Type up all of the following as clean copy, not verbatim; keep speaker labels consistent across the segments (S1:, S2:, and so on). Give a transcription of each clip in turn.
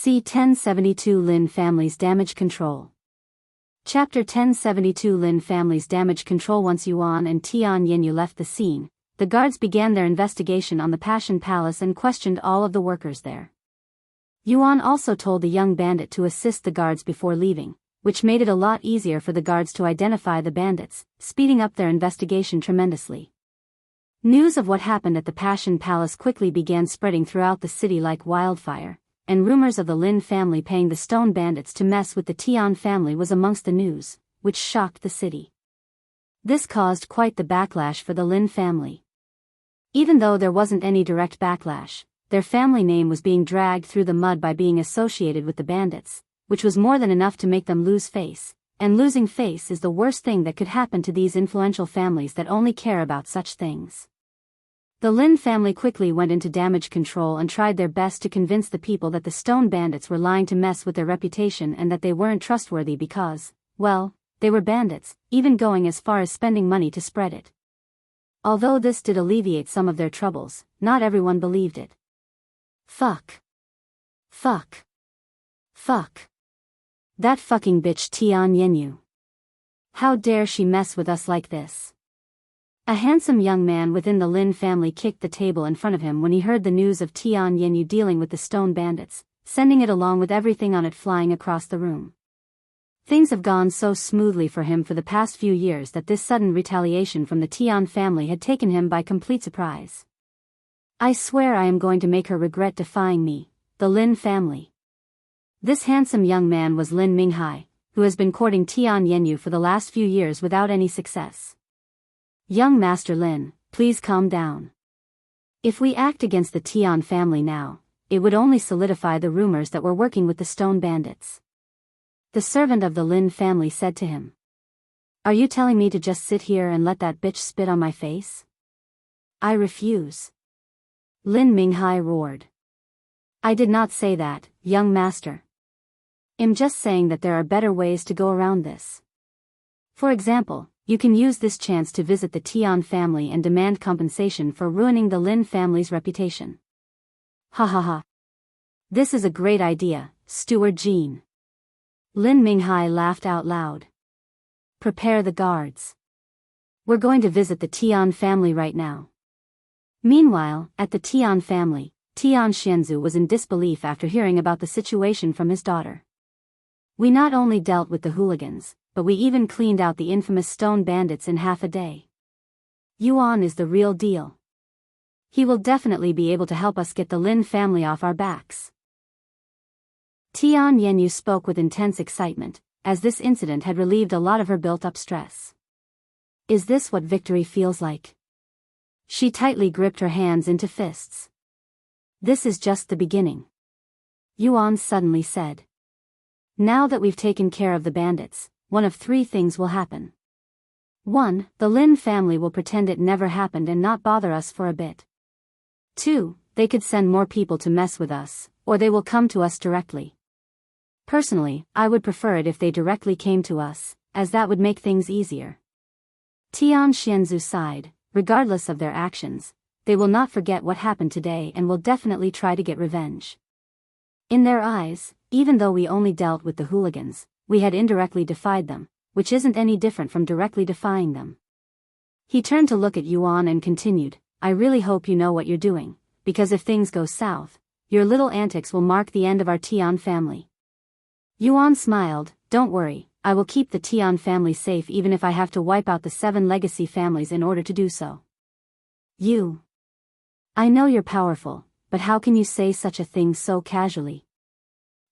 S1: C1072 Lin Family's Damage Control. Chapter 1072 Lin Family's Damage Control. Once Yuan and Tian Yinyu left the scene, the guards began their investigation on the Passion Palace and questioned all of the workers there. Yuan also told the young bandit to assist the guards before leaving, which made it a lot easier for the guards to identify the bandits, speeding up their investigation tremendously. News of what happened at the Passion Palace quickly began spreading throughout the city like wildfire, and rumors of the Lin family paying the stone bandits to mess with the Tian family was amongst the news, which shocked the city. This caused quite the backlash for the Lin family. Even though there wasn't any direct backlash, their family name was being dragged through the mud by being associated with the bandits, which was more than enough to make them lose face, and losing face is the worst thing that could happen to these influential families that only care about such things. The Lin family quickly went into damage control and tried their best to convince the people that the stone bandits were lying to mess with their reputation and that they weren't trustworthy because, well, they were bandits, even going as far as spending money to spread it. Although this did alleviate some of their troubles, not everyone believed it. Fuck. Fuck. Fuck. That fucking bitch Tian Yinyu. How dare she mess with us like this? A handsome young man within the Lin family kicked the table in front of him when he heard the news of Tian Yinyu dealing with the stone bandits, sending it along with everything on it flying across the room. Things have gone so smoothly for him for the past few years that this sudden retaliation from the Tian family had taken him by complete surprise. I swear I am going to make her regret defying me, the Lin family. This handsome young man was Lin Minghai, who has been courting Tian Yinyu for the last few years without any success. Young Master Lin, please calm down. If we act against the Tian family now, it would only solidify the rumors that we're working with the stone bandits. The servant of the Lin family said to him. Are you telling me to just sit here and let that bitch spit on my face? I refuse. Lin Minghai roared. I did not say that, young master. I'm just saying that there are better ways to go around this. For example, you can use this chance to visit the Tian family and demand compensation for ruining the Lin family's reputation. Ha ha ha. This is a great idea, Steward Jean. Lin Minghai laughed out loud. Prepare the guards. We're going to visit the Tian family right now. Meanwhile, at the Tian family, Tian Xianzu was in disbelief after hearing about the situation from his daughter. We not only dealt with the hooligans, but we even cleaned out the infamous stone bandits in half a day. Yuan is the real deal. He will definitely be able to help us get the Lin family off our backs. Tian Yinyu spoke with intense excitement, as this incident had relieved a lot of her built-up stress. Is this what victory feels like? She tightly gripped her hands into fists. This is just the beginning. Yuan suddenly said. Now that we've taken care of the bandits, one of three things will happen. 1. The Lin family will pretend it never happened and not bother us for a bit. 2. They could send more people to mess with us, or they will come to us directly. Personally, I would prefer it if they directly came to us, as that would make things easier. Tian Xianzu sighed. Regardless of their actions, they will not forget what happened today and will definitely try to get revenge. In their eyes, even though we only dealt with the hooligans, we had indirectly defied them, which isn't any different from directly defying them. He turned to look at Yuan and continued, I really hope you know what you're doing, because if things go south, your little antics will mark the end of our Tian family. Yuan smiled, don't worry, I will keep the Tian family safe even if I have to wipe out the 7 legacy families in order to do so. I know you're powerful, but how can you say such a thing so casually?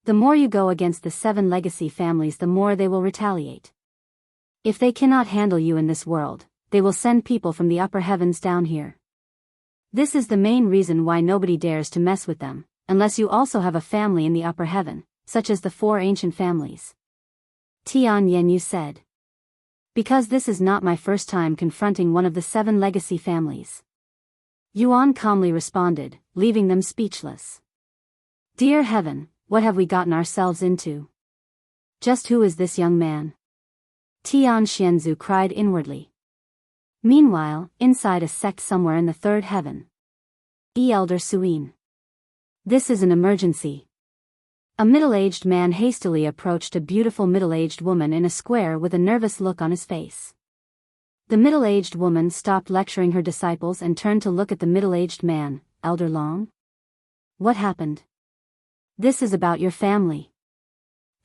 S1: The more you go against the 7 legacy families, the more they will retaliate. If they cannot handle you in this world, they will send people from the upper heavens down here. This is the main reason why nobody dares to mess with them, unless you also have a family in the upper heaven, such as the 4 ancient families. Tian Yinyu said. Because this is not my first time confronting one of the 7 legacy families. Yuan calmly responded, leaving them speechless. Dear heaven, what have we gotten ourselves into? Just who is this young man? Tian Xianzu cried inwardly. Meanwhile, inside a sect somewhere in the 3rd heaven. Elder Suin. This is an emergency. A middle-aged man hastily approached a beautiful middle-aged woman in a square with a nervous look on his face. The middle-aged woman stopped lecturing her disciples and turned to look at the middle-aged man. Elder Long? What happened? This is about your family.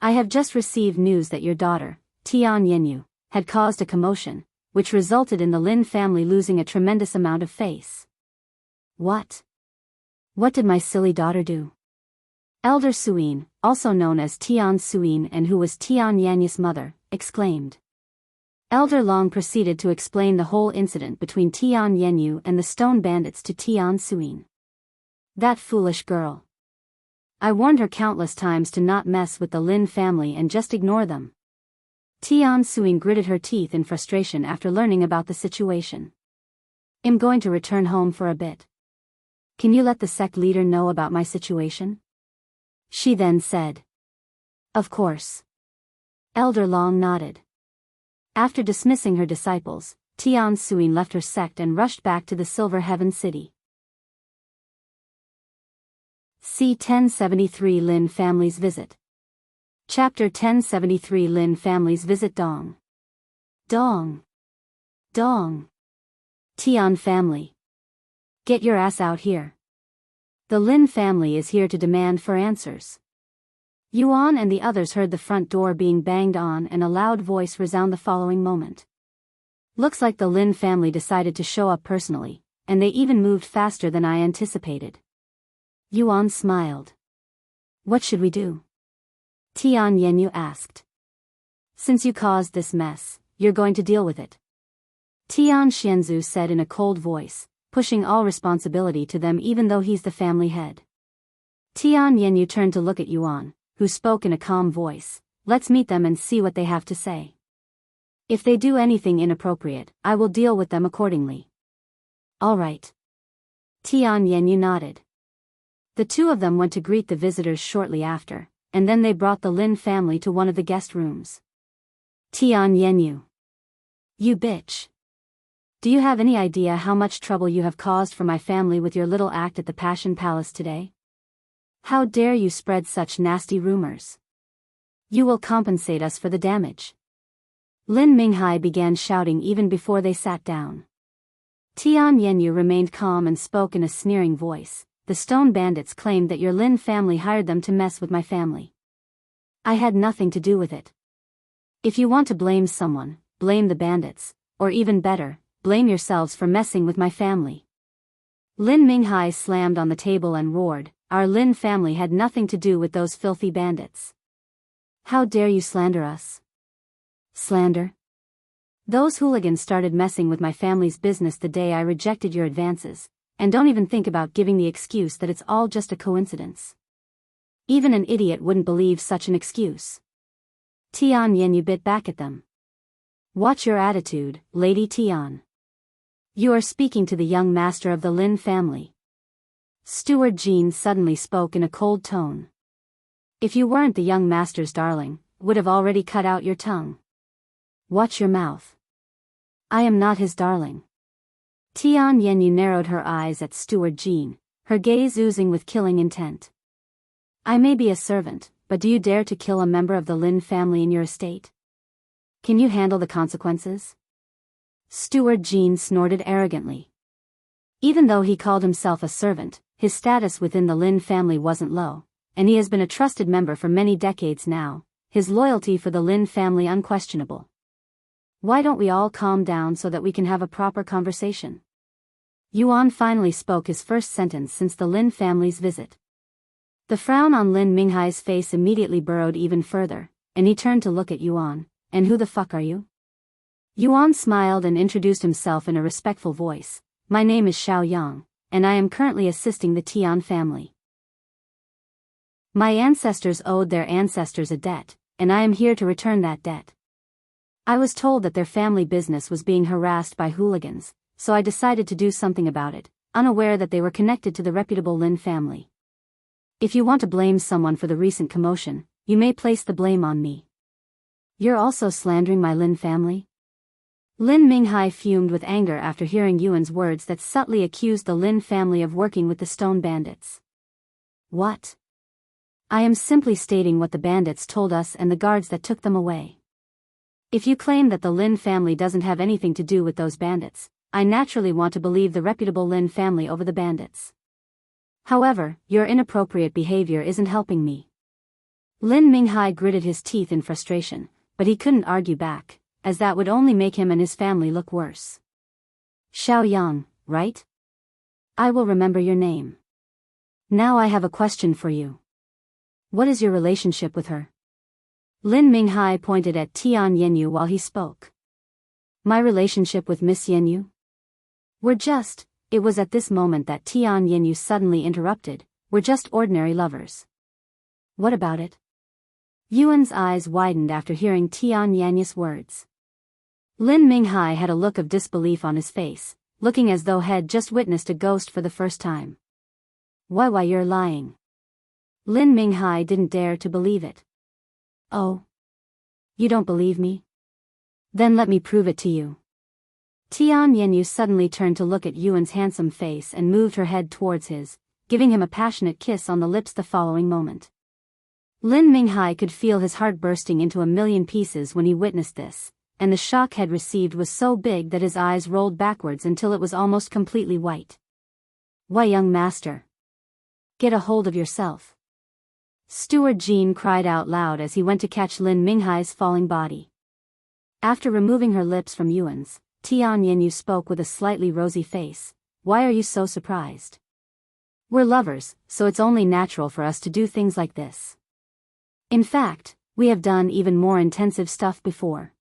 S1: I have just received news that your daughter, Tian Yenyu, had caused a commotion, which resulted in the Lin family losing a tremendous amount of face. What? What did my silly daughter do? Elder Suyin, also known as Tian Suyin and who was Tian Yanyu's mother, exclaimed. Elder Long proceeded to explain the whole incident between Tian Yenyu and the stone bandits to Tian Suyin. That foolish girl. I warned her countless times to not mess with the Lin family and just ignore them. Tian Suyin gritted her teeth in frustration after learning about the situation. I'm going to return home for a bit. Can you let the sect leader know about my situation? She then said. Of course. Elder Long nodded. After dismissing her disciples, Tian Suyin left her sect and rushed back to the Silver Heaven City. C1073 Lin Family's Visit. Chapter 1073 Lin Family's Visit. Dong. Dong. Dong. Tian family. Get your ass out here. The Lin family is here to demand for answers. Yuan and the others heard the front door being banged on and a loud voice resound the following moment. Looks like the Lin family decided to show up personally, and they even moved faster than I anticipated. Yuan smiled. What should we do? Tian Yenyu asked. Since you caused this mess, you're going to deal with it. Tian Xianzu said in a cold voice, pushing all responsibility to them even though he's the family head. Tian Yenyu turned to look at Yuan, who spoke in a calm voice. Let's meet them and see what they have to say. If they do anything inappropriate, I will deal with them accordingly. All right. Tian Yenyu nodded. The two of them went to greet the visitors shortly after, and then they brought the Lin family to one of the guest rooms. Tian Yenyu. You bitch. Do you have any idea how much trouble you have caused for my family with your little act at the Passion Palace today? How dare you spread such nasty rumors? You will compensate us for the damage. Lin Minghai began shouting even before they sat down. Tian Yenyu remained calm and spoke in a sneering voice. The stone bandits claimed that your Lin family hired them to mess with my family. I had nothing to do with it. If you want to blame someone, blame the bandits, or even better, blame yourselves for messing with my family. Lin Minghai slammed on the table and roared, our Lin family had nothing to do with those filthy bandits. How dare you slander us? Slander? Those hooligans started messing with my family's business the day I rejected your advances, and don't even think about giving the excuse that it's all just a coincidence. Even an idiot wouldn't believe such an excuse. Tian Yenyu bit back at them. Watch your attitude, Lady Tian. You are speaking to the young master of the Lin family. Steward Jean suddenly spoke in a cold tone. If you weren't the young master's darling, would have already cut out your tongue. Watch your mouth. I am not his darling. Tian Yenyu narrowed her eyes at Steward Jean, her gaze oozing with killing intent. I may be a servant, but do you dare to kill a member of the Lin family in your estate? Can you handle the consequences? Steward Jean snorted arrogantly. Even though he called himself a servant, his status within the Lin family wasn't low, and he has been a trusted member for many decades now, his loyalty for the Lin family unquestionable. Why don't we all calm down so that we can have a proper conversation? Yuan finally spoke his first sentence since the Lin family's visit. The frown on Lin Minghai's face immediately burrowed even further, and he turned to look at Yuan. And who the fuck are you? Yuan smiled and introduced himself in a respectful voice. My name is Xiao Yang, and I am currently assisting the Tian family. My ancestors owed their ancestors a debt, and I am here to return that debt. I was told that their family business was being harassed by hooligans, so I decided to do something about it, unaware that they were connected to the reputable Lin family. If you want to blame someone for the recent commotion, you may place the blame on me. You're also slandering my Lin family? Lin Minghai fumed with anger after hearing Yuan's words that subtly accused the Lin family of working with the stone bandits. What? I am simply stating what the bandits told us and the guards that took them away. If you claim that the Lin family doesn't have anything to do with those bandits, I naturally want to believe the reputable Lin family over the bandits. However, your inappropriate behavior isn't helping me. Lin Minghai gritted his teeth in frustration, but he couldn't argue back, as that would only make him and his family look worse. Xiao Yang, right? I will remember your name. Now I have a question for you. What is your relationship with her? Lin Minghai pointed at Tian Yenyu while he spoke. My relationship with Miss Yenyu? It was at this moment that Tian Yenyu suddenly interrupted, we're just ordinary lovers. What about it? Yuan's eyes widened after hearing Tian Yanyu's words. Lin Minghai had a look of disbelief on his face, looking as though he'd just witnessed a ghost for the first time. Why you're lying? Lin Minghai didn't dare to believe it. Oh. You don't believe me? Then let me prove it to you. Tian Yenyu suddenly turned to look at Yuan's handsome face and moved her head towards his, giving him a passionate kiss on the lips the following moment. Lin Minghai could feel his heart bursting into a million pieces when he witnessed this, and the shock he'd received was so big that his eyes rolled backwards until it was almost completely white. Why, young master? Get a hold of yourself. Steward Jean cried out loud as he went to catch Lin Minghai's falling body. After removing her lips from Yuan's, Tian Yenyu spoke with a slightly rosy face. Why are you so surprised? We're lovers, so it's only natural for us to do things like this. In fact, we have done even more intensive stuff before.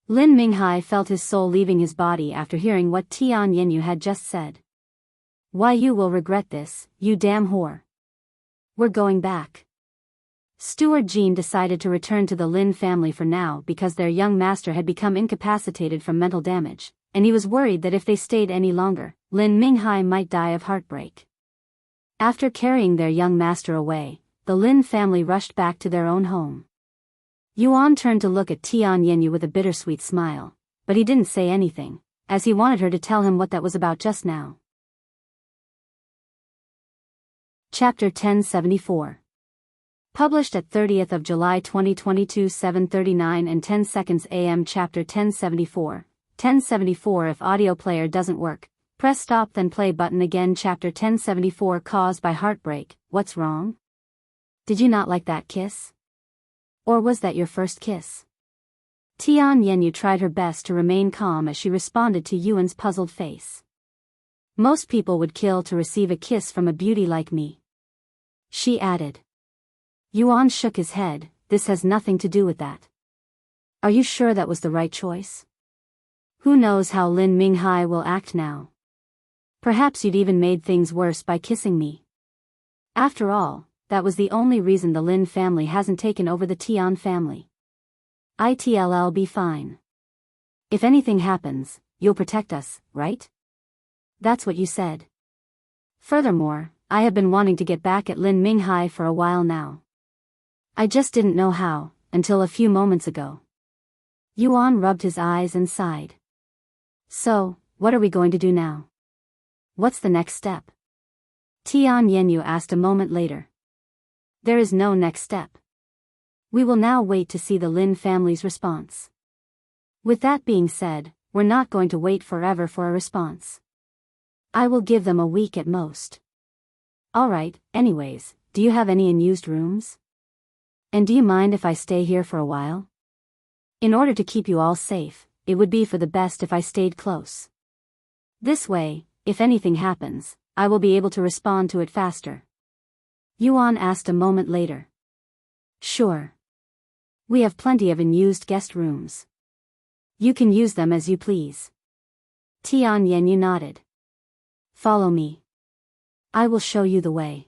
S1: Lin Minghai felt his soul leaving his body after hearing what Tian Yenyu had just said. Why, you will regret this, you damn whore. We're going back. Steward Jean decided to return to the Lin family for now because their young master had become incapacitated from mental damage, and he was worried that if they stayed any longer, Lin Minghai might die of heartbreak. After carrying their young master away, the Lin family rushed back to their own home. Yuan turned to look at Tian Yenyu with a bittersweet smile, but he didn't say anything, as he wanted her to tell him what that was about just now. Chapter 1074. Published at 30th of July 2022 7:39 and 10 seconds AM. Chapter 1074. 1074. If audio player doesn't work, press stop then play button again. Chapter 1074. Caused by heartbreak. What's wrong? Did you not like that kiss? Or was that your first kiss? Tian Yenyu tried her best to remain calm as she responded to Yuan's puzzled face. Most people would kill to receive a kiss from a beauty like me, she added. Yuan shook his head. This has nothing to do with that. Are you sure that was the right choice? Who knows how Lin Minghai will act now? Perhaps you'd even made things worse by kissing me. After all, that was the only reason the Lin family hasn't taken over the Tian family. It'll be fine. If anything happens, you'll protect us, right? That's what you said. Furthermore, I have been wanting to get back at Lin Minghai for a while now. I just didn't know how, until a few moments ago. Yuan rubbed his eyes and sighed. So, what are we going to do now? What's the next step? Tian Yenyu asked a moment later. There is no next step. We will now wait to see the Lin family's response. With that being said, we're not going to wait forever for a response. I will give them a week at most. Alright, anyways, do you have any unused rooms? And do you mind if I stay here for a while? In order to keep you all safe, it would be for the best if I stayed close. This way, if anything happens, I will be able to respond to it faster. Yuan asked a moment later. Sure. We have plenty of unused guest rooms. You can use them as you please. Tian Yenyu nodded. Follow me. I will show you the way.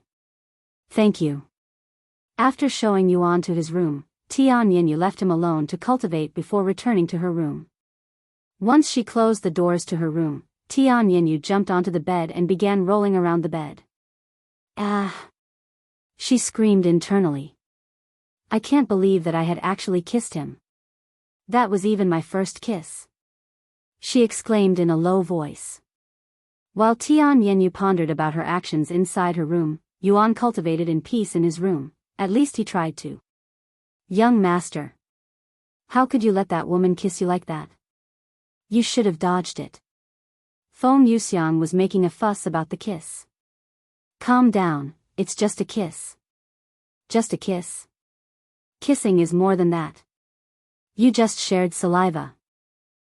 S1: Thank you. After showing Yuan to his room, Tian Yenyu left him alone to cultivate before returning to her room. Once she closed the doors to her room, Tian Yenyu jumped onto the bed and began rolling around the bed. Ah! She screamed internally. I can't believe that I had actually kissed him. That was even my first kiss, she exclaimed in a low voice. While Tian Yenyu pondered about her actions inside her room, Yuan cultivated in peace in his room, At least he tried to. Young master. How could you let that woman kiss you like that? You should have dodged it. Feng Yuxiang was making a fuss about the kiss. Calm down, it's just a kiss. Just a kiss. Kissing is more than that. You just shared saliva.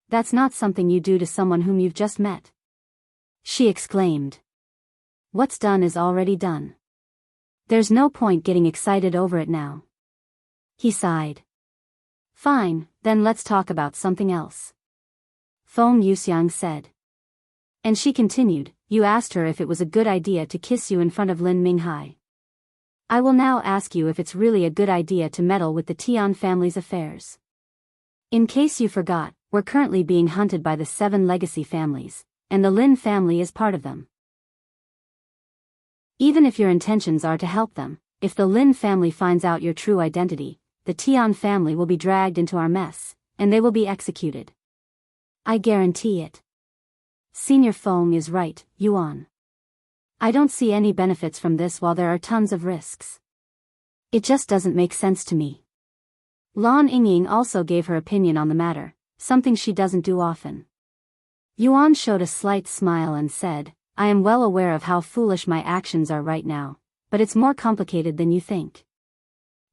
S1: That's not something you do to someone whom you've just met. She exclaimed. What's done is already done. There's no point getting excited over it now. He sighed. Fine, then let's talk about something else. Feng Yuxiang said. And she continued, you asked her if it was a good idea to kiss you in front of Lin Minghai. I will now ask you if it's really a good idea to meddle with the Tian family's affairs. In case you forgot, we're currently being hunted by the 7 legacy families, and the Lin family is part of them. Even if your intentions are to help them, if the Lin family finds out your true identity, the Tian family will be dragged into our mess, and they will be executed. I guarantee it. Senior Feng is right, Yuan. I don't see any benefits from this while there are tons of risks. It just doesn't make sense to me. Lan Yingying also gave her opinion on the matter, something she doesn't do often. Yuan showed a slight smile and said, I am well aware of how foolish my actions are right now, but it's more complicated than you think.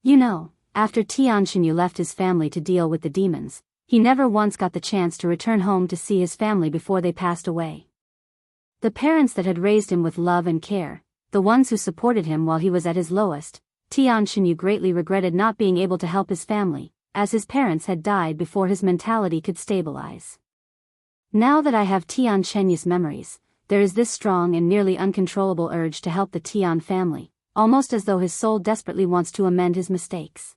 S1: You know, after Tianxinyu left his family to deal with the demons, he never once got the chance to return home to see his family before they passed away. The parents that had raised him with love and care, the ones who supported him while he was at his lowest, Tianxinyu greatly regretted not being able to help his family, as his parents had died before his mentality could stabilize. Now that I have Tianxinyu's memories, there is this strong and nearly uncontrollable urge to help the Tian family, almost as though his soul desperately wants to amend his mistakes.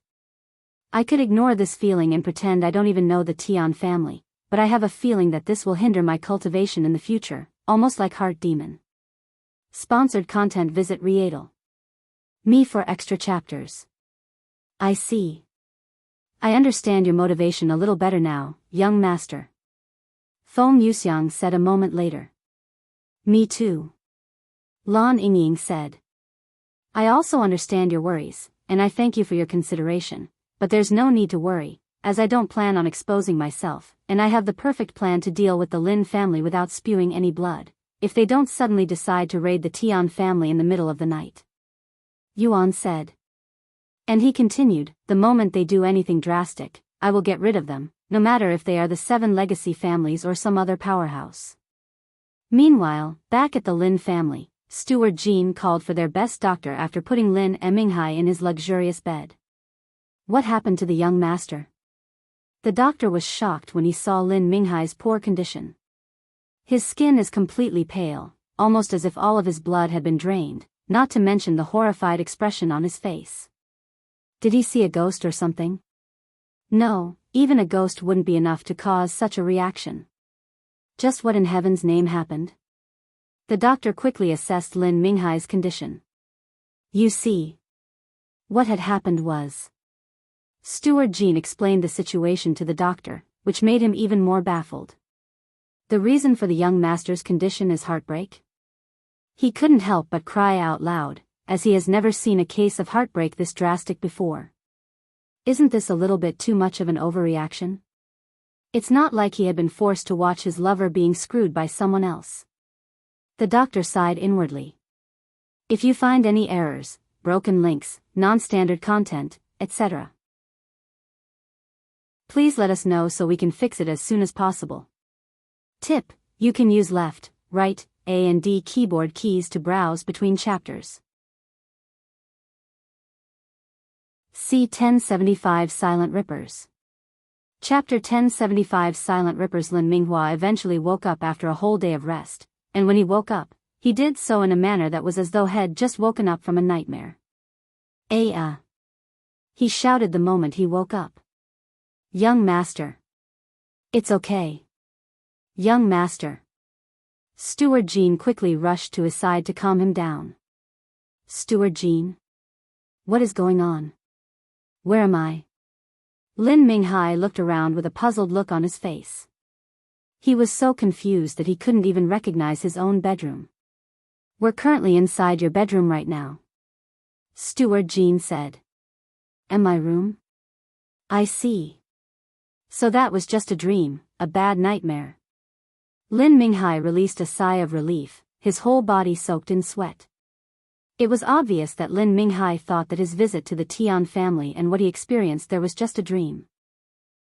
S1: I could ignore this feeling and pretend I don't even know the Tian family, but I have a feeling that this will hinder my cultivation in the future, almost like Heart Demon. Sponsored content. Visit Riedel. Me for extra chapters. I see. I understand your motivation a little better now, young master. Feng Yuxiang said a moment later. Me too. Lan Yingying said. I also understand your worries, and I thank you for your consideration, but there's no need to worry, as I don't plan on exposing myself, and I have the perfect plan to deal with the Lin family without spewing any blood, if they don't suddenly decide to raid the Tian family in the middle of the night. Yuan said. And he continued, the moment they do anything drastic, I will get rid of them, no matter if they are the 7 legacy families or some other powerhouse. Meanwhile, back at the Lin family, Steward Jean called for their best doctor after putting Lin Minghai in his luxurious bed. What happened to the young master? The doctor was shocked when he saw Lin Minghai's poor condition. His skin is completely pale, almost as if all of his blood had been drained, not to mention the horrified expression on his face. Did he see a ghost or something? No, even a ghost wouldn't be enough to cause such a reaction. Just what in heaven's name happened? The doctor quickly assessed Lin Minghai's condition. You see. What had happened was. Steward Jean explained the situation to the doctor, which made him even more baffled. The reason for the young master's condition is heartbreak? He couldn't help but cry out loud, as he has never seen a case of heartbreak this drastic before. Isn't this a little bit too much of an overreaction? It's not like he had been forced to watch his lover being screwed by someone else. The doctor sighed inwardly. If you find any errors, broken links, non-standard content, etc., please let us know so we can fix it as soon as possible. Tip: you can use left, right, A and D keyboard keys to browse between chapters. C1075 Silent Rippers. Chapter 1075 Silent Rippers. Lin Minghua eventually woke up after a whole day of rest, and when he woke up, he did so in a manner that was as though he had just woken up from a nightmare. He shouted the moment he woke up. Young master. It's okay. Young master. Steward Jean quickly rushed to his side to calm him down. Steward Jean? What is going on? Where am I? Lin Minghai looked around with a puzzled look on his face. He was so confused that he couldn't even recognize his own bedroom. We're currently inside your bedroom right now. Steward Jean said. My room? I see. So that was just a dream, a bad nightmare. Lin Minghai released a sigh of relief, his whole body soaked in sweat. It was obvious that Lin Minghai thought that his visit to the Tian family and what he experienced there was just a dream.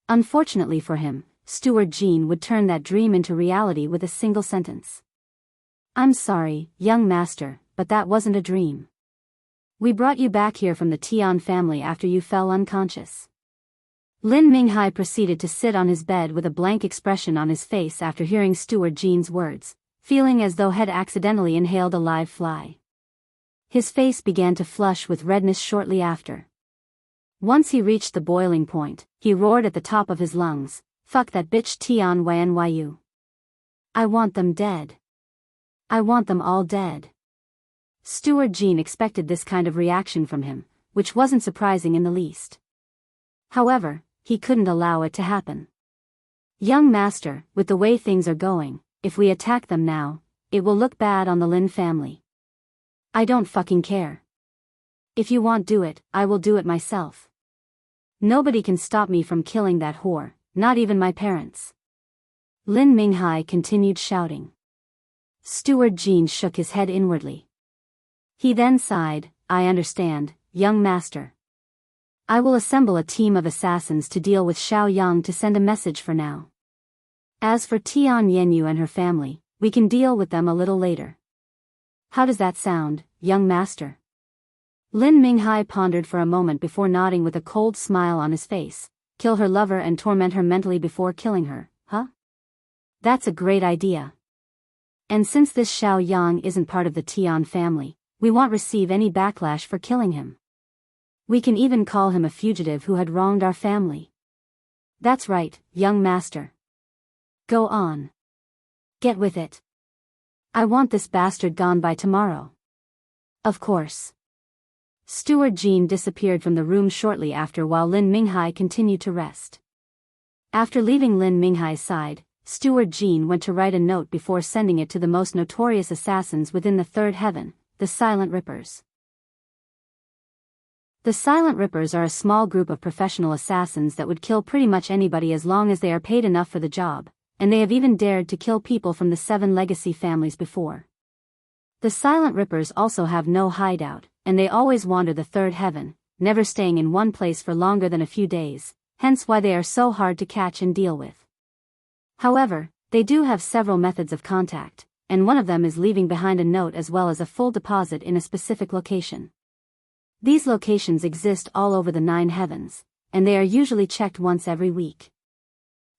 S1: Unfortunately for him, Steward Jean would turn that dream into reality with a single sentence. I'm sorry, young master, but that wasn't a dream. We brought you back here from the Tian family after you fell unconscious. Lin Minghai proceeded to sit on his bed with a blank expression on his face after hearing Steward Jean's words, feeling as though had accidentally inhaled a live fly. His face began to flush with redness shortly after. Once he reached the boiling point, he roared at the top of his lungs, "Fuck that bitch Tian Yu. I want them dead. I want them all dead." Steward Jean expected this kind of reaction from him, which wasn't surprising in the least. However, he couldn't allow it to happen. Young master, with the way things are going, if we attack them now, it will look bad on the Lin family. I don't fucking care. If you won't do it, I will do it myself. Nobody can stop me from killing that whore, not even my parents. Lin Minghai continued shouting. Steward Jean shook his head inwardly. He then sighed, I understand, young master. I will assemble a team of assassins to deal with Xiao Yang to send a message for now. As for Tian Yenyu and her family, we can deal with them a little later. How does that sound, young master? Lin Minghai pondered for a moment before nodding with a cold smile on his face. Kill her lover and torment her mentally before killing her, huh? That's a great idea. And since this Xiao Yang isn't part of the Tian family, we won't receive any backlash for killing him. We can even call him a fugitive who had wronged our family. That's right, young master. Go on. Get with it. I want this bastard gone by tomorrow. Of course. Steward Jean disappeared from the room shortly after while Lin Minghai continued to rest. After leaving Lin Minghai's side, Steward Jean went to write a note before sending it to the most notorious assassins within the third heaven, the Silent Rippers. The Silent Rippers are a small group of professional assassins that would kill pretty much anybody as long as they are paid enough for the job, and they have even dared to kill people from the 7 legacy families before. The Silent Rippers also have no hideout, and they always wander the third heaven, never staying in one place for longer than a few days, hence why they are so hard to catch and deal with. However, they do have several methods of contact, and one of them is leaving behind a note as well as a full deposit in a specific location. These locations exist all over the 9 heavens, and they are usually checked once every week.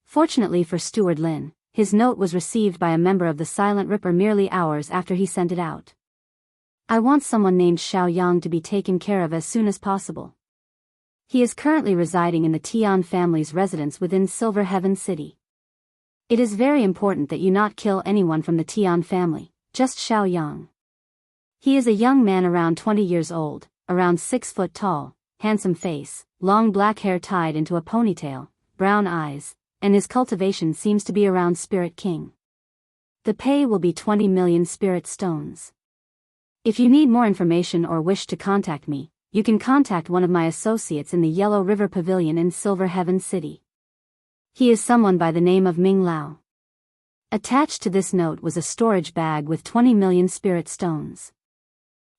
S1: Fortunately for Steward Lin, his note was received by a member of the Silent Ripper merely hours after he sent it out. I want someone named Xiao Yang to be taken care of as soon as possible. He is currently residing in the Tian family's residence within Silver Heaven City. It is very important that you not kill anyone from the Tian family, just Xiao Yang. He is a young man around 20 years old, around 6 foot tall, handsome face, long black hair tied into a ponytail, brown eyes, and his cultivation seems to be around Spirit King. The pay will be 20 million spirit stones. If you need more information or wish to contact me, you can contact one of my associates in the Yellow River Pavilion in Silver Heaven City. He is someone by the name of Ming Lao. Attached to this note was a storage bag with 20 million spirit stones.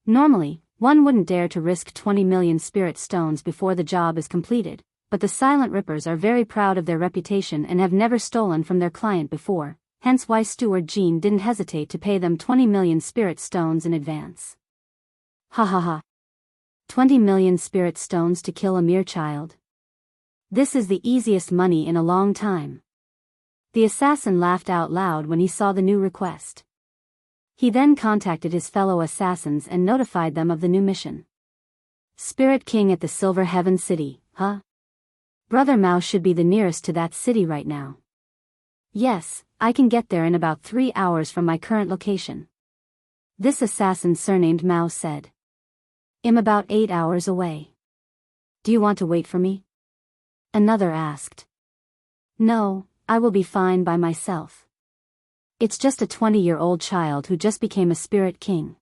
S1: Normally, one wouldn't dare to risk 20 million spirit stones before the job is completed, but the Silent Rippers are very proud of their reputation and have never stolen from their client before, hence why Steward Jean didn't hesitate to pay them 20 million spirit stones in advance. Ha ha ha. 20 million spirit stones to kill a mere child. This is the easiest money in a long time. The assassin laughed out loud when he saw the new request. He then contacted his fellow assassins and notified them of the new mission. Spirit King at the Silver Heaven City, huh? Brother Mao should be the nearest to that city right now. Yes, I can get there in about 3 hours from my current location. This assassin surnamed Mao said. I'm about 8 hours away. Do you want to wait for me? Another asked. No, I will be fine by myself. It's just a 20-year-old child who just became a Spirit King.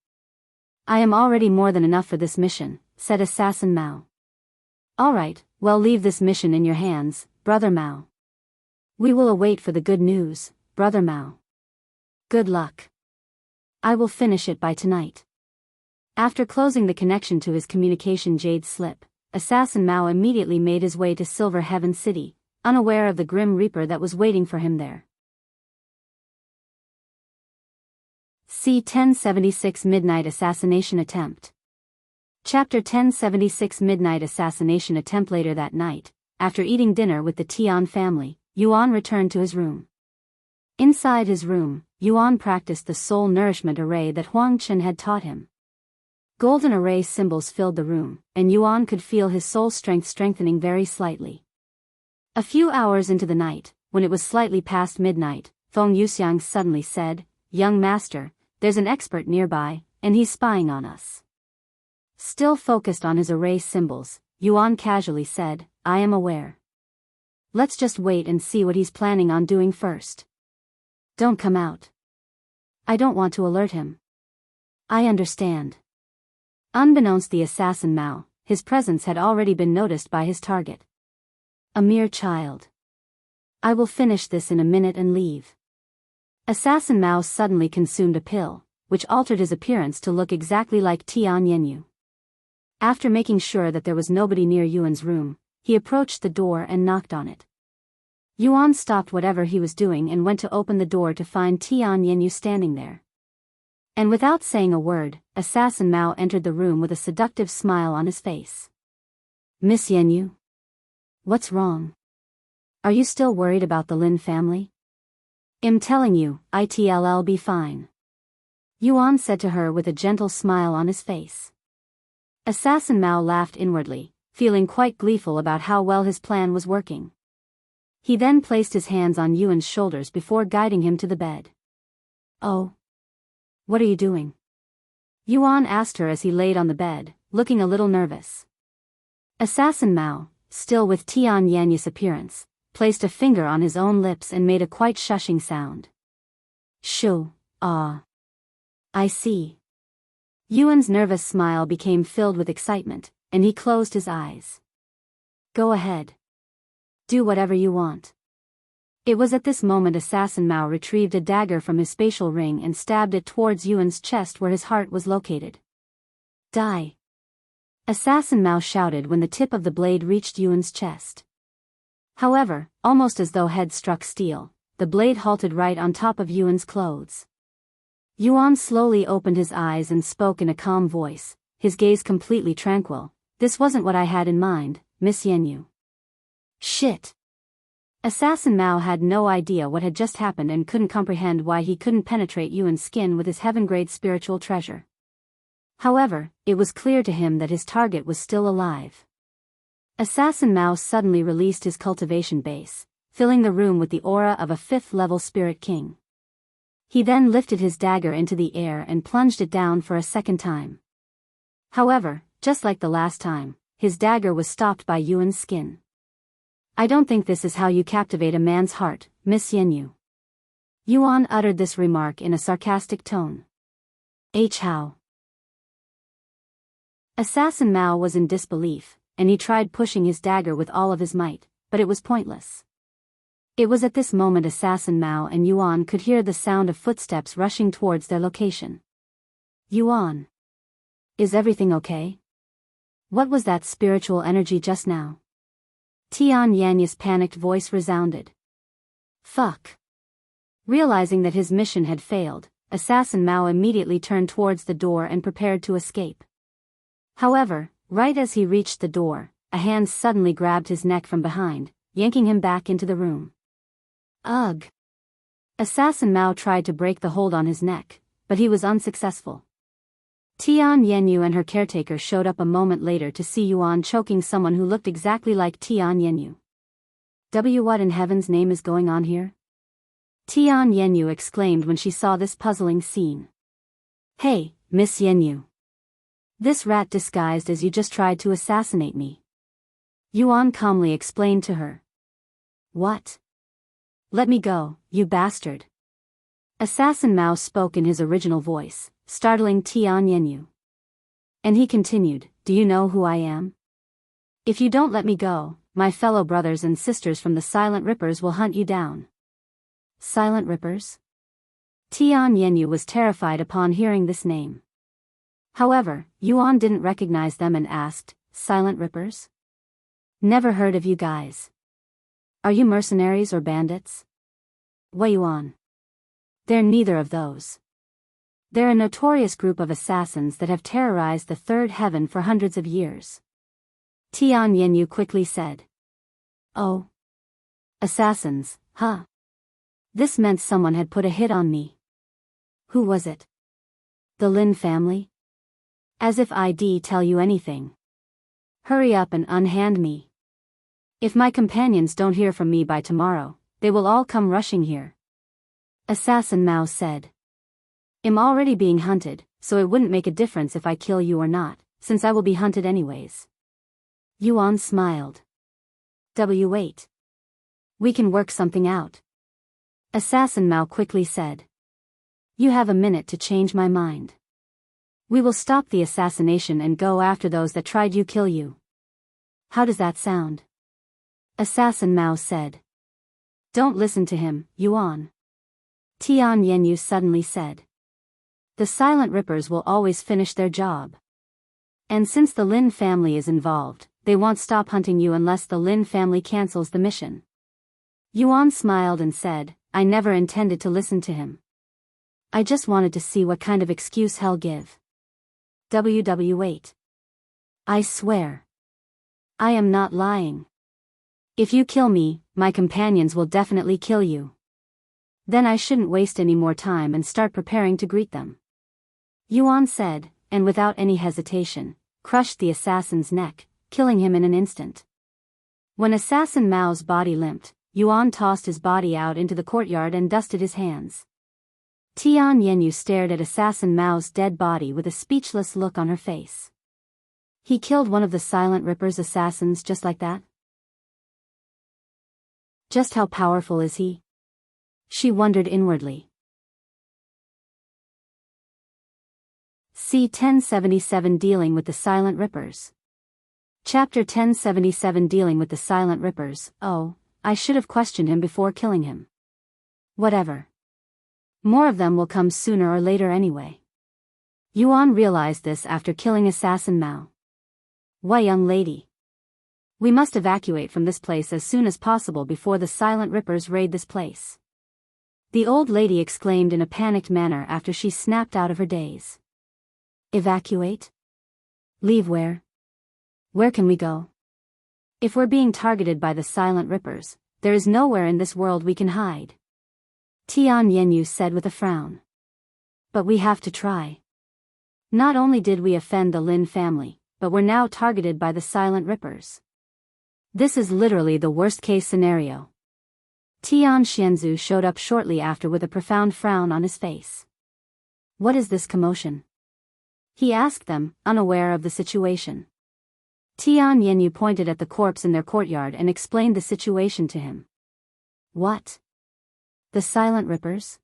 S1: I am already more than enough for this mission, said Assassin Mao. Alright, well, leave this mission in your hands, Brother Mao. We will await for the good news, Brother Mao. Good luck. I will finish it by tonight. After closing the connection to his communication Jade slip, Assassin Mao immediately made his way to Silver Heaven City, unaware of the Grim Reaper that was waiting for him there. C1076 Midnight Assassination Attempt. Chapter 1076 Midnight Assassination Attempt. Later that night, after eating dinner with the Tian family, Yuan returned to his room. Inside his room, Yuan practiced the soul nourishment array that Huang Chen had taught him. Golden array symbols filled the room, and Yuan could feel his soul strength strengthening very slightly. A few hours into the night, when it was slightly past midnight, Feng Yuxiang suddenly said, "Young master, there's an expert nearby, and he's spying on us." Still focused on his array symbols, Yuan casually said, "I am aware. Let's just wait and see what he's planning on doing first. Don't come out. I don't want to alert him." "I understand." Unbeknownst the assassin Mao, his presence had already been noticed by his target. A mere child. I will finish this in a minute and leave. Assassin Mao suddenly consumed a pill, which altered his appearance to look exactly like Tian Yenyu. After making sure that there was nobody near Yuan's room, he approached the door and knocked on it. Yuan stopped whatever he was doing and went to open the door to find Tian Yenyu standing there. And without saying a word, Assassin Mao entered the room with a seductive smile on his face. "Miss Yenyu? What's wrong? Are you still worried about the Lin family?" "I'm telling you, it'll be fine," Yuan said to her with a gentle smile on his face. Assassin Mao laughed inwardly, feeling quite gleeful about how well his plan was working. He then placed his hands on Yuan's shoulders before guiding him to the bed. "Oh. What are you doing?" Yuan asked her as he laid on the bed, looking a little nervous. Assassin Mao, still with Tian Yanyu's appearance, placed a finger on his own lips and made a quite shushing sound. "Shoo, ah. I see." Yuan's nervous smile became filled with excitement, and he closed his eyes. "Go ahead. Do whatever you want." It was at this moment Assassin Mao retrieved a dagger from his spatial ring and stabbed it towards Yuan's chest where his heart was located. "Die!" Assassin Mao shouted when the tip of the blade reached Yuan's chest. However, almost as though head struck steel, the blade halted right on top of Yuan's clothes. Yuan slowly opened his eyes and spoke in a calm voice, his gaze completely tranquil. "This wasn't what I had in mind, Miss Yenyu." "Shit!" Assassin Mao had no idea what had just happened and couldn't comprehend why he couldn't penetrate Yuan's skin with his heaven-grade spiritual treasure. However, it was clear to him that his target was still alive. Assassin Mao suddenly released his cultivation base, filling the room with the aura of a 5th-level spirit king. He then lifted his dagger into the air and plunged it down for a second time. However, just like the last time, his dagger was stopped by Yuan's skin. "I don't think this is how you captivate a man's heart, Miss Yenyu." Yuan uttered this remark in a sarcastic tone. How? Assassin Mao was in disbelief, and he tried pushing his dagger with all of his might, but it was pointless. It was at this moment Assassin Mao and Yuan could hear the sound of footsteps rushing towards their location. "Yuan. Is everything okay? What was that spiritual energy just now?" Tian Yanyu's panicked voice resounded. "Fuck." Realizing that his mission had failed, Assassin Mao immediately turned towards the door and prepared to escape. However, right as he reached the door, a hand suddenly grabbed his neck from behind, yanking him back into the room. Ugh! Assassin Mao tried to break the hold on his neck, but he was unsuccessful. Tian Yenyu and her caretaker showed up a moment later to see Yuan choking someone who looked exactly like Tian Yenyu. What in heaven's name is going on here?" Tian Yenyu exclaimed when she saw this puzzling scene. "Hey, Miss Yenyu. This rat disguised as you just tried to assassinate me," Yuan calmly explained to her. "What? Let me go, you bastard." Assassin Mao spoke in his original voice, startling Tian Yenyu. And he continued, "Do you know who I am?" If you don't let me go, my fellow brothers and sisters from the Silent Rippers will hunt you down. Silent Rippers? Tian Yenyu was terrified upon hearing this name. However, Yuan didn't recognize them and asked, Silent Rippers? Never heard of you guys. Are you mercenaries or bandits? Wei Yuan. They're neither of those. They're a notorious group of assassins that have terrorized the third heaven for hundreds of years. Tian Yenyu quickly said. Oh. Assassins, huh? This meant someone had put a hit on me. Who was it? The Lin family? As if I'd tell you anything. Hurry up and unhand me. If my companions don't hear from me by tomorrow, they will all come rushing here. Assassin Mao said. I'm already being hunted, so it wouldn't make a difference if I kill you or not, since I will be hunted anyways. Yuan smiled. Wait. We can work something out. Assassin Mao quickly said. You have a minute to change my mind. We will stop the assassination and go after those that tried to kill you. How does that sound? Assassin Mao said. Don't listen to him, Yuan. Tian Yenyu suddenly said. The Silent Rippers will always finish their job. And since the Lin family is involved, they won't stop hunting you unless the Lin family cancels the mission. Yuan smiled and said, I never intended to listen to him. I just wanted to see what kind of excuse he'll give. Wait. I swear. I am not lying. If you kill me, my companions will definitely kill you. Then I shouldn't waste any more time and start preparing to greet them. Yuan said, and without any hesitation, crushed the assassin's neck, killing him in an instant. When Assassin Mao's body limped, Yuan tossed his body out into the courtyard and dusted his hands. Tian Yenyu stared at Assassin Mao's dead body with a speechless look on her face. He killed one of the Silent Ripper's assassins just like that? Just how powerful is he? She wondered inwardly. C1077 Dealing with the Silent Rippers. Chapter 1077 Dealing with the Silent Rippers. Oh, I should have questioned him before killing him. Whatever. More of them will come sooner or later anyway. Yuan realized this after killing Assassin Mao. Why, young lady? We must evacuate from this place as soon as possible before the Silent Rippers raid this place. The old lady exclaimed in a panicked manner after she snapped out of her daze. Evacuate? Leave where? Where can we go? If we're being targeted by the Silent Rippers, there is nowhere in this world we can hide. Tian Yenyu said with a frown. But we have to try. Not only did we offend the Lin family, but we're now targeted by the Silent Rippers. This is literally the worst-case scenario. Tian Xianzu showed up shortly after with a profound frown on his face. What is this commotion? He asked them, unaware of the situation. Tian Yenyu pointed at the corpse in their courtyard and explained the situation to him. What? The Silent Rippers?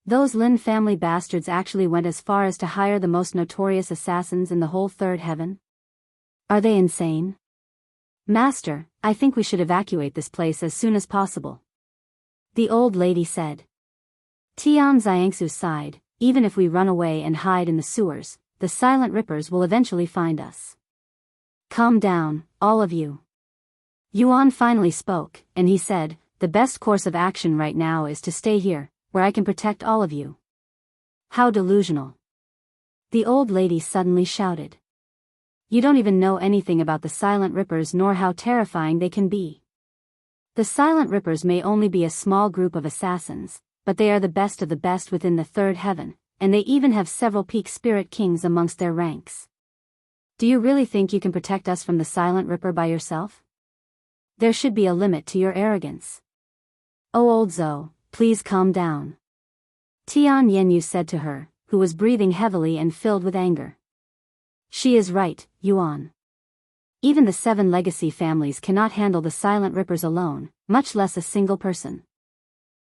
S1: Those Lin family bastards actually went as far as to hire the most notorious assassins in the whole third heaven? Are they insane? Master, I think we should evacuate this place as soon as possible. The old lady said. Tian Xiangsu sighed, even if we run away and hide in the sewers, the Silent Rippers will eventually find us. Calm down, all of you. Yuan finally spoke, and he said, the best course of action right now is to stay here, where I can protect all of you. How delusional. The old lady suddenly shouted. You don't even know anything about the Silent Rippers nor how terrifying they can be. The Silent Rippers may only be a small group of assassins, but they are the best of the best within the third heaven, and they even have several peak spirit kings amongst their ranks. Do you really think you can protect us from the Silent Ripper by yourself? There should be a limit to your arrogance. Oh old Zhou, please calm down. Tian Yenyu said to her, who was breathing heavily and filled with anger. She is right, Yuan. Even the 7 legacy families cannot handle the Silent Rippers alone, much less a single person.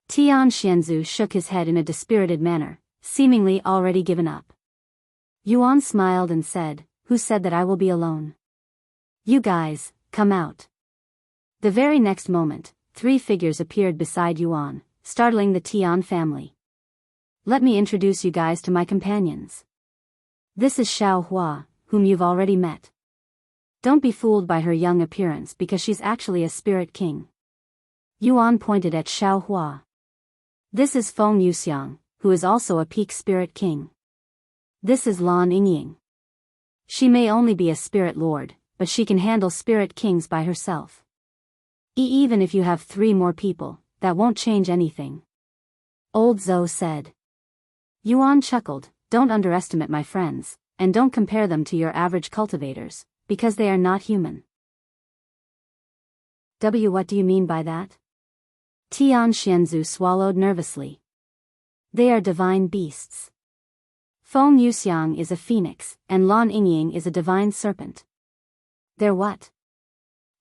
S1: Tian Xianzu shook his head in a dispirited manner, seemingly already given up. Yuan smiled and said, who said that I will be alone? You guys, come out. The very next moment, 3 figures appeared beside Yuan, startling the Tian family. Let me introduce you guys to my companions. This is Xiao Hua, whom you've already met. Don't be fooled by her young appearance because she's actually a spirit king. Yuan pointed at Xiao Hua. This is Feng Yuxiang, who is also a peak spirit king. This is Lan Yingying. She may only be a spirit lord, but she can handle spirit kings by herself. Even if you have 3 more people, that won't change anything. Old Zhou said. Yuan chuckled, don't underestimate my friends, and don't compare them to your average cultivators, because they are not human. What do you mean by that? Tian Xianzu swallowed nervously. They are divine beasts. Feng Yuxiang is a phoenix, and Lan Yingying is a divine serpent. They're what?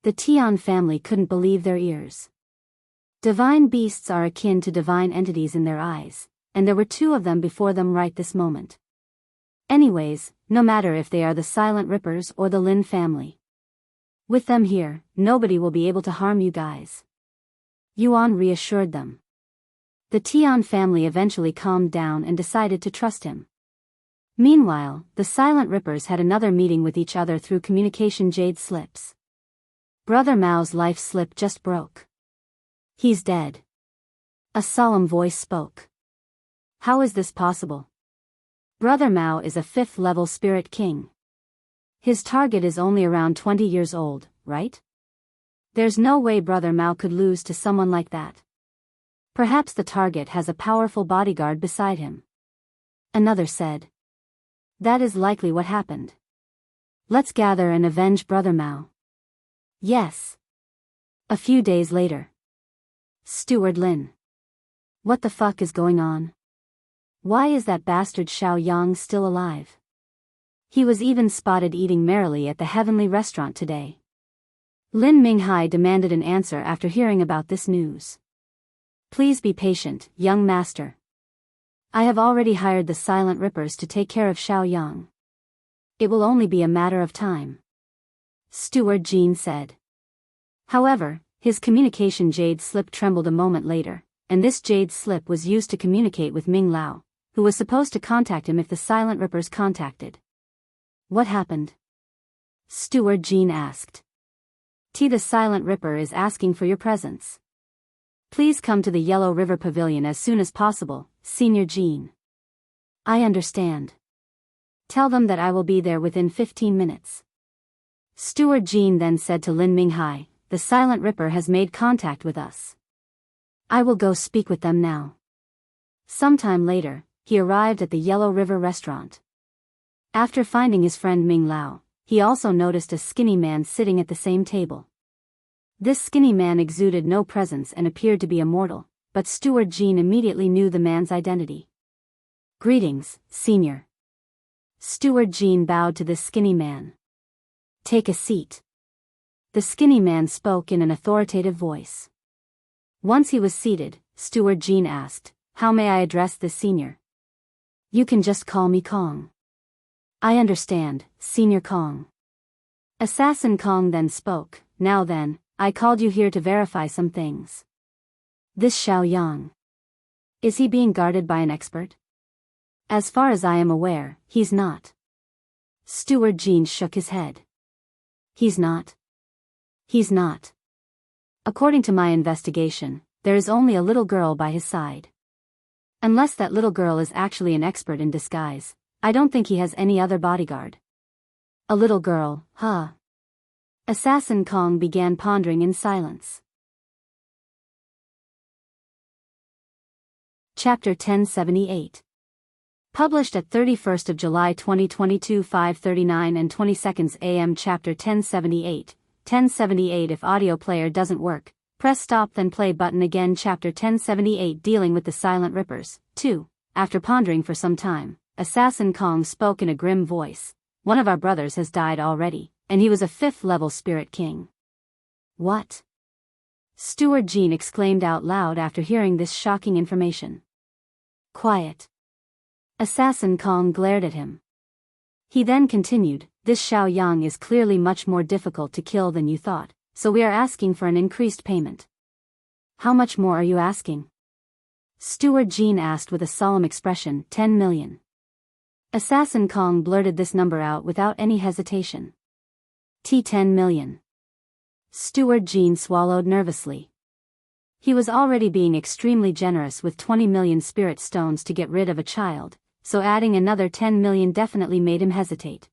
S1: The Tian family couldn't believe their ears. Divine beasts are akin to divine entities in their eyes, and there were 2 of them before them right this moment. Anyways, no matter if they are the Silent Rippers or the Lin family. With them here, nobody will be able to harm you guys. Yuan reassured them. The Tian family eventually calmed down and decided to trust him. Meanwhile, the Silent Rippers had another meeting with each other through communication Jade slips. Brother Mao's life slip just broke. He's dead. A solemn voice spoke. How is this possible? Brother Mao is a 5th level spirit king. His target is only around 20 years old, right? There's no way Brother Mao could lose to someone like that. Perhaps the target has a powerful bodyguard beside him. Another said. That is likely what happened. Let's gather and avenge Brother Mao. Yes. A few days later. Steward Lin. What the fuck is going on? Why is that bastard Xiao Yang still alive? He was even spotted eating merrily at the heavenly restaurant today. Lin Minghai demanded an answer after hearing about this news. Please be patient, young master. I have already hired the Silent Rippers to take care of Xiao Yang. It will only be a matter of time. Steward Jean said. However, his communication Jade slip trembled a moment later, and this Jade slip was used to communicate with Ming Lao, who was supposed to contact him if the Silent Rippers contacted. What happened? Steward Jean asked. The Silent Ripper is asking for your presence. Please come to the Yellow River Pavilion as soon as possible, Senior Jean. I understand. Tell them that I will be there within 15 minutes. Steward Jean then said to Lin Minghai, the Silent Ripper has made contact with us. I will go speak with them now. Sometime later, he arrived at the Yellow River restaurant. After finding his friend Ming Lao, he also noticed a skinny man sitting at the same table. This skinny man exuded no presence and appeared to be a mortal, but Steward Jean immediately knew the man's identity. Greetings, Senior. Steward Jean bowed to this skinny man. Take a seat. The skinny man spoke in an authoritative voice. Once he was seated, Steward Jean asked, how may I address this senior? You can just call me Kong. I understand, Senior Kong. Assassin Kong then spoke, now then, I called you here to verify some things. This Xiao Yang. Is he being guarded by an expert? As far as I am aware, he's not. Steward Jean shook his head. He's not. He's not. According to my investigation, there is only a little girl by his side. Unless that little girl is actually an expert in disguise, I don't think he has any other bodyguard. A little girl, huh? Assassin Kong began pondering in silence. Chapter 1078. Published at 31st of July 2022 5:39 and 20 a.m. Chapter 1078. 1078 If audio player doesn't work, press stop then play button again. Chapter 1078 Dealing with the Silent Rippers. 2. After pondering for some time, Assassin Kong spoke in a grim voice. One of our brothers has died already, and he was a 5th level spirit king. What? Steward Jean exclaimed out loud after hearing this shocking information. Quiet. Assassin Kong glared at him. He then continued, "This Xiao Yang is clearly much more difficult to kill than you thought, so we are asking for an increased payment." "How much more are you asking?" Steward Jean asked with a solemn expression. 10 million. Assassin Kong blurted this number out without any hesitation. 10 million. Steward Jean swallowed nervously. He was already being extremely generous with 20 million spirit stones to get rid of a child, so adding another 10 million definitely made him hesitate.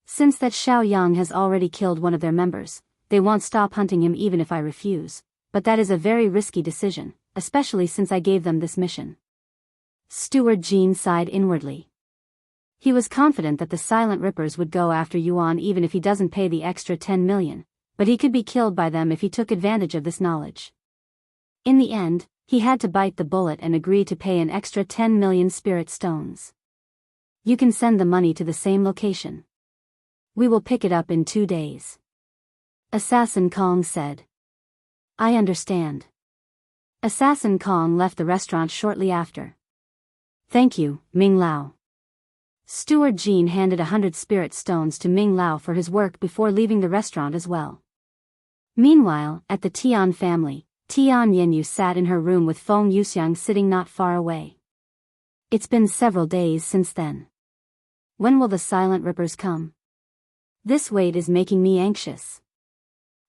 S1: Since that Xiao Yang has already killed one of their members, they won't stop hunting him even if I refuse, but that is a very risky decision, especially since I gave them this mission. Steward Jean sighed inwardly. He was confident that the Silent Rippers would go after Yuan even if he doesn't pay the extra 10 million, but he could be killed by them if he took advantage of this knowledge. In the end, he had to bite the bullet and agree to pay an extra 10 million spirit stones. "You can send the money to the same location. We will pick it up in 2 days." Assassin Kong said. "I understand." Assassin Kong left the restaurant shortly after. "Thank you, Ming Lao." Steward Jean handed 100 spirit stones to Ming Lao for his work before leaving the restaurant as well. Meanwhile, at the Tian family, Tian Yenyu sat in her room with Feng Yuxiang sitting not far away. "It's been several days since then. When will the Silent Rippers come? This wait is making me anxious.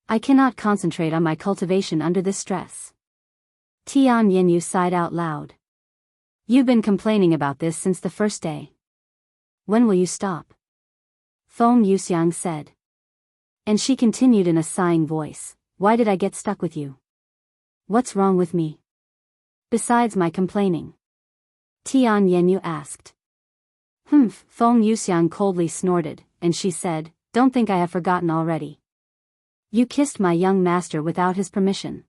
S1: I cannot concentrate on my cultivation under this stress." Tian Yenyu sighed out loud. "You've been complaining about this since the first day. When will you stop?" Feng Yuxiang said. And she continued in a sighing voice, "Why did I get stuck with you? What's wrong with me? Besides my complaining?" Tian Yenyu asked. Feng Yuxiang coldly snorted, and she said, "Don't think I have forgotten already. You kissed my young master without his permission.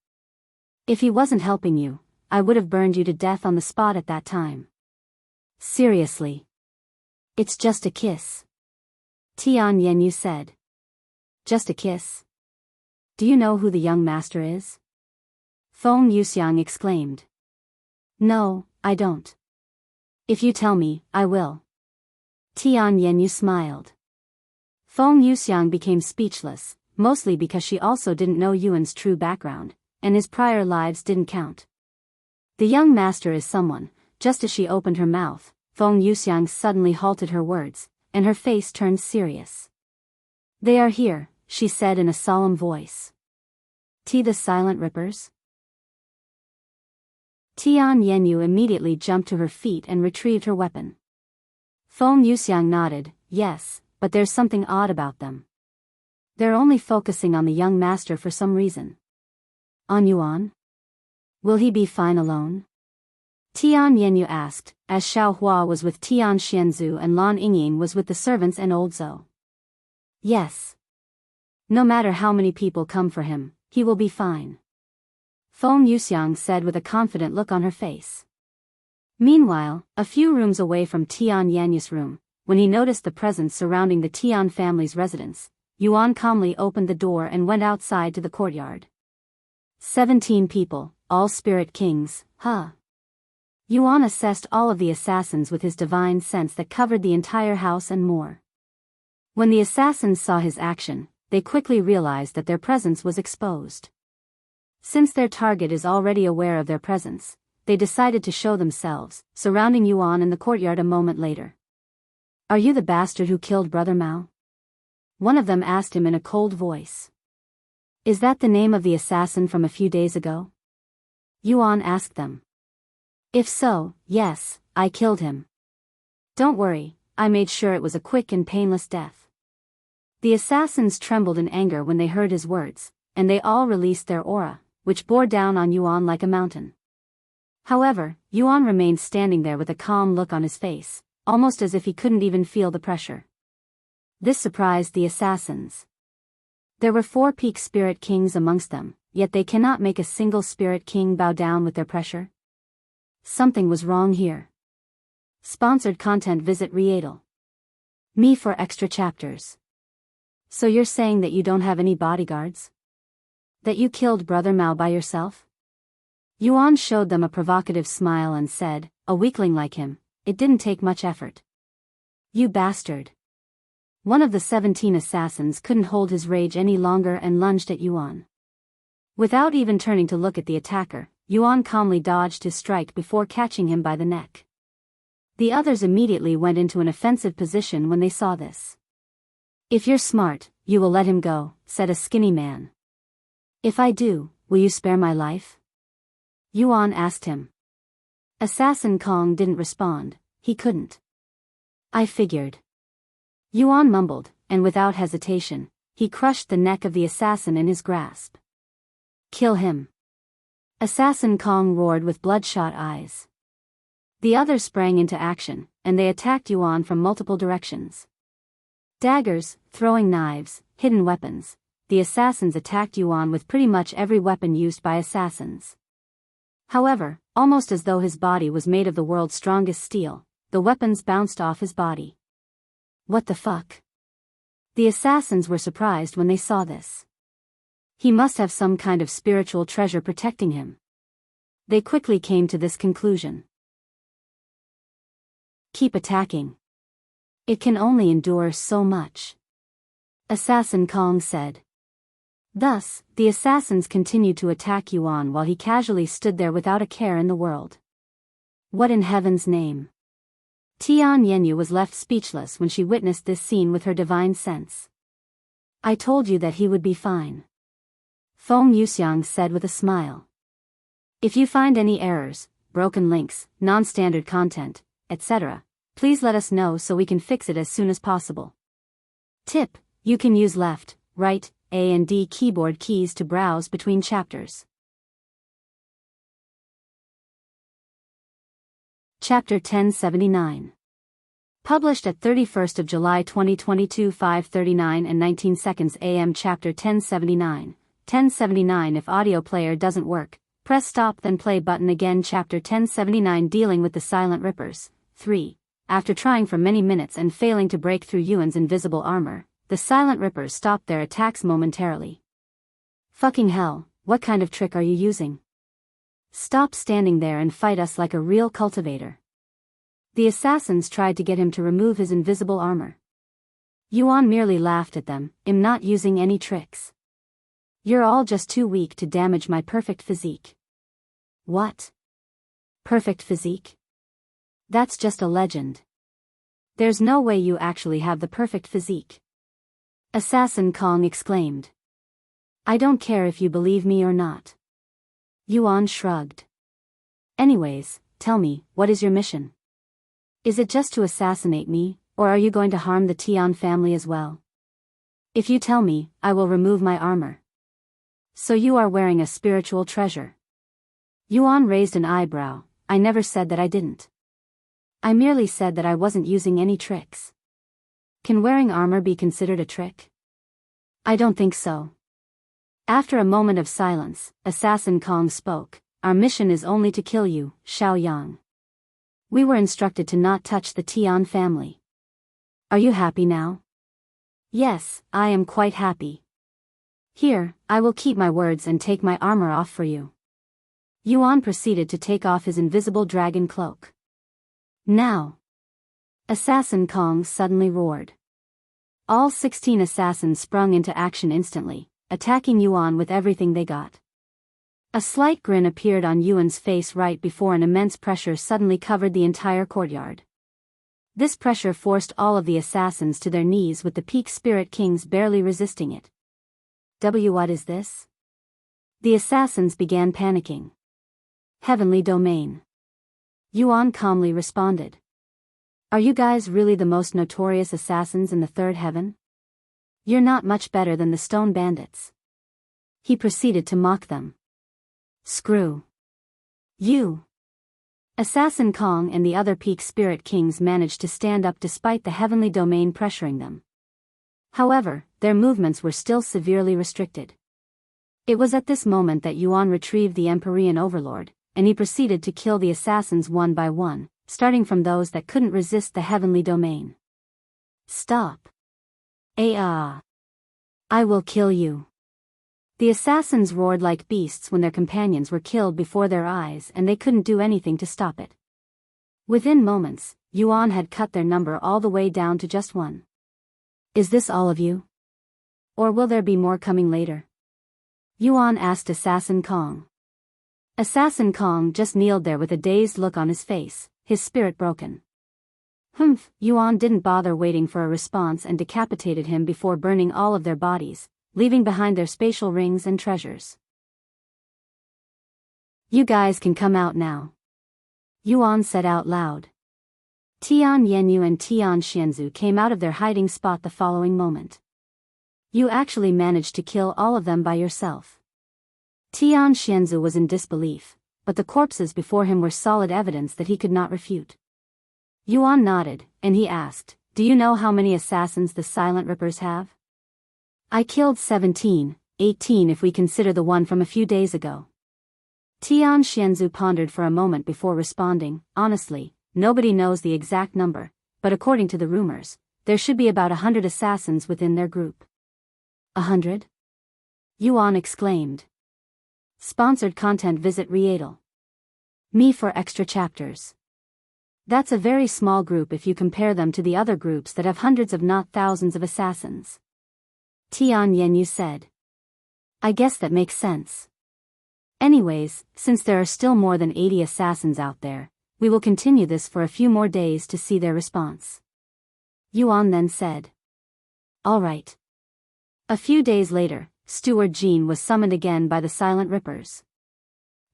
S1: If he wasn't helping you, I would have burned you to death on the spot at that time." "Seriously? It's just a kiss," Tian Yenyu said. "Just a kiss? Do you know who the young master is?" Feng Yuxiang exclaimed. "No, I don't. If you tell me, I will." Tian Yenyu smiled. Feng Yuxiang became speechless, mostly because she also didn't know Yuan's true background, and his prior lives didn't count. "The young master is someone." Just as she opened her mouth, Feng Yuxiang suddenly halted her words, and her face turned serious. "They are here," she said in a solemn voice. The Silent Rippers?" Tian Yenyu immediately jumped to her feet and retrieved her weapon. Feng Yuxiang nodded, "Yes, but there's something odd about them. They're only focusing on the young master for some reason." "On Yuan? Will he be fine alone?" Tian Yenyu asked, as Xiao Hua was with Tian Xianzu and Lan Yingying was with the servants and Old Zhou. "Yes. No matter how many people come for him, he will be fine," Feng Yuxiang said with a confident look on her face. Meanwhile, a few rooms away from Tian Yanyu's room, when he noticed the presence surrounding the Tian family's residence, Yuan calmly opened the door and went outside to the courtyard. 17 people, all spirit kings, huh? Yuan assessed all of the assassins with his divine sense that covered the entire house and more. When the assassins saw his action, they quickly realized that their presence was exposed. Since their target is already aware of their presence, they decided to show themselves, surrounding Yuan in the courtyard a moment later. "Are you the bastard who killed Brother Mao?" One of them asked him in a cold voice. "Is that the name of the assassin from a few days ago?" Yuan asked them. "If so, yes, I killed him. Don't worry, I made sure it was a quick and painless death." The assassins trembled in anger when they heard his words, and they all released their aura, which bore down on Yuan like a mountain. However, Yuan remained standing there with a calm look on his face, almost as if he couldn't even feel the pressure. This surprised the assassins. There were 4 peak spirit kings amongst them, yet they cannot make a single spirit king bow down with their pressure. Something was wrong here. Sponsored content. Visit Readle. Me for extra chapters. So you're saying that you don't have any bodyguards? That you killed Brother Mao by yourself? Yuan showed them a provocative smile and said, "A weakling like him, it didn't take much effort." "You bastard. One of the 17 assassins couldn't hold his rage any longer and lunged at Yuan. Without even turning to look at the attacker, Yuan calmly dodged his strike before catching him by the neck. The others immediately went into an offensive position when they saw this. "If you're smart, you will let him go," said a skinny man. "If I do, will you spare my life?" Yuan asked him. Assassin Kong didn't respond. He couldn't. "I figured." Yuan mumbled, and without hesitation, he crushed the neck of the assassin in his grasp. "Kill him!" Assassin Kong roared with bloodshot eyes. The others sprang into action, and they attacked Yuan from multiple directions. Daggers, throwing knives, hidden weapons. The assassins attacked Yuan with pretty much every weapon used by assassins. However, almost as though his body was made of the world's strongest steel, the weapons bounced off his body. What the fuck? The assassins were surprised when they saw this. He must have some kind of spiritual treasure protecting him. They quickly came to this conclusion. Keep attacking. It can only endure so much. Assassin Kong said. Thus, the assassins continued to attack Yuan while he casually stood there without a care in the world. What in heaven's name? Tian Yenyu was left speechless when she witnessed this scene with her divine sense. I told you that he would be fine. Feng Yuxiang said with a smile. If you find any errors, broken links, non-standard content, etc., please let us know so we can fix it as soon as possible. Tip: you can use left, right, A and D keyboard keys to browse between chapters. Chapter 1079. Published at 31st of July 2022 5:39 and 19 seconds AM. Chapter 1079. 1079. If audio player doesn't work, press stop then play button again. Chapter 1079. Dealing with the Silent Rippers. 3. After trying for many minutes and failing to break through Yuan's invisible armor, the Silent Rippers stopped their attacks momentarily. Fucking hell, what kind of trick are you using? Stop standing there and fight us like a real cultivator. The assassins tried to get him to remove his invisible armor. Yuan merely laughed at them. I'm not using any tricks. You're all just too weak to damage my perfect physique. What? Perfect physique? That's just a legend. There's no way you actually have the perfect physique. Assassin Kong exclaimed. I don't care if you believe me or not. Yuan shrugged. Anyways, tell me, what is your mission? Is it just to assassinate me, or are you going to harm the Tian family as well? If you tell me, I will remove my armor. So you are wearing a spiritual treasure. Yuan raised an eyebrow. I never said that I didn't. I merely said that I wasn't using any tricks. Can wearing armor be considered a trick? I don't think so. After a moment of silence, Assassin Kong spoke. Our mission is only to kill you, Xiaoyang. We were instructed to not touch the Tian family. Are you happy now? Yes, I am quite happy. Here, I will keep my words and take my armor off for you. Yuan proceeded to take off his invisible dragon cloak. Now! Assassin Kong suddenly roared. All 16 assassins sprung into action instantly, attacking Yuan with everything they got. A slight grin appeared on Yuan's face right before an immense pressure suddenly covered the entire courtyard. This pressure forced all of the assassins to their knees with the Peak Spirit Kings barely resisting it. What is this? The assassins began panicking. Heavenly domain. Yuan calmly responded. Are you guys really the most notorious assassins in the third heaven? You're not much better than the stone bandits. He proceeded to mock them. Screw you. Assassin Kong and the other Peak Spirit Kings managed to stand up despite the heavenly domain pressuring them. However, their movements were still severely restricted. It was at this moment that Yuan retrieved the Empyrean Overlord, and he proceeded to kill the assassins one by one, starting from those that couldn't resist the heavenly domain. Stop. I will kill you. The assassins roared like beasts when their companions were killed before their eyes and they couldn't do anything to stop it. Within moments, Yuan had cut their number all the way down to just one. Is this all of you? Or will there be more coming later? Yuan asked Assassin Kong. Assassin Kong just kneeled there with a dazed look on his face, his spirit broken. Humph, Yuan didn't bother waiting for a response and decapitated him before burning all of their bodies, leaving behind their spatial rings and treasures. You guys can come out now. Yuan said out loud. Tian Yenyu and Tian Xianzu came out of their hiding spot the following moment. You actually managed to kill all of them by yourself. Tian Xianzu was in disbelief, but the corpses before him were solid evidence that he could not refute. Yuan nodded, and he asked, do you know how many assassins the Silent Rippers have? I killed 17, 18 if we consider the one from a few days ago. Tian Xianzu pondered for a moment before responding, honestly, nobody knows the exact number, but according to the rumors, there should be about 100 assassins within their group. 100? Yuan exclaimed. Sponsored content. Visit Riedel. Me for extra chapters. That's a very small group if you compare them to the other groups that have hundreds if not thousands of assassins. Tian Yenyu said. I guess that makes sense. Anyways, since there are still more than 80 assassins out there, we will continue this for a few more days to see their response. Yuan then said. All right. A few days later, Steward Jean was summoned again by the Silent Rippers.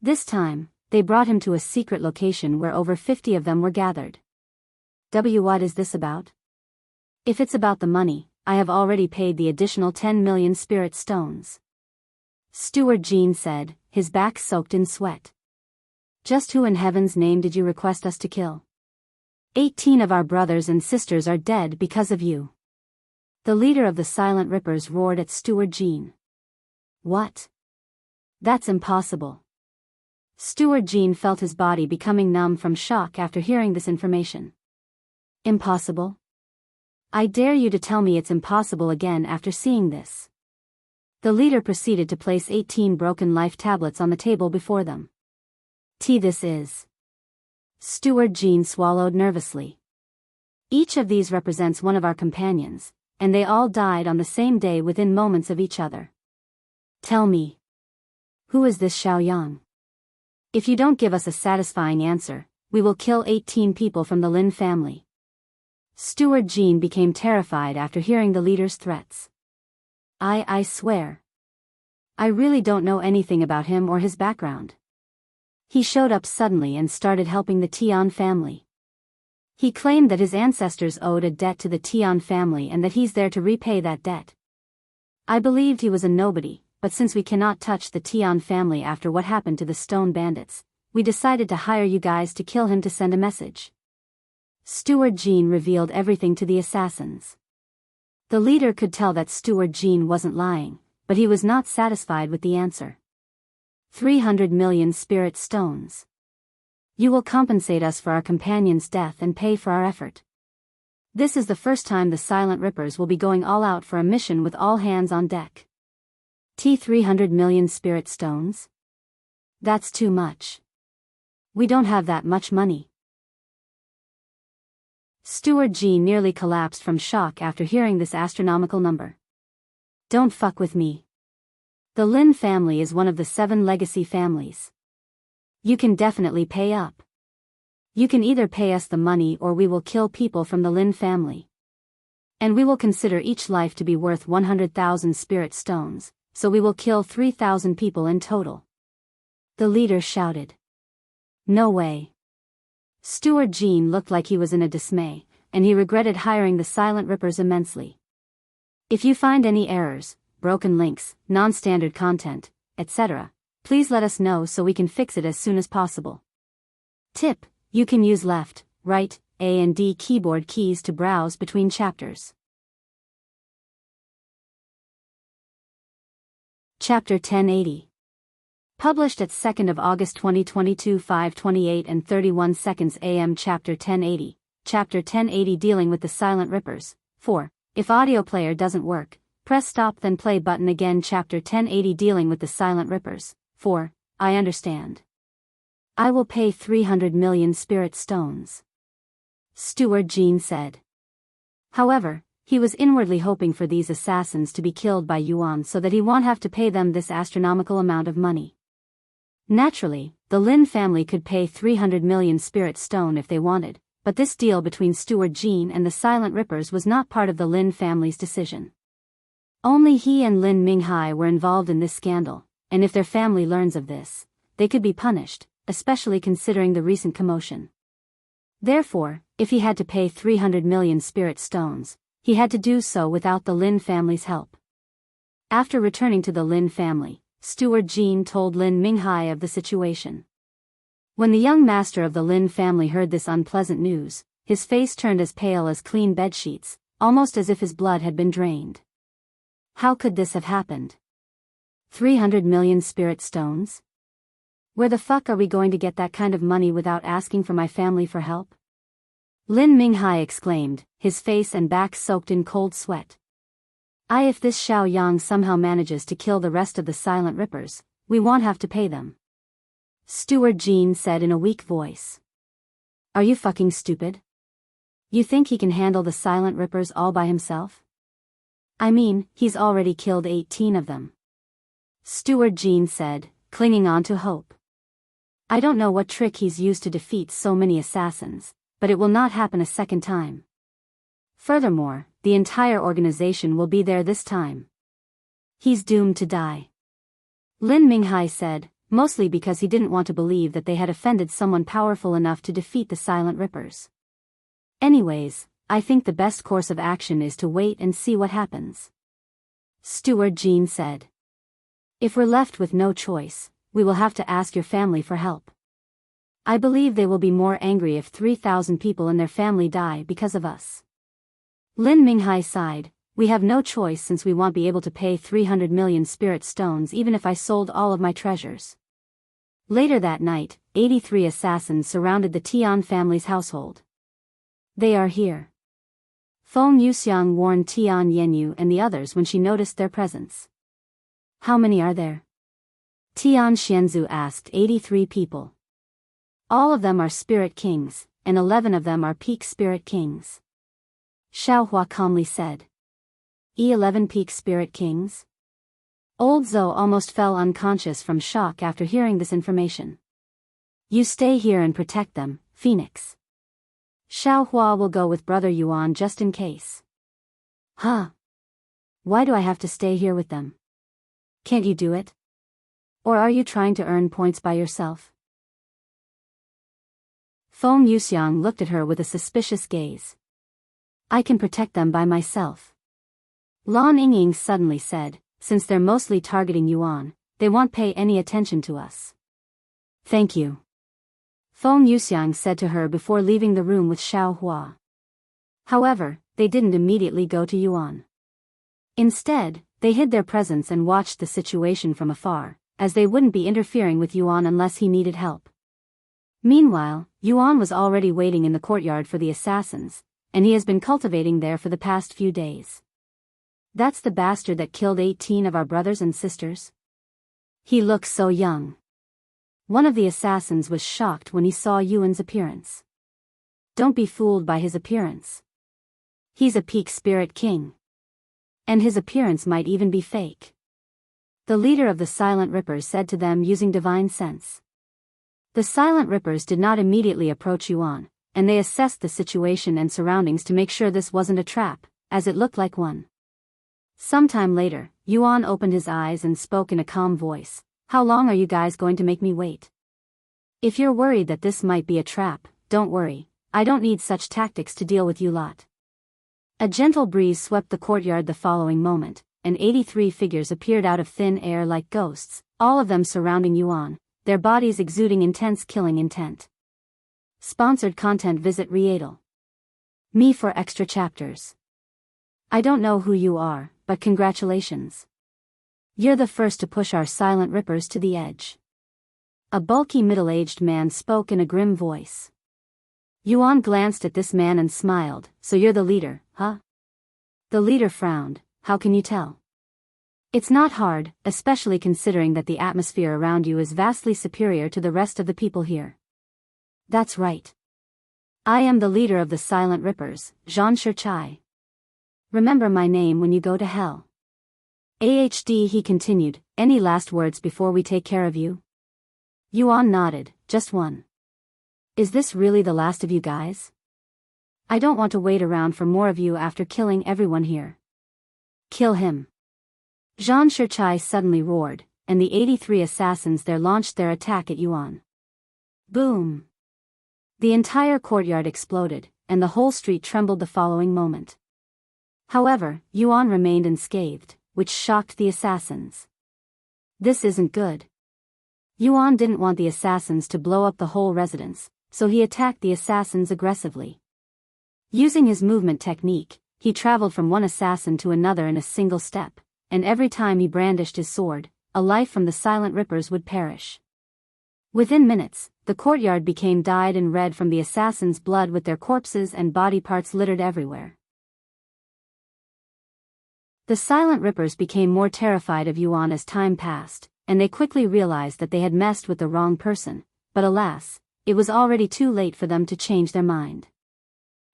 S1: This time, they brought him to a secret location where over 50 of them were gathered. What is this about? If it's about the money, I have already paid the additional 10 million spirit stones. Steward Jean said, his back soaked in sweat. Just who in heaven's name did you request us to kill? 18 of our brothers and sisters are dead because of you. The leader of the Silent Rippers roared at Steward Jean. What? That's impossible. Steward Jean felt his body becoming numb from shock after hearing this information. Impossible? I dare you to tell me it's impossible again after seeing this. The leader proceeded to place 18 broken life tablets on the table before them. This is. Steward Jean swallowed nervously. Each of these represents one of our companions, and they all died on the same day within moments of each other. Tell me. Who is this Xiaoyang? If you don't give us a satisfying answer, we will kill 18 people from the Lin family. Steward Jean became terrified after hearing the leader's threats. I swear. I really don't know anything about him or his background. He showed up suddenly and started helping the Tian family. He claimed that his ancestors owed a debt to the Tian family and that he's there to repay that debt. I believed he was a nobody, but since we cannot touch the Tian family after what happened to the Stone Bandits, we decided to hire you guys to kill him to send a message. Steward Jean revealed everything to the assassins. The leader could tell that Steward Jean wasn't lying, but he was not satisfied with the answer. 300 million spirit stones. You will compensate us for our companion's death and pay for our effort. This is the first time the Silent Rippers will be going all out for a mission with all hands on deck. 300 million spirit stones? That's too much. We don't have that much money. Steward Jean nearly collapsed from shock after hearing this astronomical number. Don't fuck with me. The Lin family is one of the 7 legacy families. You can definitely pay up. You can either pay us the money or we will kill people from the Lin family. And we will consider each life to be worth 100,000 spirit stones, so we will kill 3,000 people in total. The leader shouted. No way. Steward Jean looked like he was in a dismay, and he regretted hiring the Silent Rippers immensely. If you find any errors, broken links, non-standard content, etc., please let us know so we can fix it as soon as possible. Tip: you can use left, right, A and D keyboard keys to browse between chapters. Chapter 1080. Published at 2nd of August 2022 5:28 and 31 seconds AM. Chapter 1080. Chapter 1080 dealing with the Silent Rippers. 4. If audio player doesn't work, press stop then play button again. Chapter 1080 dealing with the Silent Rippers. 4. I understand. I will pay 300 million spirit stones. Steward Jean said. However, He was inwardly hoping for these assassins to be killed by Yuan so that he won't have to pay them this astronomical amount of money. Naturally, the Lin family could pay 300 million spirit stone if they wanted, but this deal between Steward Jean and the Silent Rippers was not part of the Lin family's decision. Only he and Lin Minghai were involved in this scandal, and if their family learns of this, they could be punished, especially considering the recent commotion. Therefore, if he had to pay 300 million spirit stones, he had to do so without the Lin family's help. After returning to the Lin family, Steward Jean told Lin Minghai of the situation. When the young master of the Lin family heard this unpleasant news, his face turned as pale as clean bedsheets, almost as if his blood had been drained. How could this have happened? 300 million spirit stones? Where the fuck are we going to get that kind of money without asking for my family for help? Lin Minghai exclaimed, his face and back soaked in cold sweat. If this Xiao Yang somehow manages to kill the rest of the Silent Rippers, we won't have to pay them. Steward Jean said in a weak voice. Are you fucking stupid? You think he can handle the Silent Rippers all by himself? I mean, he's already killed 18 of them. Steward Jean said, clinging on to hope. I don't know what trick he's used to defeat so many assassins, but it will not happen a second time. Furthermore, the entire organization will be there this time. He's doomed to die. Lin Minghai said, mostly because he didn't want to believe that they had offended someone powerful enough to defeat the Silent Rippers. Anyways, I think the best course of action is to wait and see what happens. Steward Jean said. If we're left with no choice, we will have to ask your family for help. I believe they will be more angry if 3,000 people in their family die because of us. Lin Minghai sighed, we have no choice since we won't be able to pay 300 million spirit stones even if I sold all of my treasures. Later that night, 83 assassins surrounded the Tian family's household. They are here. Feng Yuxiang warned Tian Yenyu and the others when she noticed their presence. How many are there? Tian Xianzu asked. 83 people. All of them are spirit kings, and 11 of them are peak spirit kings. Xiaohua calmly said. 11 peak spirit kings? Old Zhou almost fell unconscious from shock after hearing this information. You stay here and protect them, Phoenix. Xiaohua will go with Brother Yuan just in case. Huh? Why do I have to stay here with them? Can't you do it? Or are you trying to earn points by yourself? Feng Yuxiang looked at her with a suspicious gaze. I can protect them by myself. Lan Yingying suddenly said, since they're mostly targeting Yuan, they won't pay any attention to us. Thank you. Feng Yuxiang said to her before leaving the room with Xiao Hua. However, they didn't immediately go to Yuan. Instead, they hid their presence and watched the situation from afar, as they wouldn't be interfering with Yuan unless he needed help. Meanwhile, Yuan was already waiting in the courtyard for the assassins, and he has been cultivating there for the past few days. That's the bastard that killed 18 of our brothers and sisters? He looks so young. One of the assassins was shocked when he saw Yuan's appearance. Don't be fooled by his appearance. He's a peak spirit king. And his appearance might even be fake. The leader of the Silent Rippers said to them using divine sense. The Silent Rippers did not immediately approach Yuan, and they assessed the situation and surroundings to make sure this wasn't a trap, as it looked like one. Sometime later, Yuan opened his eyes and spoke in a calm voice. How long are you guys going to make me wait? If you're worried that this might be a trap, don't worry, I don't need such tactics to deal with you lot. A gentle breeze swept the courtyard the following moment, and 83 figures appeared out of thin air like ghosts, all of them surrounding Yuan, their bodies exuding intense killing intent. Sponsored content. Visit Readle. Me for extra chapters. I don't know who you are, but congratulations. You're the first to push our Silent Rippers to the edge. A bulky middle-aged man spoke in a grim voice. Yuan glanced at this man and smiled. So you're the leader, huh? The leader frowned. How can you tell? It's not hard, especially considering that the atmosphere around you is vastly superior to the rest of the people here. That's right. I am the leader of the Silent Rippers, Zhan Shichai. Remember my name when you go to hell. AHD, he continued, any last words before we take care of you? Yuan nodded, just one. Is this really the last of you guys? I don't want to wait around for more of you after killing everyone here. Kill him. Zhang Shichai suddenly roared, and the 83 assassins there launched their attack at Yuan. Boom! The entire courtyard exploded, and the whole street trembled the following moment. However, Yuan remained unscathed, which shocked the assassins. This isn't good. Yuan didn't want the assassins to blow up the whole residence, so he attacked the assassins aggressively. Using his movement technique, he traveled from one assassin to another in a single step, and every time he brandished his sword, a life from the silent rippers would perish. Within minutes, the courtyard became dyed and red from the assassins' blood, with their corpses and body parts littered everywhere. The silent rippers became more terrified of Yuan as time passed, and they quickly realized that they had messed with the wrong person, but alas, it was already too late for them to change their mind.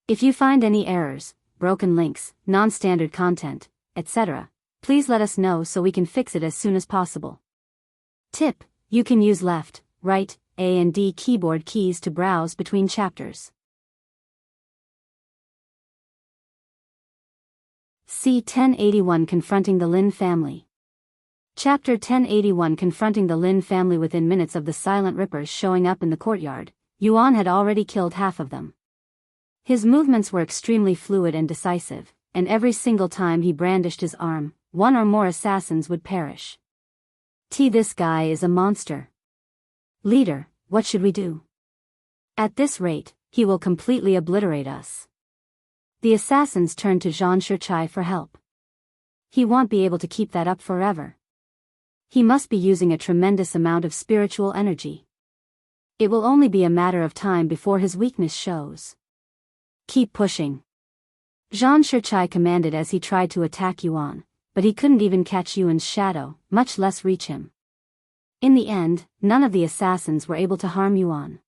S1: If you find any errors, broken links, non-standard content, etc., please let us know so we can fix it as soon as possible. Tip: you can use left, right, A and D keyboard keys to browse between chapters. C1081 Confronting the Lin Family. Chapter 1081 Confronting the Lin Family. Within minutes of the silent rippers showing up in the courtyard, Yuan had already killed half of them. His movements were extremely fluid and decisive, and every single time he brandished his arm, one or more assassins would perish. This guy is a monster. Leader, what should we do? At this rate, he will completely obliterate us. The assassins turned to Zhang Shichai for help. He won't be able to keep that up forever. He must be using a tremendous amount of spiritual energy. It will only be a matter of time before his weakness shows. Keep pushing. Zhang Shichai commanded as he tried to attack Yuan, but he couldn't even catch Yuan's shadow, much less reach him. In the end, none of the assassins were able to harm Yuan.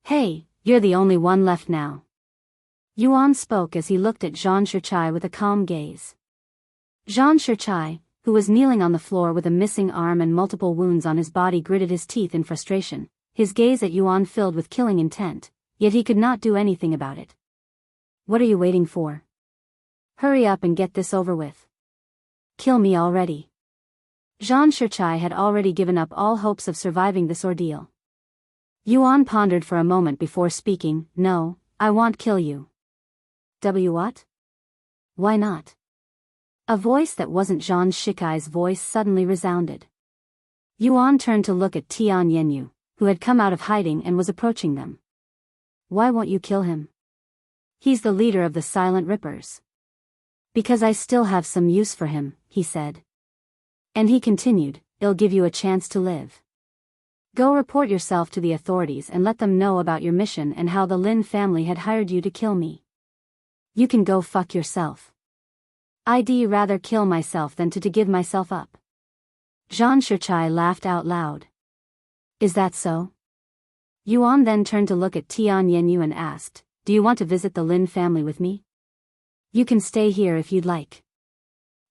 S1: Hey, you're the only one left now. Yuan spoke as he looked at Zhang Shichai with a calm gaze. Zhang Shichai, who was kneeling on the floor with a missing arm and multiple wounds on his body, gritted his teeth in frustration, his gaze at Yuan filled with killing intent, yet he could not do anything about it. What are you waiting for? Hurry up and get this over with. Kill me already. Zhang Shichai had already given up all hopes of surviving this ordeal. Yuan pondered for a moment before speaking. No, I won't kill you. What? Why not? A voice that wasn't Zhang Shichai's voice suddenly resounded. Yuan turned to look at Tian Yenyu, who had come out of hiding and was approaching them. Why won't you kill him? He's the leader of the silent rippers. Because I still have some use for him, he said. And he continued, it'll give you a chance to live. Go report yourself to the authorities and let them know about your mission and how the Lin family had hired you to kill me. You can go fuck yourself. I'd rather kill myself than to give myself up. Zhang Shichai laughed out loud. Is that so? Yuan then turned to look at Tian Yenyu and asked, do you want to visit the Lin family with me? You can stay here if you'd like.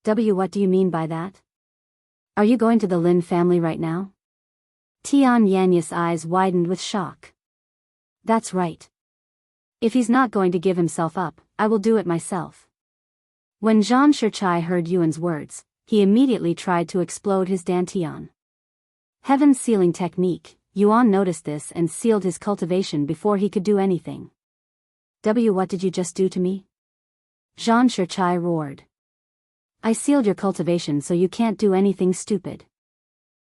S1: What do you mean by that? Are you going to the Lin family right now? Tian Yenyu's eyes widened with shock. That's right. If he's not going to give himself up, I will do it myself. When Zhang Shichai heard Yuan's words, he immediately tried to explode his dantian. Heaven's sealing technique. Yuan noticed this and sealed his cultivation before he could do anything. What did you just do to me? Zhang Shichai roared. I sealed your cultivation so you can't do anything stupid.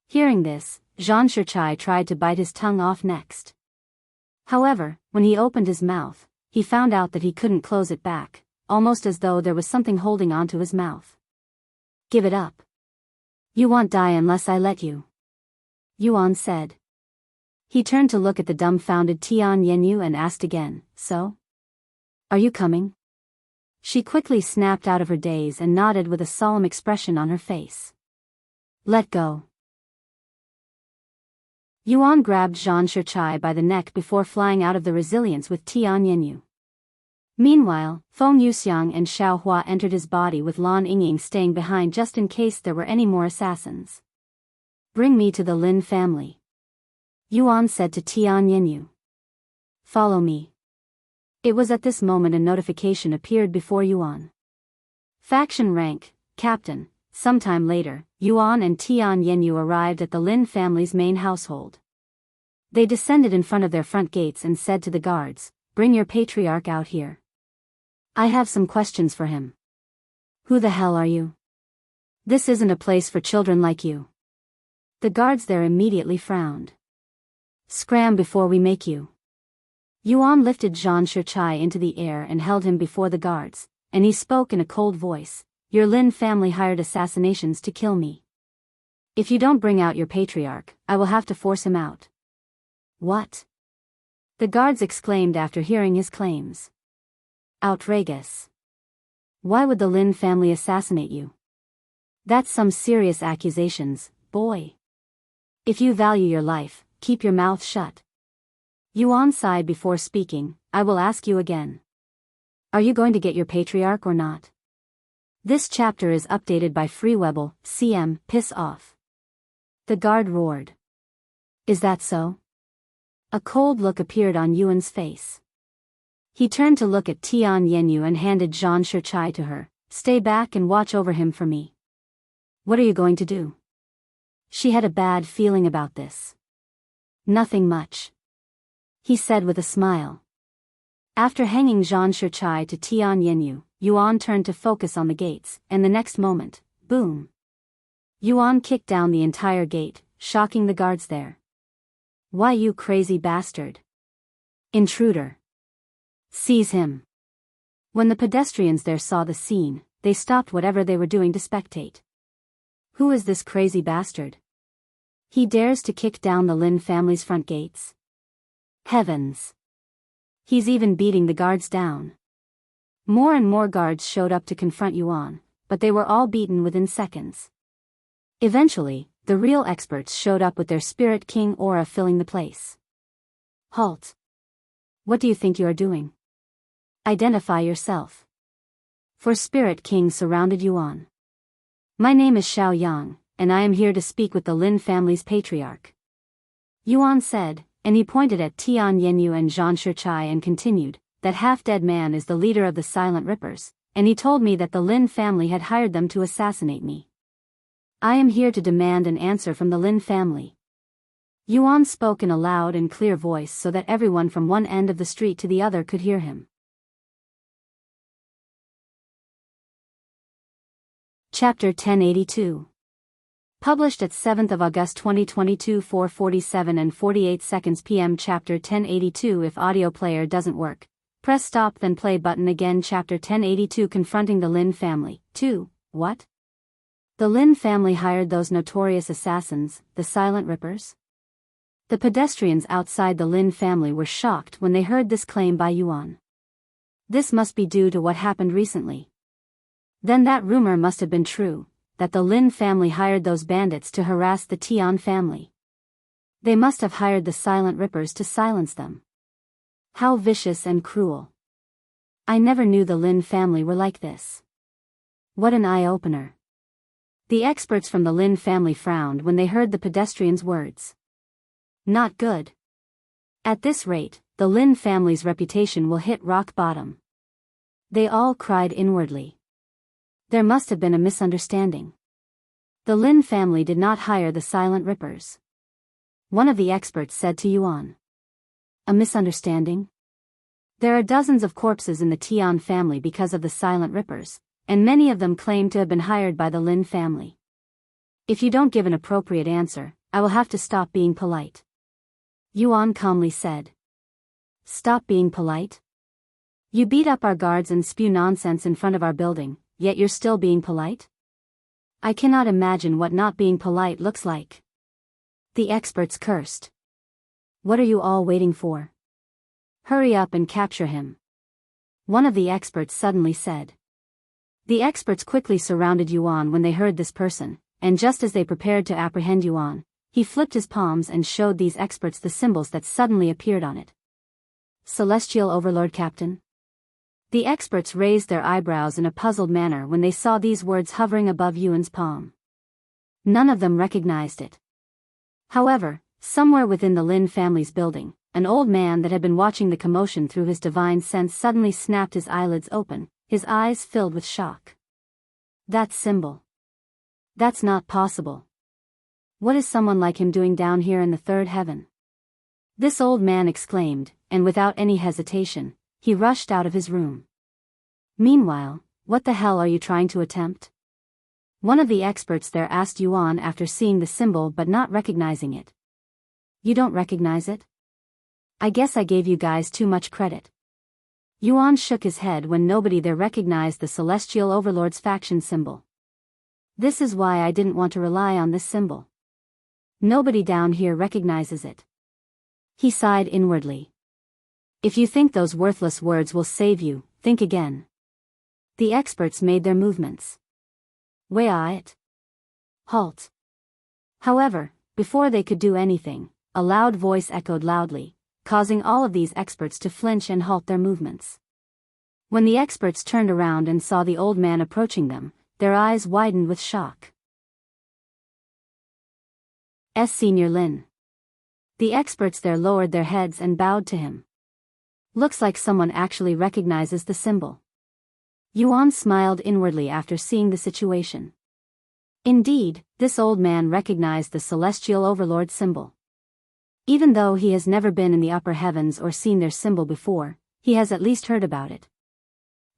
S1: Hearing this, Zhang Shichai tried to bite his tongue off next. However, when he opened his mouth, he found out that he couldn't close it back, almost as though there was something holding onto his mouth. Give it up. You won't die unless I let you. Yuan said. He turned to look at the dumbfounded Tian Yenyu and asked again, so? Are you coming? She quickly snapped out of her daze and nodded with a solemn expression on her face. Let go. Yuan grabbed Zhang Shichai by the neck before flying out of the resilience with Tian Yenyu. Meanwhile, Feng Yuxiang and Xiao Hua entered his body with Lan Yingying staying behind just in case there were any more assassins. Bring me to the Lin family, Yuan said to Tian Yanyu. Follow me. It was at this moment a notification appeared before Yuan. Faction rank, Captain. Sometime later, Yuan and Tian Yanyu arrived at the Lin family's main household. They descended in front of their front gates and said to the guards, "Bring your patriarch out here. I have some questions for him." "Who the hell are you? This isn't a place for children like you." The guards there immediately frowned. "Scram before we make you." Yuan lifted Zhang Shichai into the air and held him before the guards, and he spoke in a cold voice, "Your Lin family hired assassinations to kill me. If you don't bring out your patriarch, I will have to force him out." "What?" the guards exclaimed after hearing his claims. "Outrageous. Why would the Lin family assassinate you? That's some serious accusations, boy. If you value your life, keep your mouth shut." Yuan sighed before speaking. "I will ask you again. Are you going to get your patriarch or not?" This chapter is updated by FreeWebel, CM, piss off. The guard roared. "Is that so?" A cold look appeared on Yuan's face. He turned to look at Tian Yanyu and handed Zhang Shichai to her. "Stay back and watch over him for me." "What are you going to do?" She had a bad feeling about this. "Nothing much," he said with a smile. After hanging Zhang Shichai to Tian Yanyu, Yuan turned to focus on the gates, and the next moment, boom! Yuan kicked down the entire gate, shocking the guards there. "Why, you crazy bastard! Intruder! Seize him!" When the pedestrians there saw the scene, they stopped whatever they were doing to spectate. Who is this crazy bastard? He dares to kick down the Lin family's front gates? Heavens! He's even beating the guards down. More and more guards showed up to confront Yuan, but they were all beaten within seconds. Eventually, the real experts showed up with their Spirit King aura filling the place. "Halt! What do you think you are doing? Identify yourself." For Spirit King surrounded Yuan. "My name is Xiao Yang, and I am here to speak with the Lin family's patriarch," Yuan said, and he pointed at Tian Yanyu and Zhang Shichai and continued, "That half-dead man is the leader of the Silent Rippers, and he told me that the Lin family had hired them to assassinate me. I am here to demand an answer from the Lin family." Yuan spoke in a loud and clear voice so that everyone from one end of the street to the other could hear him. Chapter 1082. Published at 7th of August 2022 4:47 and 48 seconds p.m. Chapter 1082. If audio player doesn't work, press stop then play button again. Chapter 1082. Confronting the Lin family. 2. What? The Lin family hired those notorious assassins, the Silent Rippers? The pedestrians outside the Lin family were shocked when they heard this claim by Yuan. This must be due to what happened recently. Then that rumor must have been true, that the Lin family hired those bandits to harass the Tian family. They must have hired the Silent Rippers to silence them. How vicious and cruel. I never knew the Lin family were like this. What an eye-opener. The experts from the Lin family frowned when they heard the pedestrians' words. Not good. At this rate, the Lin family's reputation will hit rock bottom. They all cried inwardly. There must have been a misunderstanding. The Lin family did not hire the Silent Rippers. One of the experts said to Yuan. A misunderstanding? There are dozens of corpses in the Tian family because of the Silent Rippers, and many of them claim to have been hired by the Lin family. If you don't give an appropriate answer, I will have to stop being polite. Yuan calmly said. Stop being polite? You beat up our guards and spew nonsense in front of our building, yet you're still being polite? I cannot imagine what not being polite looks like. The experts cursed. What are you all waiting for? Hurry up and capture him. One of the experts suddenly said. The experts quickly surrounded Yuan when they heard this person, and just as they prepared to apprehend Yuan, he flipped his palms and showed these experts the symbols that suddenly appeared on it. Celestial Overlord Captain? The experts raised their eyebrows in a puzzled manner when they saw these words hovering above Yuan's palm. None of them recognized it. However, somewhere within the Lin family's building, an old man that had been watching the commotion through his divine sense suddenly snapped his eyelids open, his eyes filled with shock. That symbol. That's not possible. What is someone like him doing down here in the third heaven? This old man exclaimed, and without any hesitation, he rushed out of his room. Meanwhile, what the hell are you trying to attempt? One of the experts there asked Yuan after seeing the symbol but not recognizing it. You don't recognize it? I guess I gave you guys too much credit. Yuan shook his head when nobody there recognized the Celestial Overlord's faction symbol. This is why I didn't want to rely on this symbol. Nobody down here recognizes it. He sighed inwardly. If you think those worthless words will save you, think again. The experts made their movements. Wait. Halt. However, before they could do anything, a loud voice echoed loudly, causing all of these experts to flinch and halt their movements. When the experts turned around and saw the old man approaching them, their eyes widened with shock. Senior Lin. The experts there lowered their heads and bowed to him. Looks like someone actually recognizes the symbol. Yuan smiled inwardly after seeing the situation. Indeed, this old man recognized the Celestial Overlord symbol. Even though he has never been in the upper heavens or seen their symbol before, he has at least heard about it.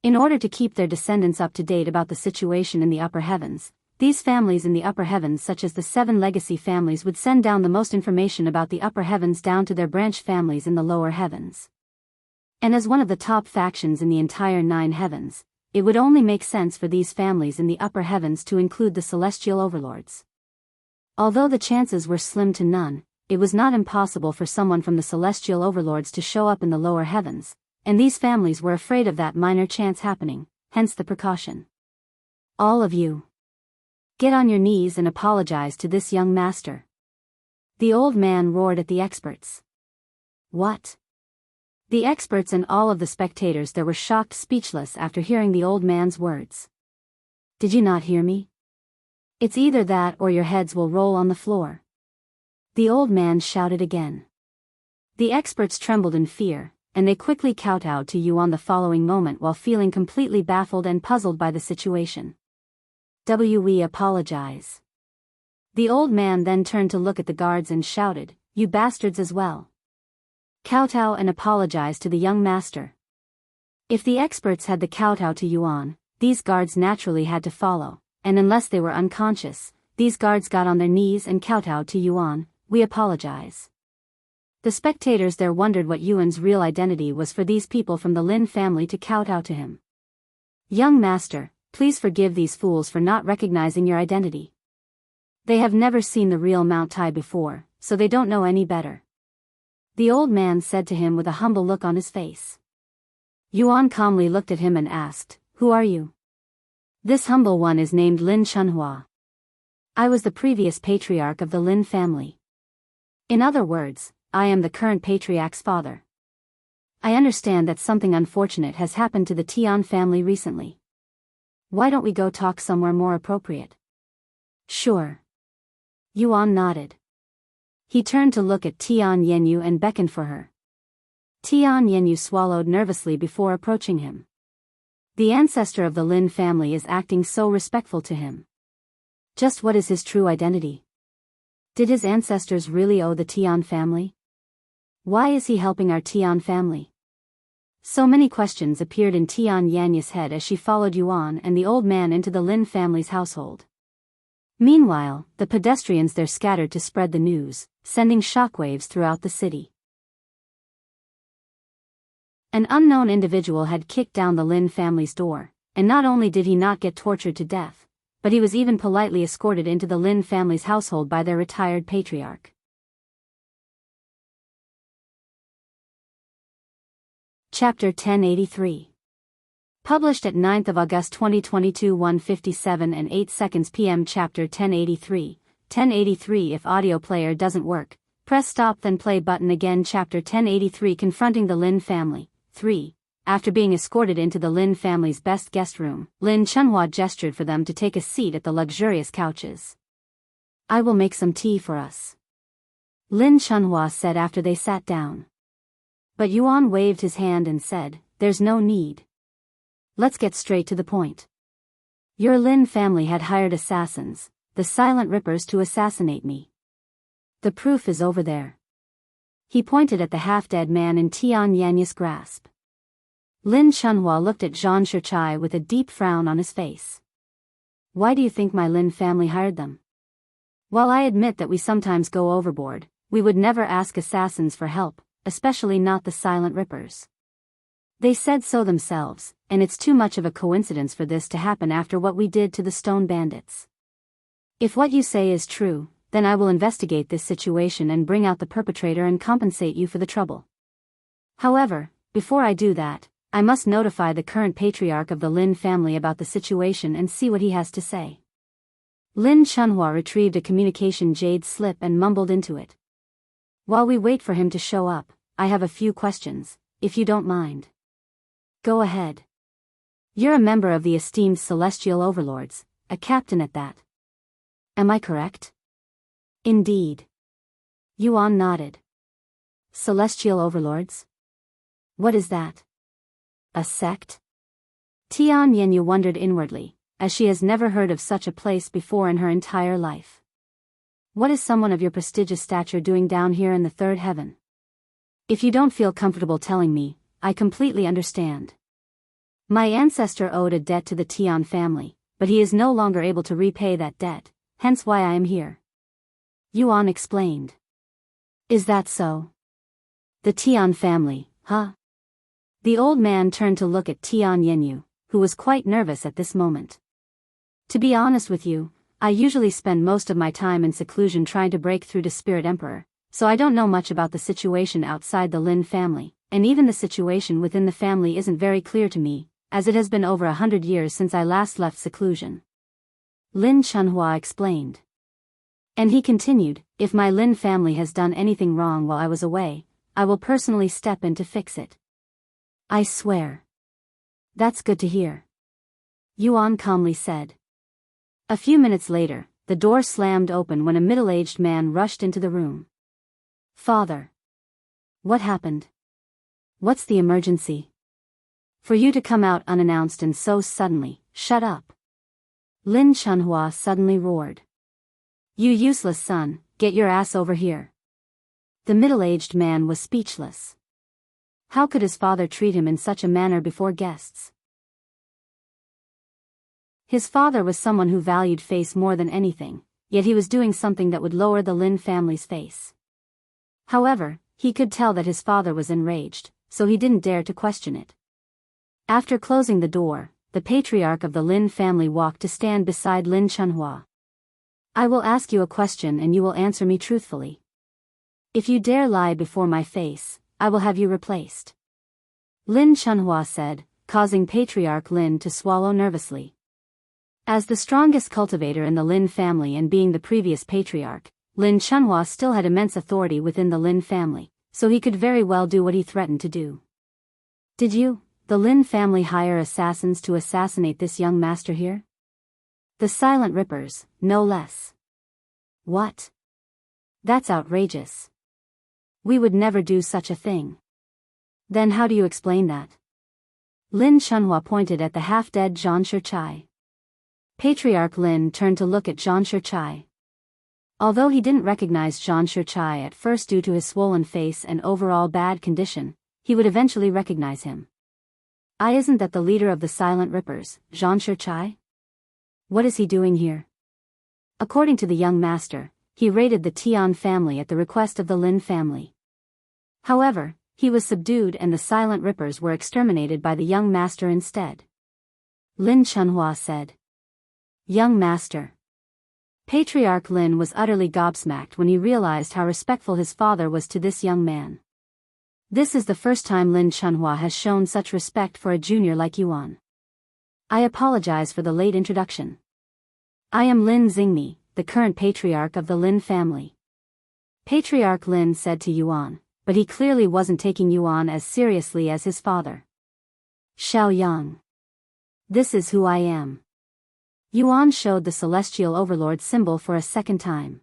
S1: In order to keep their descendants up to date about the situation in the upper heavens, these families in the upper heavens such as the 7 legacy families would send down the most information about the upper heavens down to their branch families in the lower heavens. And as one of the top factions in the entire 9 heavens, it would only make sense for these families in the upper heavens to include the Celestial Overlords. Although the chances were slim to none, it was not impossible for someone from the Celestial Overlords to show up in the lower heavens, and these families were afraid of that minor chance happening, hence the precaution. All of you. Get on your knees and apologize to this young master. The old man roared at the experts. What? The experts and all of the spectators there were shocked speechless after hearing the old man's words. Did you not hear me? It's either that or your heads will roll on the floor. The old man shouted again. The experts trembled in fear, and they quickly kowtowed to Yuan the following moment while feeling completely baffled and puzzled by the situation. We apologize. The old man then turned to look at the guards and shouted, you bastards as well. Kowtow and apologize to the young master. If the experts had the kowtow to Yuan, these guards naturally had to follow, and unless they were unconscious, these guards got on their knees and kowtowed to Yuan, we apologize. The spectators there wondered what Yuan's real identity was for these people from the Lin family to kowtow to him. Young master, please forgive these fools for not recognizing your identity. They have never seen the real Mount Tai before, so they don't know any better. The old man said to him with a humble look on his face. Yuan calmly looked at him and asked, who are you? This humble one is named Lin Chunhua. I was the previous patriarch of the Lin family. In other words, I am the current patriarch's father. I understand that something unfortunate has happened to the Tian family recently. Why don't we go talk somewhere more appropriate? Sure. Yuan nodded. He turned to look at Tian Yenyu and beckoned for her. Tian Yenyu swallowed nervously before approaching him. The ancestor of the Lin family is acting so respectful to him. Just what is his true identity? Did his ancestors really owe the Tian family? Why is he helping our Tian family? So many questions appeared in Tian Yanyu's head as she followed Yuan and the old man into the Lin family's household. Meanwhile, the pedestrians there scattered to spread the news, sending shockwaves throughout the city. An unknown individual had kicked down the Lin family's door, and not only did he not get tortured to death, but he was even politely escorted into the Lin family's household by their retired patriarch. Chapter 1083. Published at 9th of August 2022 1:57 and 8 seconds p.m. Chapter 1083. 1083 If audio player doesn't work, press stop then play button again. Chapter 1083 Confronting the Lin Family. 3. after being escorted into the Lin family's best guest room, Lin Chunhua gestured for them to take a seat at the luxurious couches. "I will make some tea for us," Lin Chunhua said after they sat down. But Yuan waved his hand and said, "There's no need. Let's get straight to the point. Your Lin family had hired assassins, the Silent Rippers, to assassinate me. The proof is over there." He pointed at the half-dead man in Tian Yanya's grasp. Lin Chunhua looked at Zhang Shichai with a deep frown on his face. "Why do you think my Lin family hired them? While I admit that we sometimes go overboard, we would never ask assassins for help, especially not the Silent Rippers. They said so themselves, and it's too much of a coincidence for this to happen after what we did to the Stone Bandits. If what you say is true, then I will investigate this situation and bring out the perpetrator and compensate you for the trouble. However, before I do that, I must notify the current patriarch of the Lin family about the situation and see what he has to say." Lin Chunhua retrieved a communication Jade slip and mumbled into it. "While we wait for him to show up, I have a few questions, if you don't mind." "Go ahead. You're a member of the esteemed Celestial Overlords, a captain at that. Am I correct?" "Indeed." Yuan nodded. "Celestial Overlords? What is that? A sect?" Tian Yanyu wondered inwardly, as she has never heard of such a place before in her entire life. "What is someone of your prestigious stature doing down here in the third heaven? If you don't feel comfortable telling me, I completely understand. My ancestor owed a debt to the Tian family, but he is no longer able to repay that debt, hence why I am here," Yuan explained. "Is that so? The Tian family, huh?" The old man turned to look at Tian Yanyu, who was quite nervous at this moment. "To be honest with you, I usually spend most of my time in seclusion trying to break through to Spirit Emperor, so I don't know much about the situation outside the Lin family, and even the situation within the family isn't very clear to me, as it has been over 100 years since I last left seclusion," Lin Chunhua explained. And he continued, "If my Lin family has done anything wrong while I was away, I will personally step in to fix it." "I swear." "That's good to hear," Yuan calmly said. A few minutes later, the door slammed open when a middle-aged man rushed into the room. "Father. What happened? What's the emergency? For you to come out unannounced and so suddenly, shut up," Lin Chunhua suddenly roared. "You useless son, get your ass over here." The middle-aged man was speechless. How could his father treat him in such a manner before guests? His father was someone who valued face more than anything, yet he was doing something that would lower the Lin family's face. However, he could tell that his father was enraged, so he didn't dare to question it. After closing the door, the patriarch of the Lin family walked to stand beside Lin Chunhua. "I will ask you a question and you will answer me truthfully. If you dare lie before my face, I will have you replaced," Lin Chunhua said, causing Patriarch Lin to swallow nervously. As the strongest cultivator in the Lin family and being the previous patriarch, Lin Chunhua still had immense authority within the Lin family, so he could very well do what he threatened to do. "Did you, the Lin family, hire assassins to assassinate this young master here? The Silent Rippers, no less." "What? That's outrageous. We would never do such a thing." "Then how do you explain that?" Lin Chunhua pointed at the half-dead Zhang Shichai. Patriarch Lin turned to look at Zhang Shichai. Although he didn't recognize Zhang Shichai at first due to his swollen face and overall bad condition, he would eventually recognize him. Isn't that the leader of the Silent Rippers, Zhang Shichai? What is he doing here?" According to the young master, he raided the Tian family at the request of the Lin family. However, he was subdued and the Silent Rippers were exterminated by the young master instead, Lin Chunhua said. "Young master." Patriarch Lin was utterly gobsmacked when he realized how respectful his father was to this young man. This is the first time Lin Chunhua has shown such respect for a junior like Yuan. "I apologize for the late introduction. I am Lin Xingmi, the current patriarch of the Lin family," Patriarch Lin said to Yuan, but he clearly wasn't taking Yuan as seriously as his father. Xiaoyang. This is who I am. Yuan showed the celestial overlord symbol for a second time.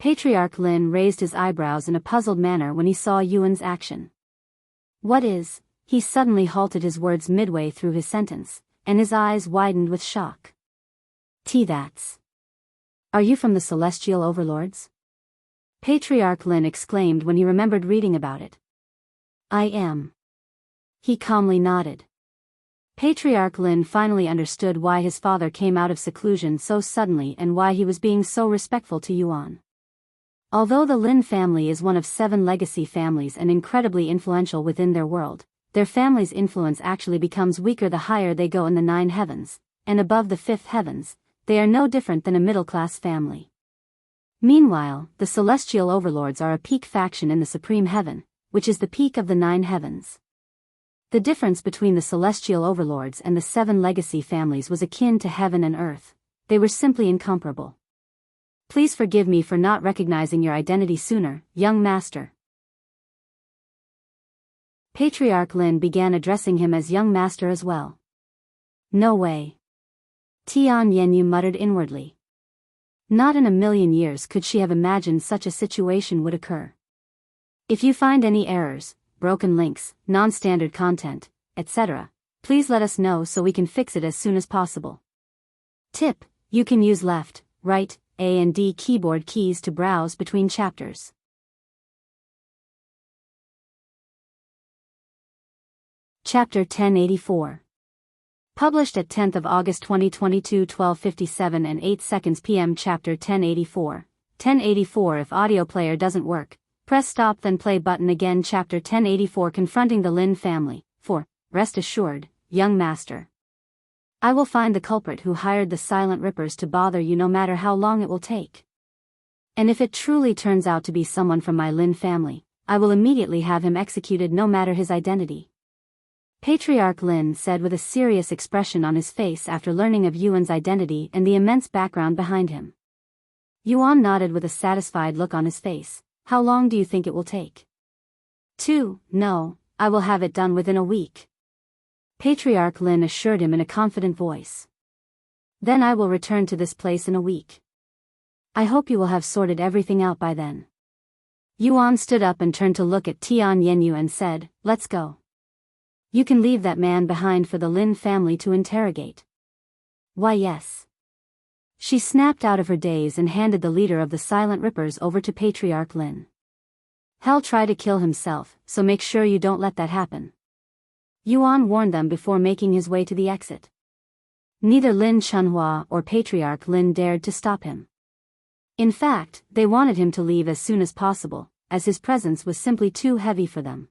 S1: Patriarch Lin raised his eyebrows in a puzzled manner when he saw Yuan's action. What is? He suddenly halted his words midway through his sentence, and his eyes widened with shock. That's. Are you from the celestial overlords? Patriarch Lin exclaimed when he remembered reading about it. I am. He calmly nodded. Patriarch Lin finally understood why his father came out of seclusion so suddenly and why he was being so respectful to Yuan. Although the Lin family is one of 7 legacy families and incredibly influential within their world, their family's influence actually becomes weaker the higher they go in the 9 heavens, and above the 5th heavens, they are no different than a middle-class family. Meanwhile, the celestial overlords are a peak faction in the supreme heaven, which is the peak of the 9 heavens. The difference between the celestial overlords and the 7 legacy families was akin to heaven and earth. They were simply incomparable. Please forgive me for not recognizing your identity sooner, young master. Patriarch Lin began addressing him as young master as well. No way. Tian Yenyu muttered inwardly. Not in a million years could she have imagined such a situation would occur. If you find any errors, broken links, non-standard content, etc., please let us know so we can fix it as soon as possible. Tip: you can use left, right, A and D keyboard keys to browse between chapters. Chapter 1084. Published at 10th of August 2022, 12:57 and 8 seconds p.m. Chapter 1084. 1084. If audio player doesn't work, press stop then play button again. Chapter 1084. Confronting the Lin family. 4. Rest assured, young master. I will find the culprit who hired the silent rippers to bother you no matter how long it will take. And if it truly turns out to be someone from my Lin family, I will immediately have him executed no matter his identity. Patriarch Lin said with a serious expression on his face after learning of Yuan's identity and the immense background behind him. Yuan nodded with a satisfied look on his face. How long do you think it will take? 2. No, I will have it done within a week. Patriarch Lin assured him in a confident voice. Then I will return to this place in a week. I hope you will have sorted everything out by then. Yuan stood up and turned to look at Tian Yenyu and said, let's go. You can leave that man behind for the Lin family to interrogate. Why yes. She snapped out of her daze and handed the leader of the Silent Rippers over to Patriarch Lin. He'll try to kill himself, so make sure you don't let that happen. Yuan warned them before making his way to the exit. Neither Lin Chunhua or Patriarch Lin dared to stop him. In fact, they wanted him to leave as soon as possible, as his presence was simply too heavy for them.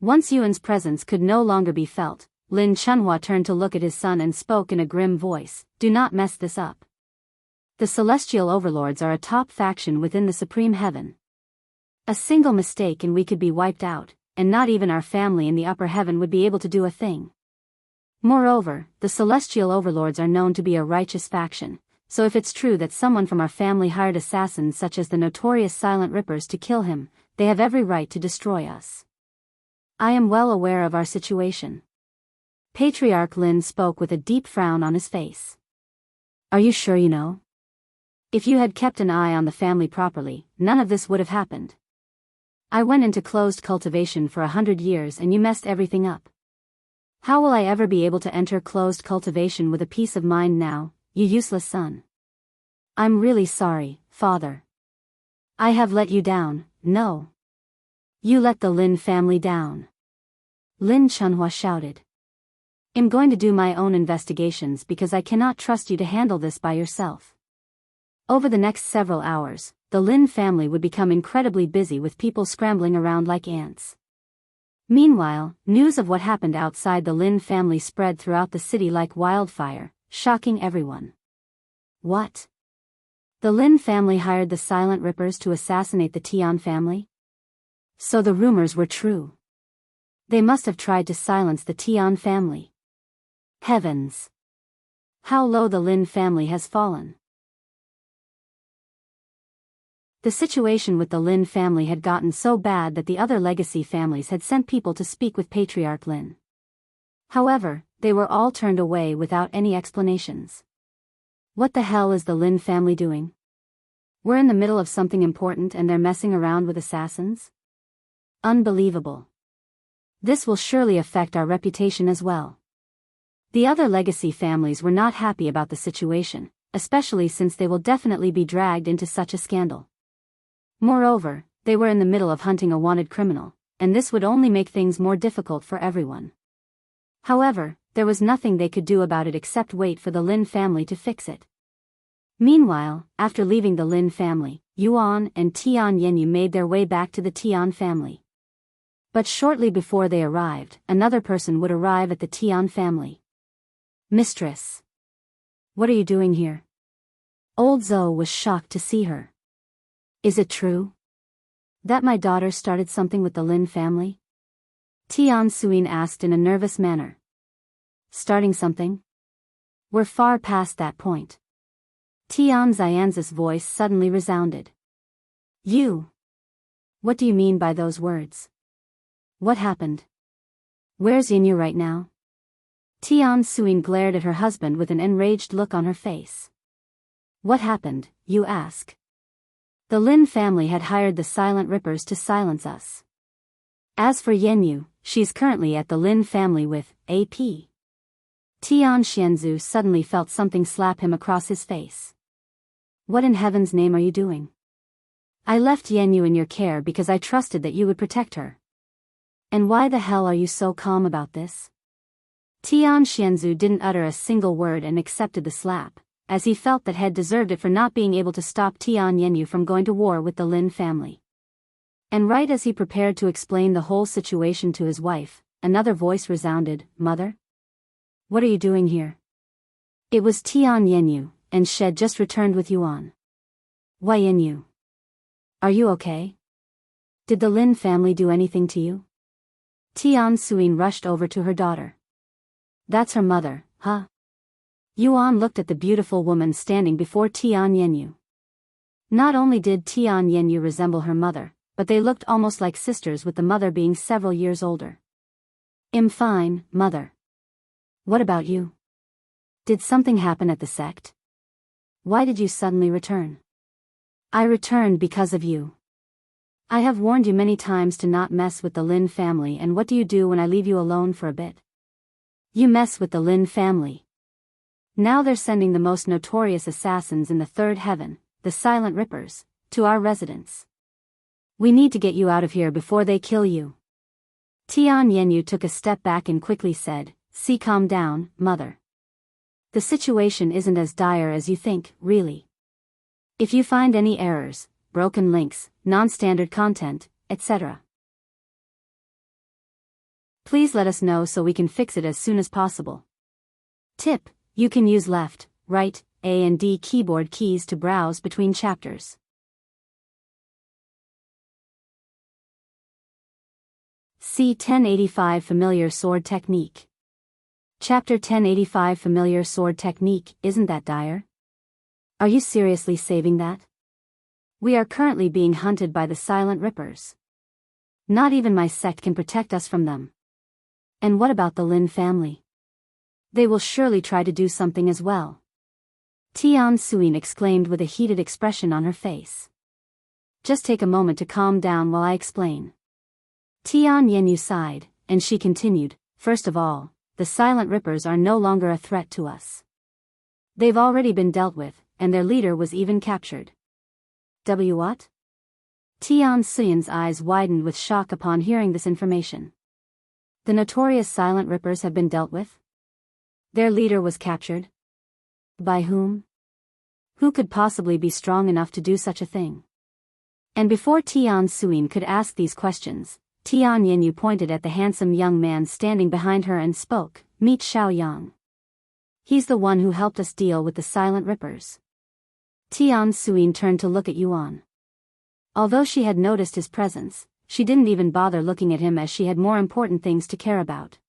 S1: Once Yuan's presence could no longer be felt, Lin Chunhua turned to look at his son and spoke in a grim voice, do not mess this up. The celestial overlords are a top faction within the supreme heaven. A single mistake and we could be wiped out, and not even our family in the upper heaven would be able to do a thing. Moreover, the celestial overlords are known to be a righteous faction, so if it's true that someone from our family hired assassins such as the notorious Silent Rippers to kill him, they have every right to destroy us. I am well aware of our situation. Patriarch Lin spoke with a deep frown on his face. Are you sure you know? If you had kept an eye on the family properly, none of this would have happened. I went into closed cultivation for 100 years and you messed everything up. How will I ever be able to enter closed cultivation with a peace of mind now, you useless son? I'm really sorry, father. I have let you down. No. You let the Lin family down. Lin Chunhua shouted. I'm going to do my own investigations because I cannot trust you to handle this by yourself. Over the next several hours, the Lin family would become incredibly busy with people scrambling around like ants. Meanwhile, news of what happened outside the Lin family spread throughout the city like wildfire, shocking everyone. What? The Lin family hired the Silent Rippers to assassinate the Tian family? So the rumors were true. They must have tried to silence the Tian family. Heavens! How low the Lin family has fallen. The situation with the Lin family had gotten so bad that the other legacy families had sent people to speak with Patriarch Lin. However, they were all turned away without any explanations. What the hell is the Lin family doing? We're in the middle of something important and they're messing around with assassins? Unbelievable. This will surely affect our reputation as well. The other legacy families were not happy about the situation, especially since they will definitely be dragged into such a scandal. Moreover, they were in the middle of hunting a wanted criminal, and this would only make things more difficult for everyone. However, there was nothing they could do about it except wait for the Lin family to fix it. Meanwhile, after leaving the Lin family, Yuan and Tian Yenyu made their way back to the Tian family. But shortly before they arrived, another person would arrive at the Tian family. Mistress. What are you doing here? Old Zhou was shocked to see her. Is it true that my daughter started something with the Lin family? Tian Suyin asked in a nervous manner. Starting something? We're far past that point. Tian Xianz's voice suddenly resounded. You? What do you mean by those words? What happened? Where's Yinyu right now? Tian Suyin glared at her husband with an enraged look on her face. What happened, you ask? The Lin family had hired the Silent Rippers to silence us. As for Yenyu, she's currently at the Lin family with AP. Tian Xianzu suddenly felt something slap him across his face. What in heaven's name are you doing? I left Yenyu in your care because I trusted that you would protect her. And why the hell are you so calm about this? Tian Xianzu didn't utter a single word and accepted the slap, as he felt that had deserved it for not being able to stop Tian Yenyu from going to war with the Lin family. And right as he prepared to explain the whole situation to his wife, another voice resounded, Mother? What are you doing here? It was Tian Yenyu, and she had just returned with Yuan. Why Yenyu? Are you okay? Did the Lin family do anything to you? Tian Suyin rushed over to her daughter. That's her mother, huh? Yuan looked at the beautiful woman standing before Tian Yenyu. Not only did Tian Yenyu resemble her mother, but they looked almost like sisters, with the mother being several years older. I'm fine, mother. What about you? Did something happen at the sect? Why did you suddenly return? I returned because of you. I have warned you many times to not mess with the Lin family, and what do you do when I leave you alone for a bit? You mess with the Lin family. Now they're sending the most notorious assassins in the third heaven, the Silent Rippers, to our residence. We need to get you out of here before they kill you. Tian Yenyu took a step back and quickly said, calm down, mother. The situation isn't as dire as you think, really. If you find any errors, broken links, non-standard content, etc., please let us know so we can fix it as soon as possible. Tip: you can use left, right, A and D keyboard keys to browse between chapters. C1085 Familiar Sword Technique. Chapter 1085 Familiar Sword Technique. Isn't that dire? Are you seriously saving that? We are currently being hunted by the Silent Rippers. Not even my sect can protect us from them. And what about the Lin family? They will surely try to do something as well. Tian Suyin exclaimed with a heated expression on her face. Just take a moment to calm down while I explain. Tian Yenyu sighed, and she continued, first of all, the Silent Rippers are no longer a threat to us. They've already been dealt with, and their leader was even captured. What? Tian Suyin's eyes widened with shock upon hearing this information. The notorious Silent Rippers have been dealt with? Their leader was captured? By whom? Who could possibly be strong enough to do such a thing? And before Tian Suyin could ask these questions, Tian Yenyu pointed at the handsome young man standing behind her and spoke, Meet Xiaoyang. He's the one who helped us deal with the Silent Rippers. Tian Suyin turned to look at Yuan. Although she had noticed his presence, she didn't even bother looking at him as she had more important things to care about.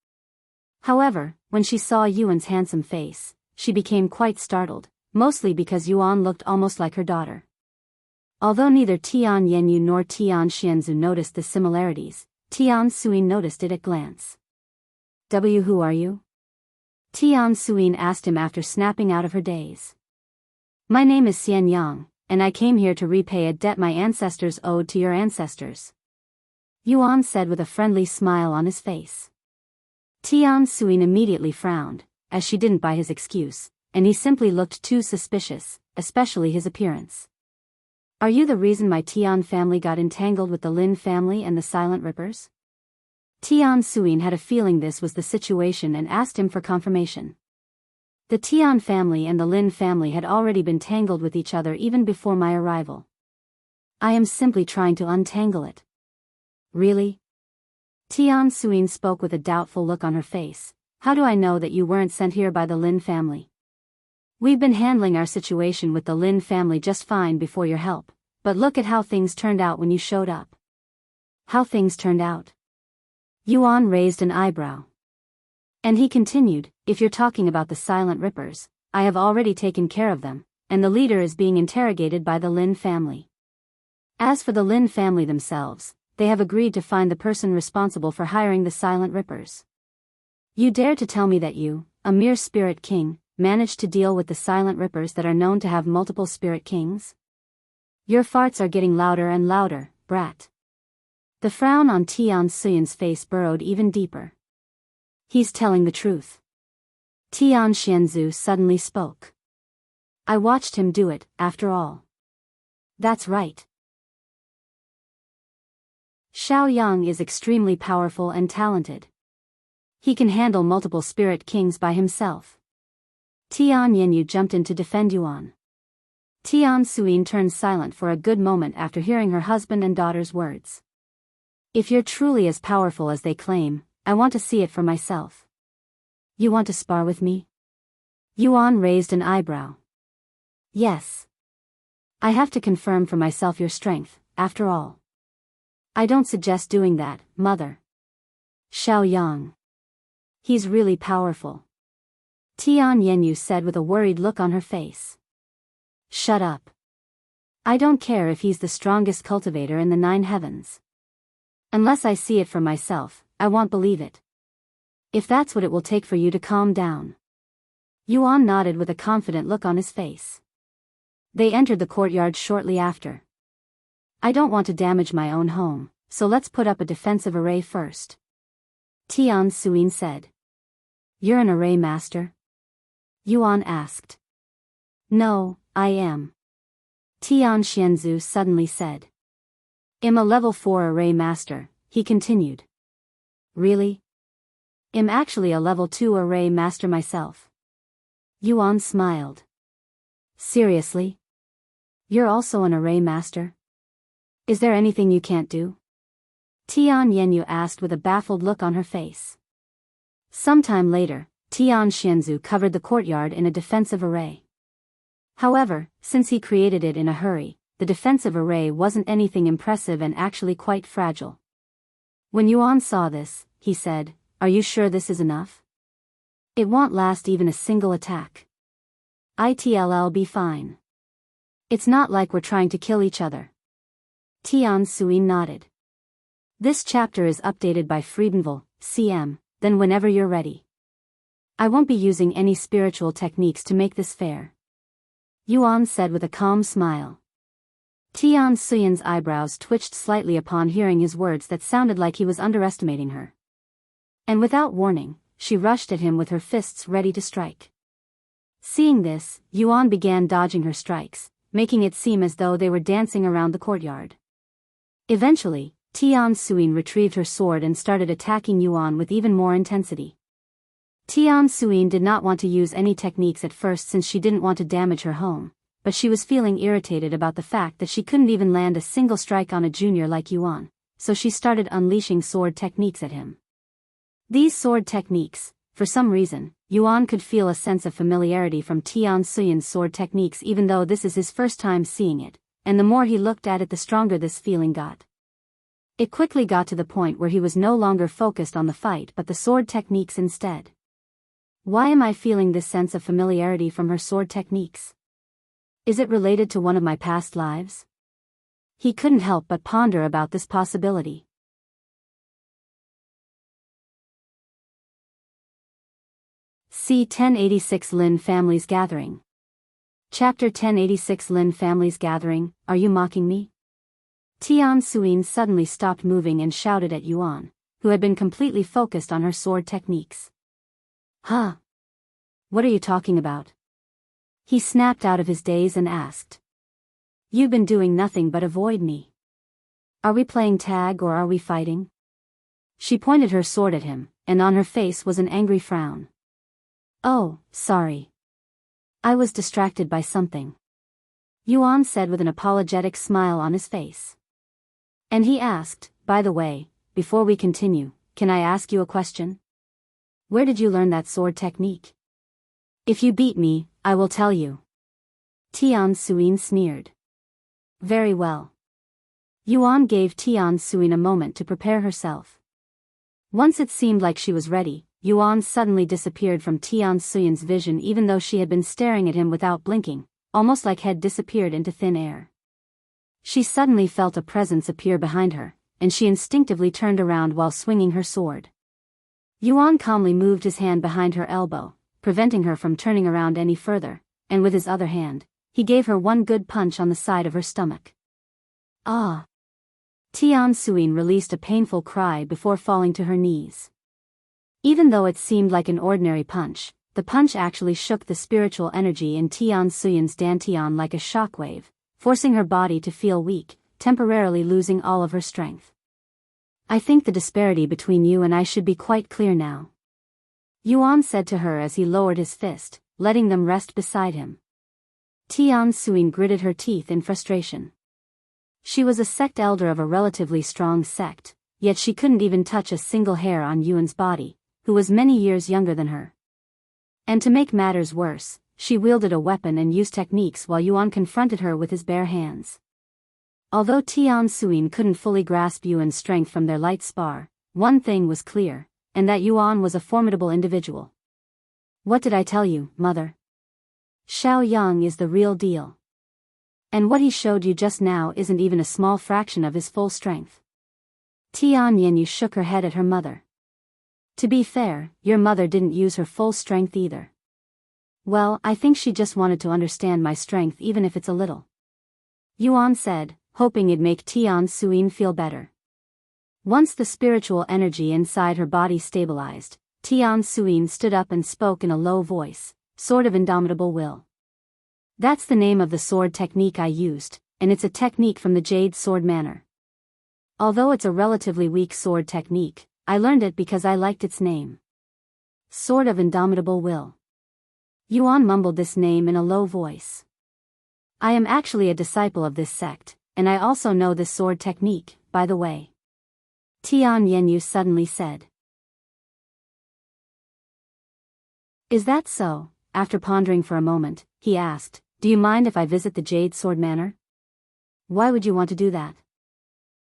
S1: However, when she saw Yuan's handsome face, she became quite startled, mostly because Yuan looked almost like her daughter. Although neither Tian Yenyu nor Tian Xianzu noticed the similarities, Tian Suyin noticed it at glance. Who are you? Tian Suyin asked him after snapping out of her daze. My name is Xian Yang, and I came here to repay a debt my ancestors owed to your ancestors. Yuan said with a friendly smile on his face. Tian Suyin immediately frowned, as she didn't buy his excuse, and he simply looked too suspicious, especially his appearance. Are you the reason my Tian family got entangled with the Lin family and the Silent Rippers? Tian Suyin had a feeling this was the situation and asked him for confirmation. The Tian family and the Lin family had already been tangled with each other even before my arrival. I am simply trying to untangle it. Really? Tian Suyin spoke with a doubtful look on her face. How do I know that you weren't sent here by the Lin family? We've been handling our situation with the Lin family just fine before your help, but look at how things turned out when you showed up. How things turned out? Yuan raised an eyebrow. And he continued, if you're talking about the Silent Rippers, I have already taken care of them, and the leader is being interrogated by the Lin family. As for the Lin family themselves, they have agreed to find the person responsible for hiring the Silent Rippers. You dare to tell me that you, a mere spirit king, managed to deal with the Silent Rippers that are known to have multiple spirit kings? Your farts are getting louder and louder, brat. The frown on Tian Suyin's face burrowed even deeper. He's telling the truth. Tian Xianzu suddenly spoke. I watched him do it, after all. That's right. Xiao Yang is extremely powerful and talented. He can handle multiple spirit kings by himself. Tian Yanyu jumped in to defend Yuan. Tian Suyin turned silent for a good moment after hearing her husband and daughter's words. If you're truly as powerful as they claim, I want to see it for myself. You want to spar with me? Yuan raised an eyebrow. Yes. I have to confirm for myself your strength, after all. I don't suggest doing that, mother. Xiao Yang. He's really powerful. Tian Yanyu said with a worried look on her face. Shut up. I don't care if he's the strongest cultivator in the 9 heavens. Unless I see it for myself, I won't believe it. If that's what it will take for you to calm down. Yuan nodded with a confident look on his face. They entered the courtyard shortly after. I don't want to damage my own home, so let's put up a defensive array first. Tian Suyin said. You're an array master? Yuan asked. No, I am. Tian Xianzu suddenly said. I'm a level 4 array master, he continued. Really? I'm actually a level 2 array master myself. Yuan smiled. Seriously? You're also an array master? Is there anything you can't do? Tian Yanyu asked with a baffled look on her face. Sometime later, Tian Xianzu covered the courtyard in a defensive array. However, since he created it in a hurry, the defensive array wasn't anything impressive and actually quite fragile. When Yuan saw this, he said, Are you sure this is enough? It won't last even a single attack. It'll be fine. It's not like we're trying to kill each other. Tian Suyin nodded. This chapter is updated by Friedenville, CM, then whenever you're ready. I won't be using any spiritual techniques to make this fair. Yuan said with a calm smile. Tian Suyin's eyebrows twitched slightly upon hearing his words that sounded like he was underestimating her. And without warning, she rushed at him with her fists ready to strike. Seeing this, Yuan began dodging her strikes, making it seem as though they were dancing around the courtyard. Eventually, Tian Suyin retrieved her sword and started attacking Yuan with even more intensity. Tian Suyin did not want to use any techniques at first since she didn't want to damage her home, but she was feeling irritated about the fact that she couldn't even land a single strike on a junior like Yuan, so she started unleashing sword techniques at him. These sword techniques, for some reason, Yuan could feel a sense of familiarity from Tian Suyin's sword techniques even though this is his first time seeing it, and the more he looked at it the stronger this feeling got. It quickly got to the point where he was no longer focused on the fight but the sword techniques instead. Why am I feeling this sense of familiarity from her sword techniques? Is it related to one of my past lives? He couldn't help but ponder about this possibility. C1086 Lin Family's Gathering. Chapter 1086 Lin Family's Gathering, Are you mocking me? Tian Suyin suddenly stopped moving and shouted at Yuan, who had been completely focused on her sword techniques. Huh? What are you talking about? He snapped out of his daze and asked. You've been doing nothing but avoid me. Are we playing tag or are we fighting? She pointed her sword at him, and on her face was an angry frown. Oh, sorry. I was distracted by something. Yuan said with an apologetic smile on his face. And he asked, by the way, before we continue, can I ask you a question? Where did you learn that sword technique? If you beat me, I will tell you. Tian Suyin sneered. Very well. Yuan gave Tian Suyin a moment to prepare herself. Once it seemed like she was ready, Yuan suddenly disappeared from Tian Suyin's vision even though she had been staring at him without blinking, almost like had disappeared into thin air. She suddenly felt a presence appear behind her, and she instinctively turned around while swinging her sword. Yuan calmly moved his hand behind her elbow, preventing her from turning around any further, and with his other hand, he gave her one good punch on the side of her stomach. Ah! Tian Suyin released a painful cry before falling to her knees. Even though it seemed like an ordinary punch, the punch actually shook the spiritual energy in Tian Suyin's dantian like a shockwave, forcing her body to feel weak, temporarily losing all of her strength. I think the disparity between you and I should be quite clear now. Yuan said to her as he lowered his fist, letting them rest beside him. Tian Suyin gritted her teeth in frustration. She was a sect elder of a relatively strong sect, yet she couldn't even touch a single hair on Yuan's body, who was many years younger than her. And to make matters worse, she wielded a weapon and used techniques while Yuan confronted her with his bare hands. Although Tian Suyin couldn't fully grasp Yuan's strength from their light spar, one thing was clear, and that Yuan was a formidable individual. What did I tell you, mother? Xiao Yang is the real deal. And what he showed you just now isn't even a small fraction of his full strength. Tian Yanyu shook her head at her mother. To be fair, your mother didn't use her full strength either. Well, I think she just wanted to understand my strength even if it's a little. Yuan said, hoping it'd make Tian Suyin feel better. Once the spiritual energy inside her body stabilized, Tian Suyin stood up and spoke in a low voice, Sword of Indomitable Will. That's the name of the sword technique I used, and it's a technique from the Jade sword Manor. Although it's a relatively weak sword technique, I learned it because I liked its name. Sword of Indomitable Will. Yuan mumbled this name in a low voice. I am actually a disciple of this sect, and I also know this sword technique, by the way. Tian Yanyu suddenly said. Is that so? After pondering for a moment, he asked, do you mind if I visit the Jade Sword Manor? Why would you want to do that?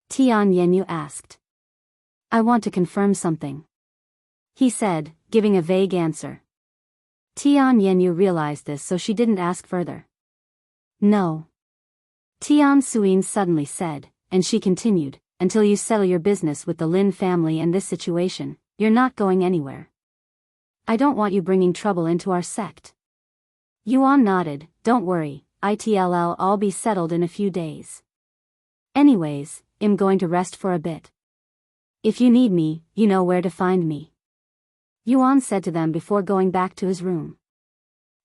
S1: Tian Yanyu asked. I want to confirm something. He said, giving a vague answer. Tian Yanyu realized this so she didn't ask further. No. Tian Suyin suddenly said, and she continued, until you settle your business with the Lin family and this situation, you're not going anywhere. I don't want you bringing trouble into our sect. Yuan nodded, don't worry, it'll all be settled in a few days. Anyways, I'm going to rest for a bit. If you need me, you know where to find me. Yuan said to them before going back to his room.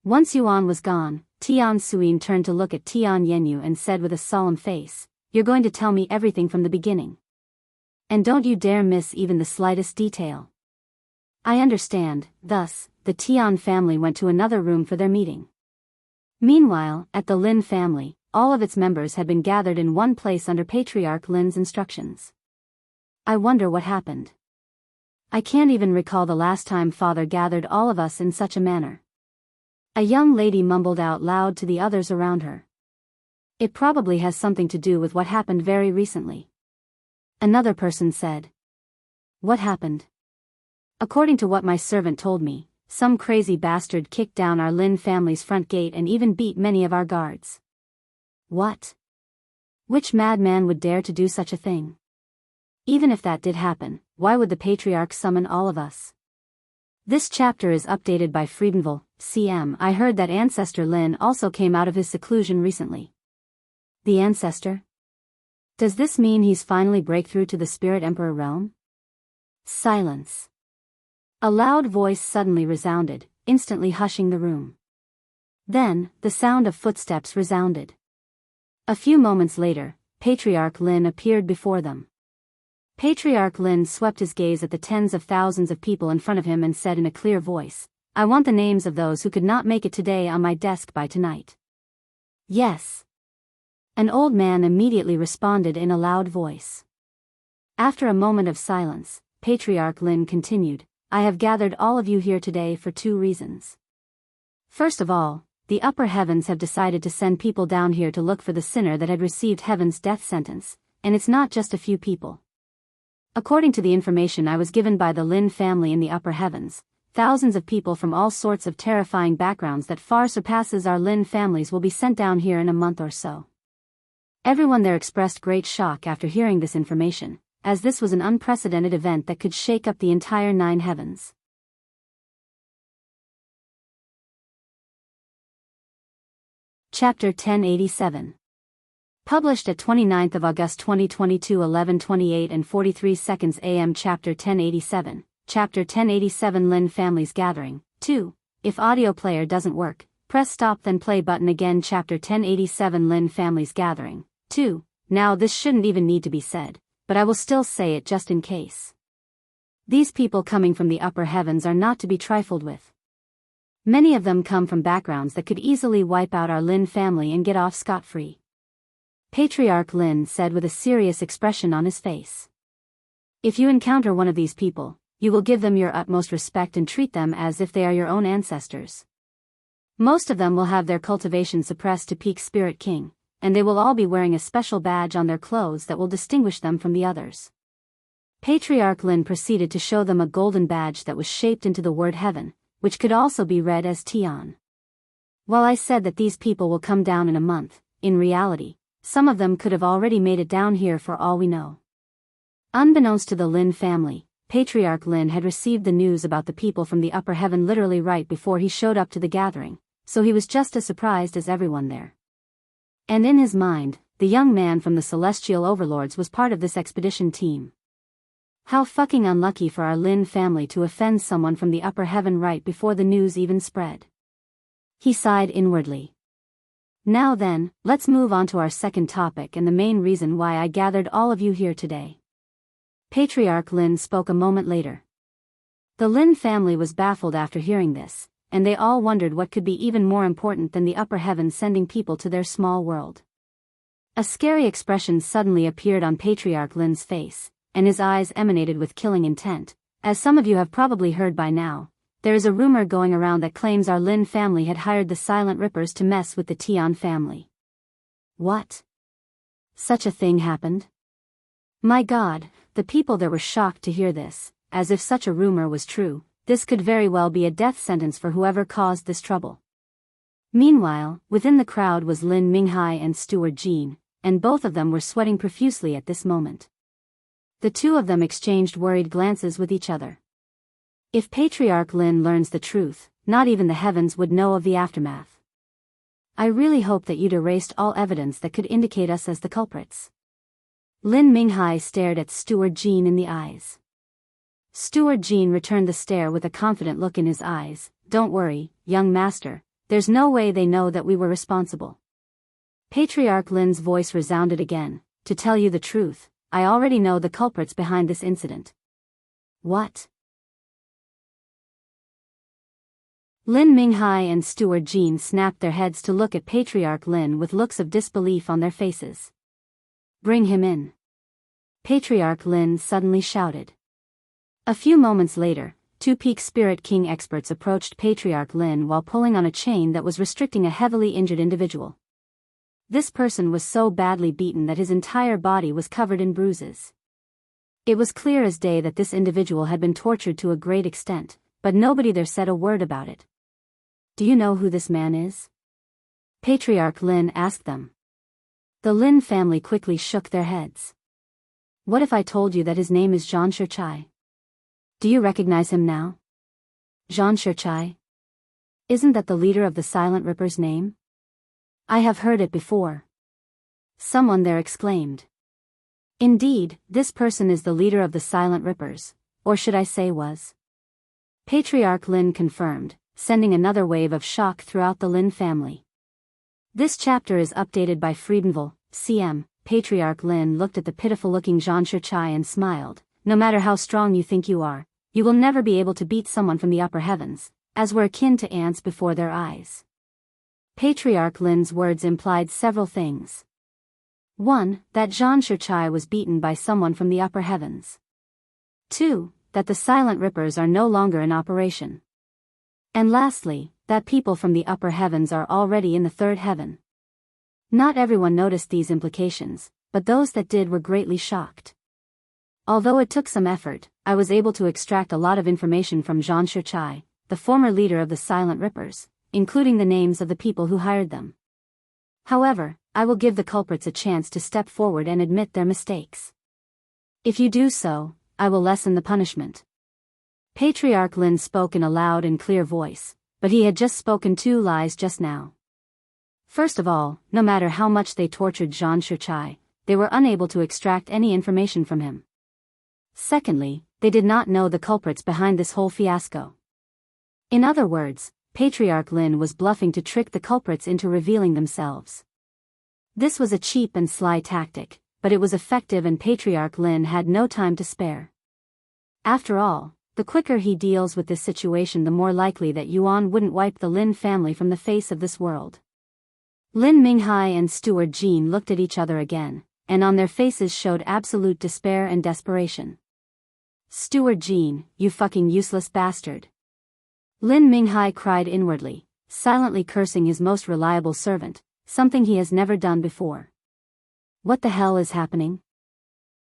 S1: Once Yuan was gone, Tian Suyin turned to look at Tian Yanyu and said with a solemn face, you're going to tell me everything from the beginning. And don't you dare miss even the slightest detail. I understand. Thus, the Tian family went to another room for their meeting. Meanwhile, at the Lin family, all of its members had been gathered in one place under Patriarch Lin's instructions. I wonder what happened. I can't even recall the last time Father gathered all of us in such a manner. A young lady mumbled out loud to the others around her. It probably has something to do with what happened very recently. Another person said. What happened? According to what my servant told me, some crazy bastard kicked down our Lin family's front gate and even beat many of our guards. What? Which madman would dare to do such a thing? Even if that did happen, why would the Patriarch summon all of us? This chapter is updated by Friedenville, CM. I heard that Ancestor Lin also came out of his seclusion recently. The Ancestor? Does this mean he's finally break through to the Spirit Emperor realm? Silence. A loud voice suddenly resounded, instantly hushing the room. Then, the sound of footsteps resounded. A few moments later, Patriarch Lin appeared before them. Patriarch Lin swept his gaze at the tens of thousands of people in front of him and said in a clear voice, "I want the names of those who could not make it today on my desk by tonight." Yes. An old man immediately responded in a loud voice. After a moment of silence, Patriarch Lin continued, "I have gathered all of you here today for two reasons. First of all, the upper heavens have decided to send people down here to look for the sinner that had received heaven's death sentence, and it's not just a few people. According to the information I was given by the Lin family in the upper heavens, thousands of people from all sorts of terrifying backgrounds that far surpasses our Lin families will be sent down here in a month or so." Everyone there expressed great shock after hearing this information, as this was an unprecedented event that could shake up the entire 9 heavens. Chapter 1087. Published at 29th of August 2022 11:28 and 43 seconds AM. Chapter 1087, Chapter 1087 Lin Family's Gathering, 2. If audio player doesn't work, press stop then play button again. Chapter 1087 Lin Family's Gathering, 2. Now this shouldn't even need to be said, but I will still say it just in case. These people coming from the upper heavens are not to be trifled with. Many of them come from backgrounds that could easily wipe out our Lin family and get off scot-free. Patriarch Lin said with a serious expression on his face. If you encounter one of these people, you will give them your utmost respect and treat them as if they are your own ancestors. Most of them will have their cultivation suppressed to peak Spirit King, and they will all be wearing a special badge on their clothes that will distinguish them from the others. Patriarch Lin proceeded to show them a golden badge that was shaped into the word heaven, which could also be read as Tian. While I said that these people will come down in a month, in reality, some of them could have already made it down here for all we know. Unbeknownst to the Lin family, Patriarch Lin had received the news about the people from the upper heaven literally right before he showed up to the gathering, so he was just as surprised as everyone there. And in his mind, the young man from the celestial overlords was part of this expedition team. How fucking unlucky for our Lin family to offend someone from the upper heaven right before the news even spread. He sighed inwardly. Now then, let's move on to our second topic and the main reason why I gathered all of you here today. Patriarch Lin spoke a moment later. The Lin family was baffled after hearing this, and they all wondered what could be even more important than the upper heavens sending people to their small world. A scary expression suddenly appeared on Patriarch Lin's face, and his eyes emanated with killing intent. As some of you have probably heard by now, there is a rumor going around that claims our Lin family had hired the Silent Rippers to mess with the Tian family. What? Such a thing happened? My God, the people there were shocked to hear this, as if such a rumor was true. This could very well be a death sentence for whoever caused this trouble. Meanwhile, within the crowd was Lin Minghai and Steward Jean, and both of them were sweating profusely at this moment. The two of them exchanged worried glances with each other. If Patriarch Lin learns the truth, not even the heavens would know of the aftermath. I really hope that you'd erased all evidence that could indicate us as the culprits. Lin Minghai stared at Steward Jean in the eyes. Steward Jean returned the stare with a confident look in his eyes. Don't worry, young master, there's no way they know that we were responsible. Patriarch Lin's voice resounded again. To tell you the truth, I already know the culprits behind this incident. What? Lin Minghai and Steward Jean snapped their heads to look at Patriarch Lin with looks of disbelief on their faces. Bring him in. Patriarch Lin suddenly shouted. A few moments later, two Peak Spirit King experts approached Patriarch Lin while pulling on a chain that was restricting a heavily injured individual. This person was so badly beaten that his entire body was covered in bruises. It was clear as day that this individual had been tortured to a great extent, but nobody there said a word about it. Do you know who this man is? Patriarch Lin asked them. The Lin family quickly shook their heads. What if I told you that his name is Zhang Shichai? Do you recognize him now? Zhang Shichai? Isn't that the leader of the Silent Ripper's name? I have heard it before. Someone there exclaimed. Indeed, this person is the leader of the Silent Rippers, or should I say was. Patriarch Lin confirmed, sending another wave of shock throughout the Lin family. This chapter is updated by Friedenville, CM. Patriarch Lin looked at the pitiful-looking Zhang Shichai and smiled. No matter how strong you think you are, you will never be able to beat someone from the upper heavens, as we're akin to ants before their eyes. Patriarch Lin's words implied several things. 1. That Zhang Shichai was beaten by someone from the upper heavens. 2. That the Silent Rippers are no longer in operation. And lastly, that people from the upper heavens are already in the third heaven. Not everyone noticed these implications, but those that did were greatly shocked. Although it took some effort, I was able to extract a lot of information from Zhang Shichai, the former leader of the Silent Rippers, including the names of the people who hired them. However, I will give the culprits a chance to step forward and admit their mistakes. If you do so, I will lessen the punishment. Patriarch Lin spoke in a loud and clear voice, but he had just spoken 2 lies just now. First of all, no matter how much they tortured Zhang Shichai, they were unable to extract any information from him. Secondly, they did not know the culprits behind this whole fiasco. In other words, Patriarch Lin was bluffing to trick the culprits into revealing themselves. This was a cheap and sly tactic, but it was effective and Patriarch Lin had no time to spare. After all, the quicker he deals with this situation the more likely that Yuan wouldn't wipe the Lin family from the face of this world. Lin Minghai and Steward Jean looked at each other again, and on their faces showed absolute despair and desperation. Steward Jean, you fucking useless bastard. Lin Minghai cried inwardly, silently cursing his most reliable servant, something he has never done before. What the hell is happening?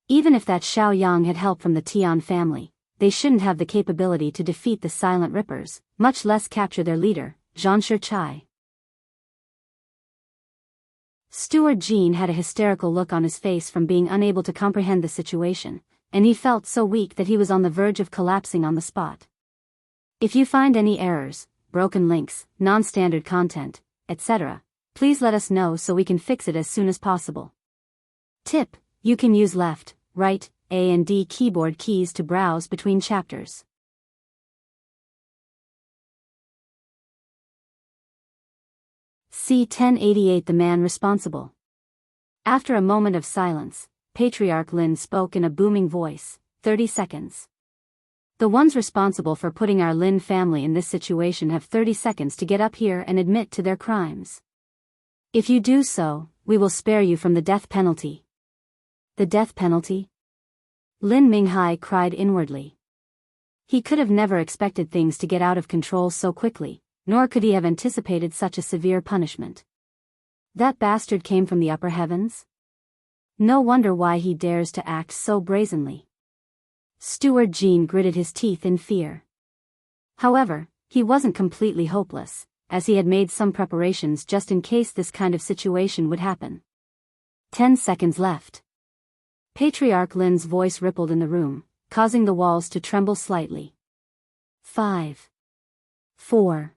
S1: Even if that Xiao Yang had help from the Tian family, they shouldn't have the capability to defeat the Silent Rippers, much less capture their leader, Zhang Shichai. Steward Jean had a hysterical look on his face from being unable to comprehend the situation, and he felt so weak that he was on the verge of collapsing on the spot. If you find any errors, broken links, non-standard content, etc., please let us know so we can fix it as soon as possible. Tip: you can use left, right, A and D keyboard keys to browse between chapters. C1088 The Man Responsible. After a moment of silence, Patriarch Lin spoke in a booming voice. 30 seconds. The ones responsible for putting our Lin family in this situation have 30 seconds to get up here and admit to their crimes. If you do so, we will spare you from the death penalty. The death penalty? Lin Minghai cried inwardly. He could have never expected things to get out of control so quickly, nor could he have anticipated such a severe punishment. That bastard came from the upper heavens? No wonder why he dares to act so brazenly. Steward Jean gritted his teeth in fear. However, he wasn't completely hopeless, as he had made some preparations just in case this kind of situation would happen. 10 seconds left. Patriarch Lin's voice rippled in the room, causing the walls to tremble slightly. 5. 4.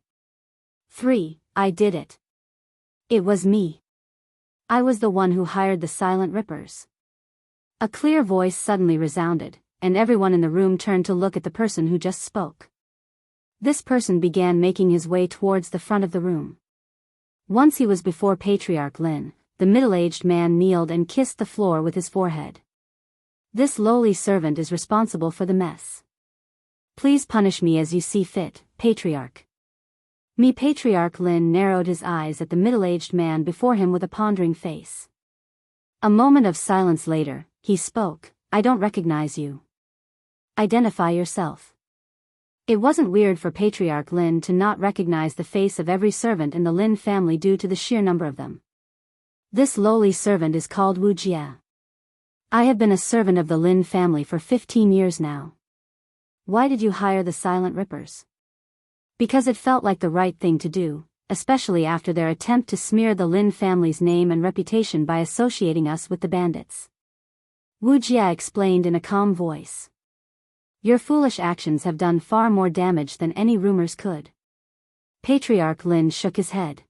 S1: 3. I did it. It was me. I was the one who hired the Silent Rippers. A clear voice suddenly resounded, and everyone in the room turned to look at the person who just spoke. This person began making his way towards the front of the room. Once he was before Patriarch Lin, the middle-aged man kneeled and kissed the floor with his forehead. This lowly servant is responsible for the mess. Please punish me as you see fit, Patriarch. Patriarch Lin narrowed his eyes at the middle-aged man before him with a pondering face. A moment of silence later, he spoke. I don't recognize you. Identify yourself. It wasn't weird for Patriarch Lin to not recognize the face of every servant in the Lin family due to the sheer number of them. This lowly servant is called Wuxia. I have been a servant of the Lin family for 15 years now. Why did you hire the Silent Rippers? Because it felt like the right thing to do, especially after their attempt to smear the Lin family's name and reputation by associating us with the bandits. Wuxia explained in a calm voice. Your foolish actions have done far more damage than any rumors could. Patriarch Lin shook his head.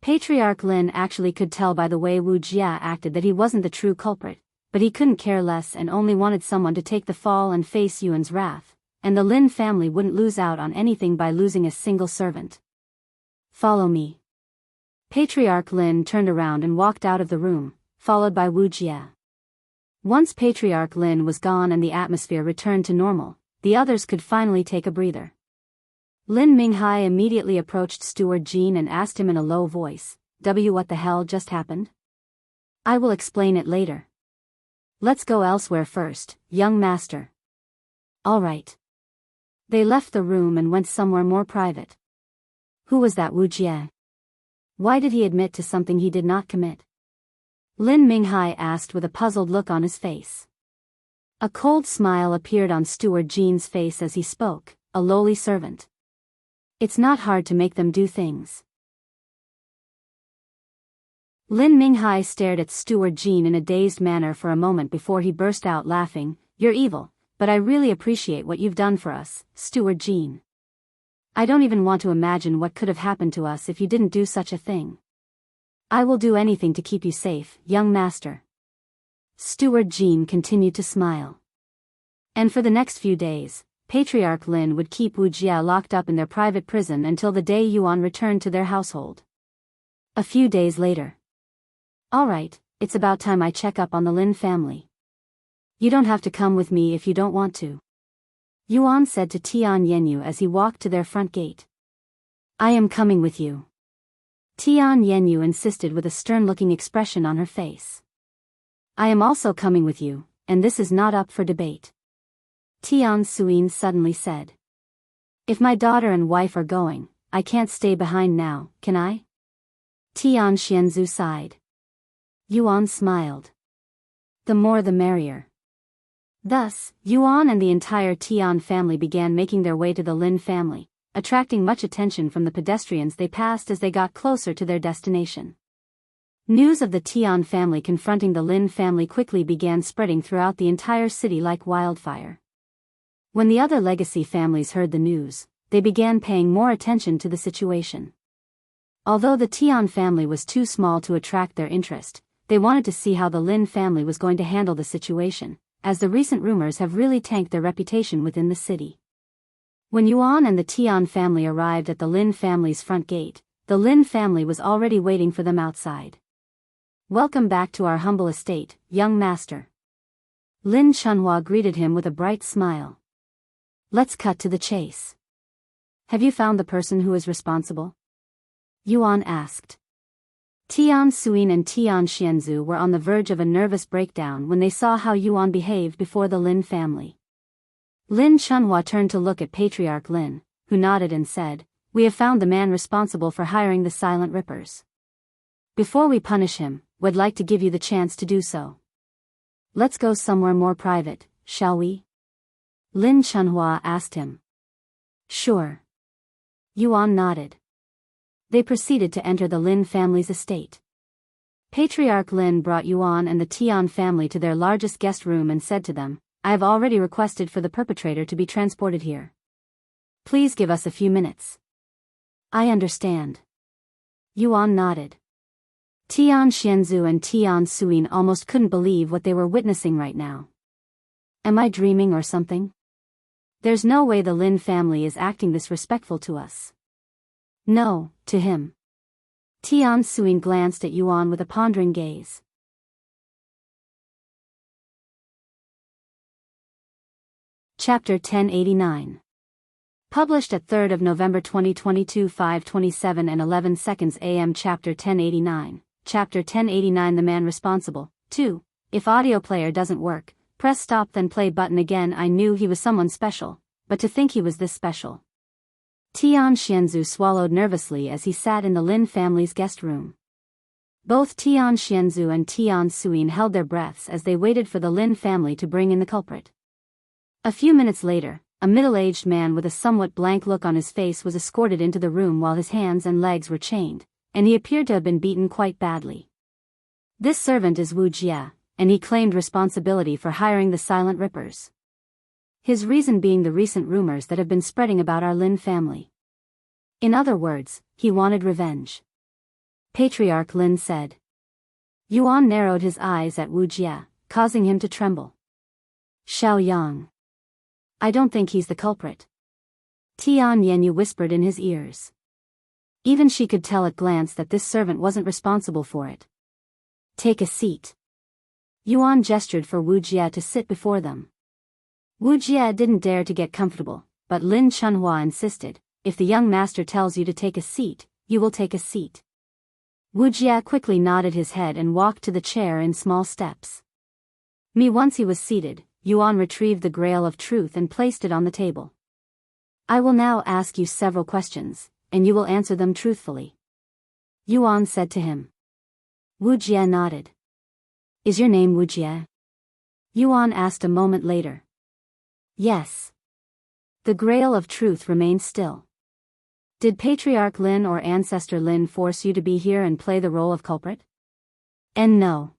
S1: Patriarch Lin actually could tell by the way Wuxia acted that he wasn't the true culprit, but he couldn't care less and only wanted someone to take the fall and face Yuan's wrath, and the Lin family wouldn't lose out on anything by losing a single servant. Follow me. Patriarch Lin turned around and walked out of the room, followed by Wuxia. Once Patriarch Lin was gone and the atmosphere returned to normal, the others could finally take a breather. Lin Minghai immediately approached Steward Jean and asked him in a low voice, What the hell just happened? I will explain it later. Let's go elsewhere first, young master. All right. They left the room and went somewhere more private. Who was that Wuxia? Why did he admit to something he did not commit? Lin Minghai asked with a puzzled look on his face. A cold smile appeared on Steward Jean's face as he spoke, a lowly servant. It's not hard to make them do things. Lin Minghai stared at Steward Jean in a dazed manner for a moment before he burst out laughing. You're evil, but I really appreciate what you've done for us, Steward Jean. I don't even want to imagine what could have happened to us if you didn't do such a thing. I will do anything to keep you safe, young master. Steward Jean continued to smile. And for the next few days, Patriarch Lin would keep Wuxia locked up in their private prison until the day Yuan returned to their household. A few days later. All right, it's about time I check up on the Lin family. You don't have to come with me if you don't want to. Yuan said to Tian Yenyu as he walked to their front gate. I am coming with you. Tian Yenyu insisted with a stern-looking expression on her face. I am also coming with you, and this is not up for debate. Tian Suyin suddenly said. If my daughter and wife are going, I can't stay behind now, can I? Tian Xianzu sighed. Yuan smiled. The more the merrier. Thus, Yuan and the entire Tian family began making their way to the Lin family, attracting much attention from the pedestrians they passed as they got closer to their destination. News of the Tian family confronting the Lin family quickly began spreading throughout the entire city like wildfire. When the other legacy families heard the news, they began paying more attention to the situation. Although the Tian family was too small to attract their interest, they wanted to see how the Lin family was going to handle the situation, as the recent rumors have really tanked their reputation within the city. When Yuan and the Tian family arrived at the Lin family's front gate, the Lin family was already waiting for them outside. Welcome back to our humble estate, young master. Lin Chunhua greeted him with a bright smile. Let's cut to the chase. Have you found the person who is responsible? Yuan asked. Tian Suyin and Tian Xianzu were on the verge of a nervous breakdown when they saw how Yuan behaved before the Lin family. Lin Chunhua turned to look at Patriarch Lin, who nodded and said, We have found the man responsible for hiring the Silent Rippers. Before we punish him, we'd like to give you the chance to do so. Let's go somewhere more private, shall we? Lin Chunhua asked him. Sure. Yuan nodded. They proceeded to enter the Lin family's estate. Patriarch Lin brought Yuan and the Tian family to their largest guest room and said to them, I have already requested for the perpetrator to be transported here. Please give us a few minutes. I understand. Yuan nodded. Tian Xianzu and Tian Suyin almost couldn't believe what they were witnessing right now. Am I dreaming or something? There's no way the Lin family is acting this respectful to us. No, to him. Tian Suyin glanced at Yuan with a pondering gaze. Chapter 1089. Published at 3rd of November 2022 5:27 and 11 seconds AM. Chapter 1089. Chapter 1089 The Man Responsible. 2. If audio player doesn't work, press stop then play button again. I knew he was someone special, but to think he was this special. Tian Xianzu swallowed nervously as he sat in the Lin family's guest room. Both Tian Xianzu and Tian Suyin held their breaths as they waited for the Lin family to bring in the culprit. A few minutes later, a middle-aged man with a somewhat blank look on his face was escorted into the room while his hands and legs were chained, and he appeared to have been beaten quite badly. This servant is Wuxia, and he claimed responsibility for hiring the Silent Rippers. His reason being the recent rumors that have been spreading about our Lin family. In other words, he wanted revenge. Patriarch Lin said. Yuan narrowed his eyes at Wuxia, causing him to tremble. Xiao Yang. I don't think he's the culprit. Tian Yanyu whispered in his ears. Even she could tell at glance that this servant wasn't responsible for it. Take a seat. Yuan gestured for Wuxia to sit before them. Wuxia didn't dare to get comfortable, but Lin Chunhua insisted, if the young master tells you to take a seat, you will take a seat. Wuxia quickly nodded his head and walked to the chair in small steps. Once he was seated, Yuan retrieved the Grail of Truth and placed it on the table. I will now ask you several questions, and you will answer them truthfully. Yuan said to him. Wuxia nodded. Is your name Wuxia? Yuan asked a moment later. Yes. The Grail of Truth remained still. Did Patriarch Lin or Ancestor Lin force you to be here and play the role of culprit? And no.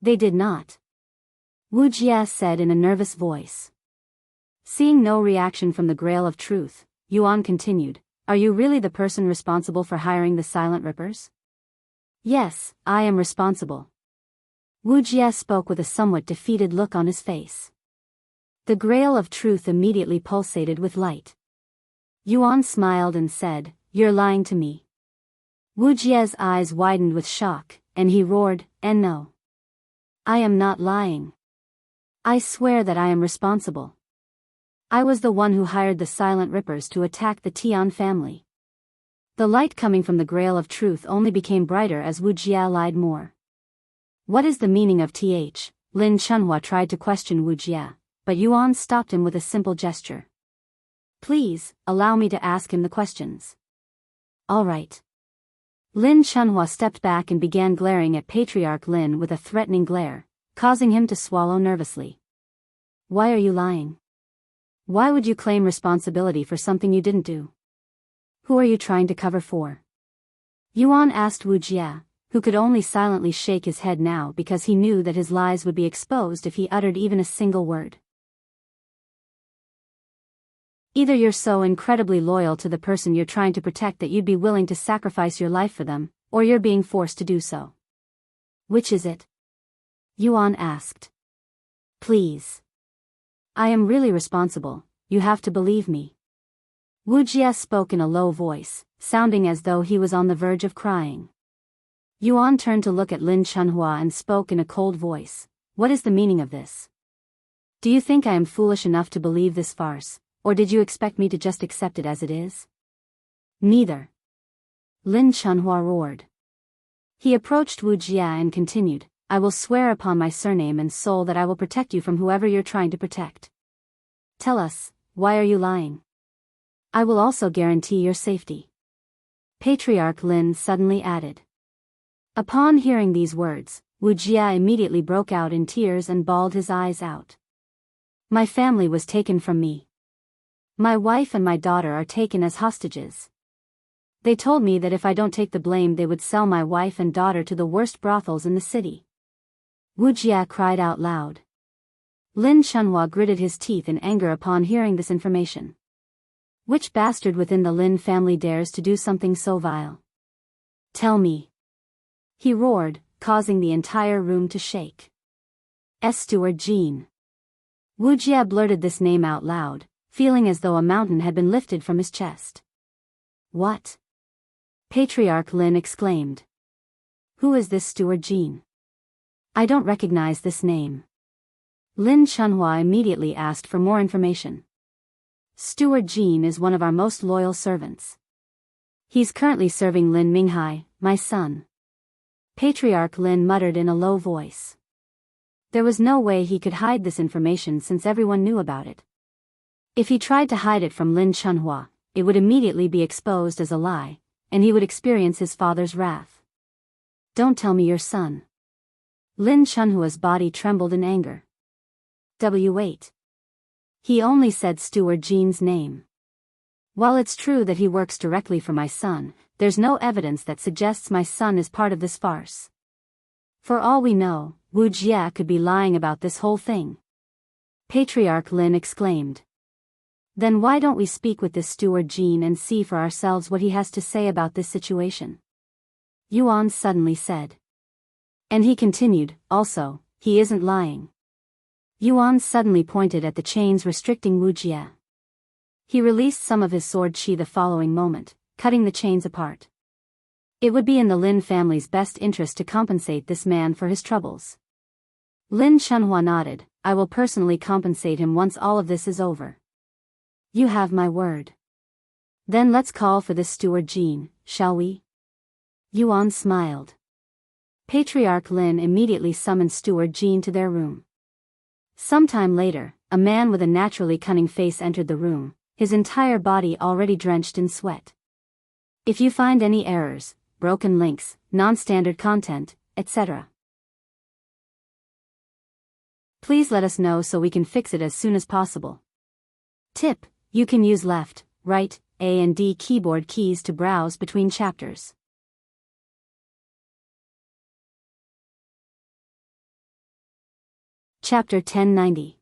S1: They did not. Wuxia said in a nervous voice. Seeing no reaction from the Grail of Truth, Yuan continued, Are you really the person responsible for hiring the Silent Rippers? Yes, I am responsible. Wuxia spoke with a somewhat defeated look on his face. The Grail of Truth immediately pulsated with light. Yuan smiled and said, You're lying to me. Wuxia's eyes widened with shock, and he roared, And no. I am not lying. I swear that I am responsible. I was the one who hired the Silent Rippers to attack the Tian family. The light coming from the Grail of Truth only became brighter as Wuxia lied more. What is the meaning of Th? Lin Chunhua tried to question Wuxia, but Yuan stopped him with a simple gesture. Please, allow me to ask him the questions. All right. Lin Chunhua stepped back and began glaring at Patriarch Lin with a threatening glare, causing him to swallow nervously. Why are you lying? Why would you claim responsibility for something you didn't do? Who are you trying to cover for? Yuan asked Wuxia, who could only silently shake his head now because he knew that his lies would be exposed if he uttered even a single word. Either you're so incredibly loyal to the person you're trying to protect that you'd be willing to sacrifice your life for them, or you're being forced to do so. Which is it? Yuan asked. Please. I am really responsible, you have to believe me. Wuxia spoke in a low voice, sounding as though he was on the verge of crying. Yuan turned to look at Lin Chunhua and spoke in a cold voice. What is the meaning of this? Do you think I am foolish enough to believe this farce? Or did you expect me to just accept it as it is? Neither. Lin Chunhua roared. He approached Wuxia and continued, I will swear upon my surname and soul that I will protect you from whoever you're trying to protect. Tell us, why are you lying? I will also guarantee your safety. Patriarch Lin suddenly added. Upon hearing these words, Wuxia immediately broke out in tears and bawled his eyes out. My family was taken from me. My wife and my daughter are taken as hostages. They told me that if I don't take the blame they would sell my wife and daughter to the worst brothels in the city. Wuxia cried out loud. Lin Chunhua gritted his teeth in anger upon hearing this information. Which bastard within the Lin family dares to do something so vile? Tell me. He roared, causing the entire room to shake. Steward Jean. Wuxia blurted this name out loud, feeling as though a mountain had been lifted from his chest. What? Patriarch Lin exclaimed. Who is this Steward Jean? I don't recognize this name. Lin Chunhua immediately asked for more information. Steward Jean is one of our most loyal servants. He's currently serving Lin Minghai, my son. Patriarch Lin muttered in a low voice. There was no way he could hide this information since everyone knew about it. If he tried to hide it from Lin Chunhua, it would immediately be exposed as a lie, and he would experience his father's wrath. Don't tell me your son. Lin Chunhua's body trembled in anger. W8. He only said Steward Jean's name. While it's true that he works directly for my son, there's no evidence that suggests my son is part of this farce. For all we know, Wuxia could be lying about this whole thing. Patriarch Lin exclaimed. Then why don't we speak with this steward Jin and see for ourselves what he has to say about this situation? Yuan suddenly said. And he continued, also, he isn't lying. Yuan suddenly pointed at the chains restricting Wuxia. He released some of his sword chi the following moment, cutting the chains apart. It would be in the Lin family's best interest to compensate this man for his troubles. Lin Chunhua nodded. I will personally compensate him once all of this is over. You have my word. Then let's call for this steward Jin, shall we? Yuan smiled. Patriarch Lin immediately summoned steward Jin to their room. Sometime later, a man with a naturally cunning face entered the room, his entire body already drenched in sweat. If you find any errors, broken links, non-standard content, etc., please let us know so we can fix it as soon as possible. Tip: you can use left, right, A and D keyboard keys to browse between chapters. Chapter 1090.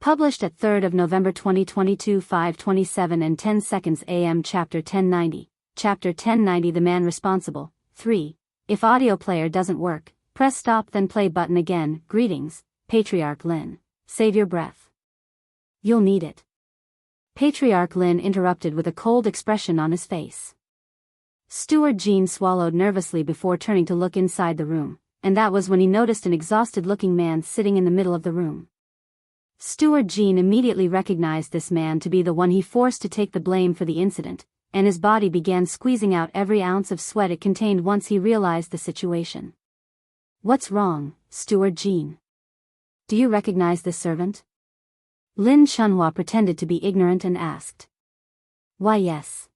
S1: Published at 3rd of November 2022 5:27 and 10 seconds AM. Chapter 1090. Chapter 1090 The Man Responsible. 3. If audio player doesn't work, press stop then play button again. Greetings, Patriarch Lin. Save your breath. You'll need it. Patriarch Lin interrupted with a cold expression on his face. Steward Jin swallowed nervously before turning to look inside the room, and that was when he noticed an exhausted-looking man sitting in the middle of the room. Steward Jin immediately recognized this man to be the one he forced to take the blame for the incident, and his body began squeezing out every ounce of sweat it contained once he realized the situation. What's wrong, Steward Jin? Do you recognize this servant? Lin Chunhua pretended to be ignorant and asked. Why yes.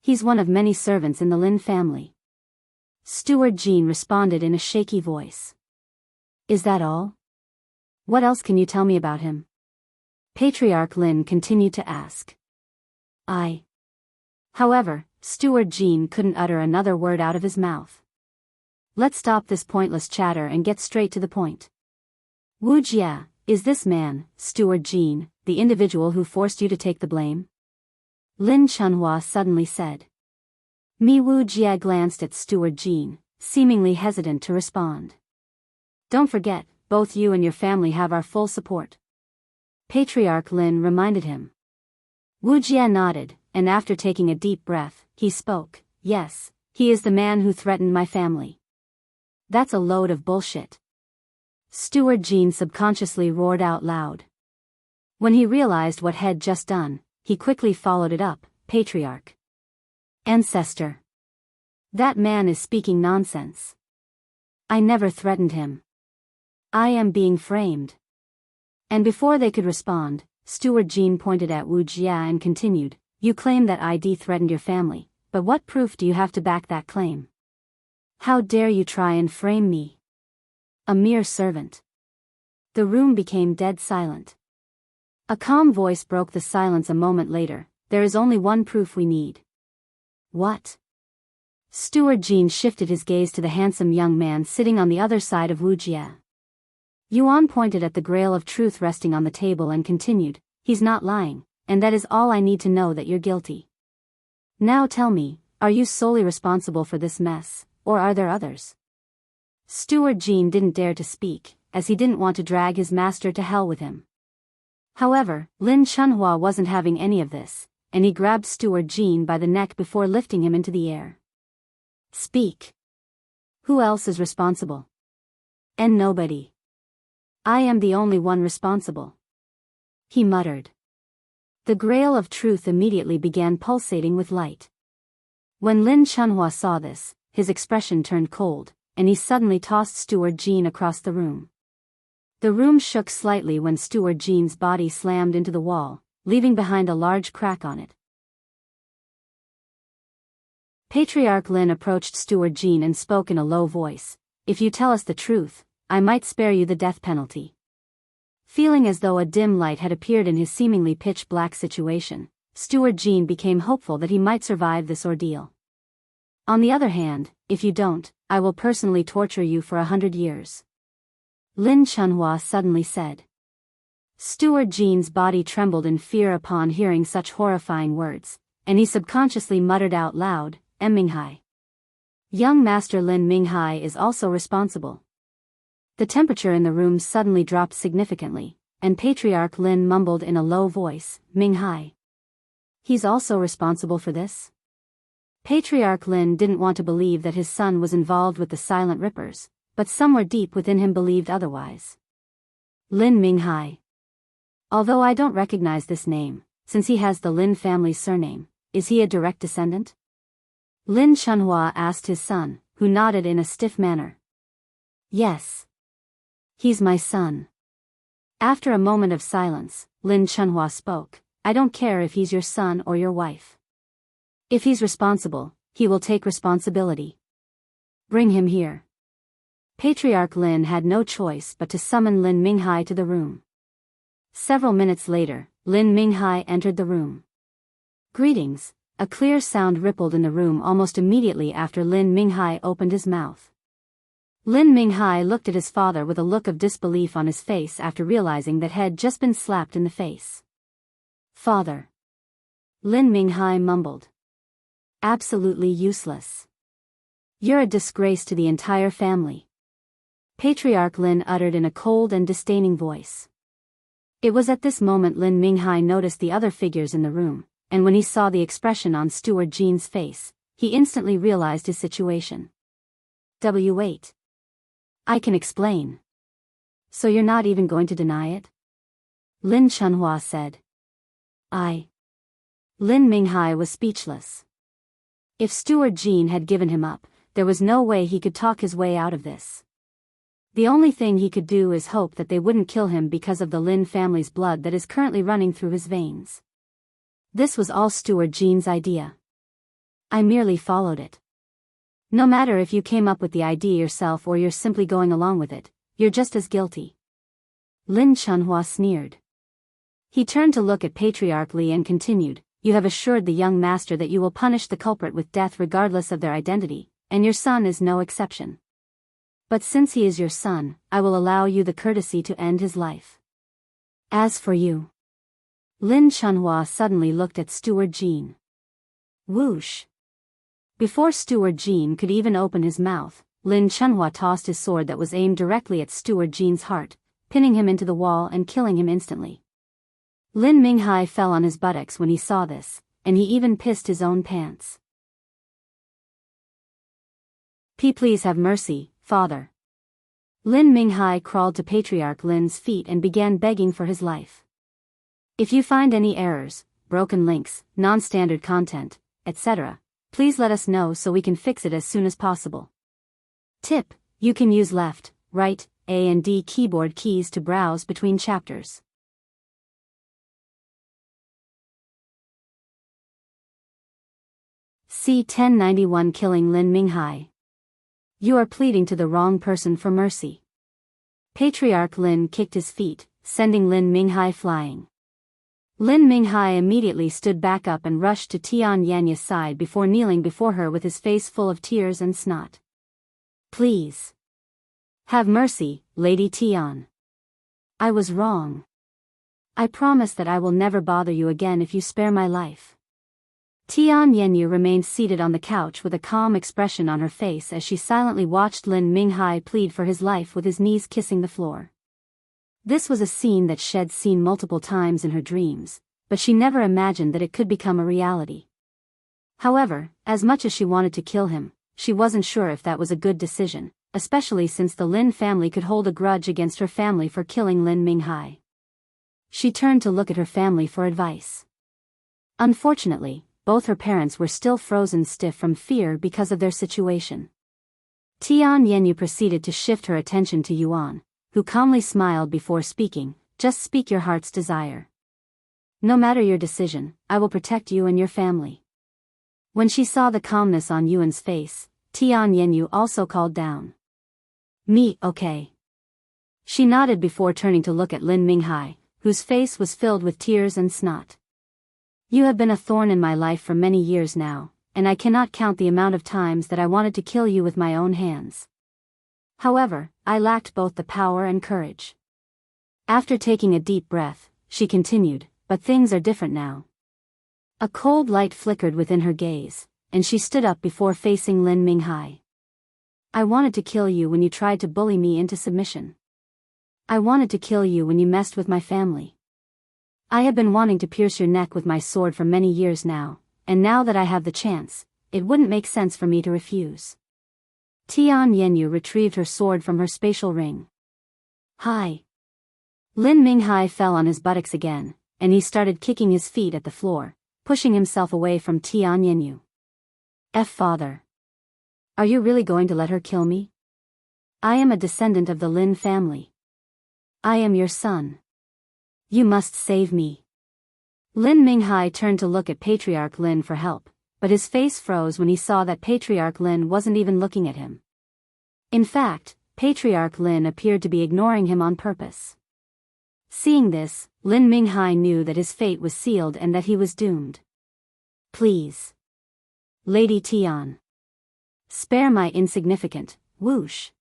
S1: He's one of many servants in the Lin family. Steward Jin responded in a shaky voice. Is that all? What else can you tell me about him? Patriarch Lin continued to ask. However, Steward Jin couldn't utter another word out of his mouth. Let's stop this pointless chatter and get straight to the point. Wuxia, is this man, Steward Jin, the individual who forced you to take the blame? Lin Chunhua suddenly said. Wuxia glanced at Steward Jin, seemingly hesitant to respond. Don't forget, both you and your family have our full support. Patriarch Lin reminded him. Wuxia nodded, and after taking a deep breath, he spoke. Yes, he is the man who threatened my family. That's a load of bullshit. Steward Jin subconsciously roared out loud. When he realized what had just done, he quickly followed it up. Patriarch. Ancestor. That man is speaking nonsense. I never threatened him. I am being framed. And before they could respond, Steward Jin pointed at Wuxia and continued, you claim that ID threatened your family, but what proof do you have to back that claim? How dare you try and frame me? A mere servant. The room became dead silent. A calm voice broke the silence a moment later. There is only one proof we need. What? Steward Jin shifted his gaze to the handsome young man sitting on the other side of Wuxia. Yuan pointed at the grail of truth resting on the table and continued, he's not lying, and that is all I need to know that you're guilty. Now tell me, are you solely responsible for this mess, or are there others? Steward Jin didn't dare to speak, as he didn't want to drag his master to hell with him. However, Lin Chunhua wasn't having any of this, and he grabbed Steward Jin by the neck before lifting him into the air. Speak. Who else is responsible? And nobody. I am the only one responsible. He muttered. The grail of truth immediately began pulsating with light. When Lin Chunhua saw this, his expression turned cold, and he suddenly tossed Steward Jin across the room. The room shook slightly when Steward Jin's body slammed into the wall, leaving behind a large crack on it. Patriarch Lin approached Steward Jin and spoke in a low voice. If you tell us the truth, I might spare you the death penalty. Feeling as though a dim light had appeared in his seemingly pitch-black situation, Steward Jin became hopeful that he might survive this ordeal. On the other hand, if you don't, I will personally torture you for 100 years. Lin Chunhua suddenly said. Steward Jean's body trembled in fear upon hearing such horrifying words, and he subconsciously muttered out loud, Minghai. Young Master Lin Minghai is also responsible. The temperature in the room suddenly dropped significantly, and Patriarch Lin mumbled in a low voice, Minghai. He's also responsible for this? Patriarch Lin didn't want to believe that his son was involved with the Silent Rippers, but somewhere deep within him believed otherwise. Lin Minghai. Although I don't recognize this name, since he has the Lin family's surname, is he a direct descendant? Lin Chunhua asked his son, who nodded in a stiff manner. Yes. He's my son. After a moment of silence, Lin Chunhua spoke, I don't care if he's your son or your wife. If he's responsible, he will take responsibility. Bring him here. Patriarch Lin had no choice but to summon Lin Minghai to the room. Several minutes later, Lin Minghai entered the room. Greetings, a clear sound rippled in the room almost immediately after Lin Minghai opened his mouth. Lin Minghai looked at his father with a look of disbelief on his face after realizing that he had just been slapped in the face. Father. Lin Minghai mumbled. Absolutely useless. You're a disgrace to the entire family. Patriarch Lin uttered in a cold and disdaining voice. It was at this moment Lin Minghai noticed the other figures in the room, and when he saw the expression on Steward Jean's face, he instantly realized his situation. W8. I can explain. So you're not even going to deny it? Lin Chunhua said. Lin Minghai was speechless. If Steward Jean had given him up, there was no way he could talk his way out of this. The only thing he could do is hope that they wouldn't kill him because of the Lin family's blood that is currently running through his veins. This was all Steward Jean's idea. I merely followed it. No matter if you came up with the idea yourself or you're simply going along with it, you're just as guilty. Lin Chunhua sneered. He turned to look at Patriarch Li and continued, You have assured the young master that you will punish the culprit with death regardless of their identity, and your son is no exception. But since he is your son, I will allow you the courtesy to end his life. As for you. Lin Chunhua suddenly looked at Steward Jean. Whoosh. Before Steward Jean could even open his mouth, Lin Chunhua tossed his sword that was aimed directly at Steward Jean's heart, pinning him into the wall and killing him instantly. Lin Minghai fell on his buttocks when he saw this, and he even pissed his own pants. Please have mercy, father. Lin Minghai crawled to Patriarch Lin's feet and began begging for his life. If you find any errors, broken links, non-standard content, etc., please let us know so we can fix it as soon as possible. Tip: you can use left, right, A and D keyboard keys to browse between chapters. C1091 Killing Lin Minghai. You are pleading to the wrong person for mercy. Patriarch Lin kicked his feet, sending Lin Minghai flying. Lin Minghai immediately stood back up and rushed to Tian Yanya's side before kneeling before her with his face full of tears and snot. Please. Have mercy, Lady Tian. I was wrong. I promise that I will never bother you again if you spare my life. Tian Yanyu remained seated on the couch with a calm expression on her face as she silently watched Lin Minghai plead for his life with his knees kissing the floor. This was a scene that she'd seen multiple times in her dreams, but she never imagined that it could become a reality. However, as much as she wanted to kill him, she wasn't sure if that was a good decision, especially since the Lin family could hold a grudge against her family for killing Lin Minghai. She turned to look at her family for advice. Unfortunately, both her parents were still frozen stiff from fear because of their situation. Tian Yanyu proceeded to shift her attention to Yuan, who calmly smiled before speaking, just speak your heart's desire. No matter your decision, I will protect you and your family. When she saw the calmness on Yuan's face, Tian Yanyu also called down. Me, okay. She nodded before turning to look at Lin Minghai, whose face was filled with tears and snot. You have been a thorn in my life for many years now, and I cannot count the amount of times that I wanted to kill you with my own hands. However, I lacked both the power and courage. After taking a deep breath, she continued, but things are different now. A cold light flickered within her gaze, and she stood up before facing Lin Minghai. I wanted to kill you when you tried to bully me into submission. I wanted to kill you when you messed with my family. I have been wanting to pierce your neck with my sword for many years now, and now that I have the chance, it wouldn't make sense for me to refuse. Tian Yanyu retrieved her sword from her spatial ring. Hi. Lin Minghai fell on his buttocks again, and he started kicking his feet at the floor, pushing himself away from Tian Yanyu. Father. Are you really going to let her kill me? I am a descendant of the Lin family. I am your son. You must save me. Lin Minghai turned to look at Patriarch Lin for help, but his face froze when he saw that Patriarch Lin wasn't even looking at him. In fact, Patriarch Lin appeared to be ignoring him on purpose. Seeing this, Lin Minghai knew that his fate was sealed and that he was doomed. Please. Lady Tian. Spare my insignificant, whoosh.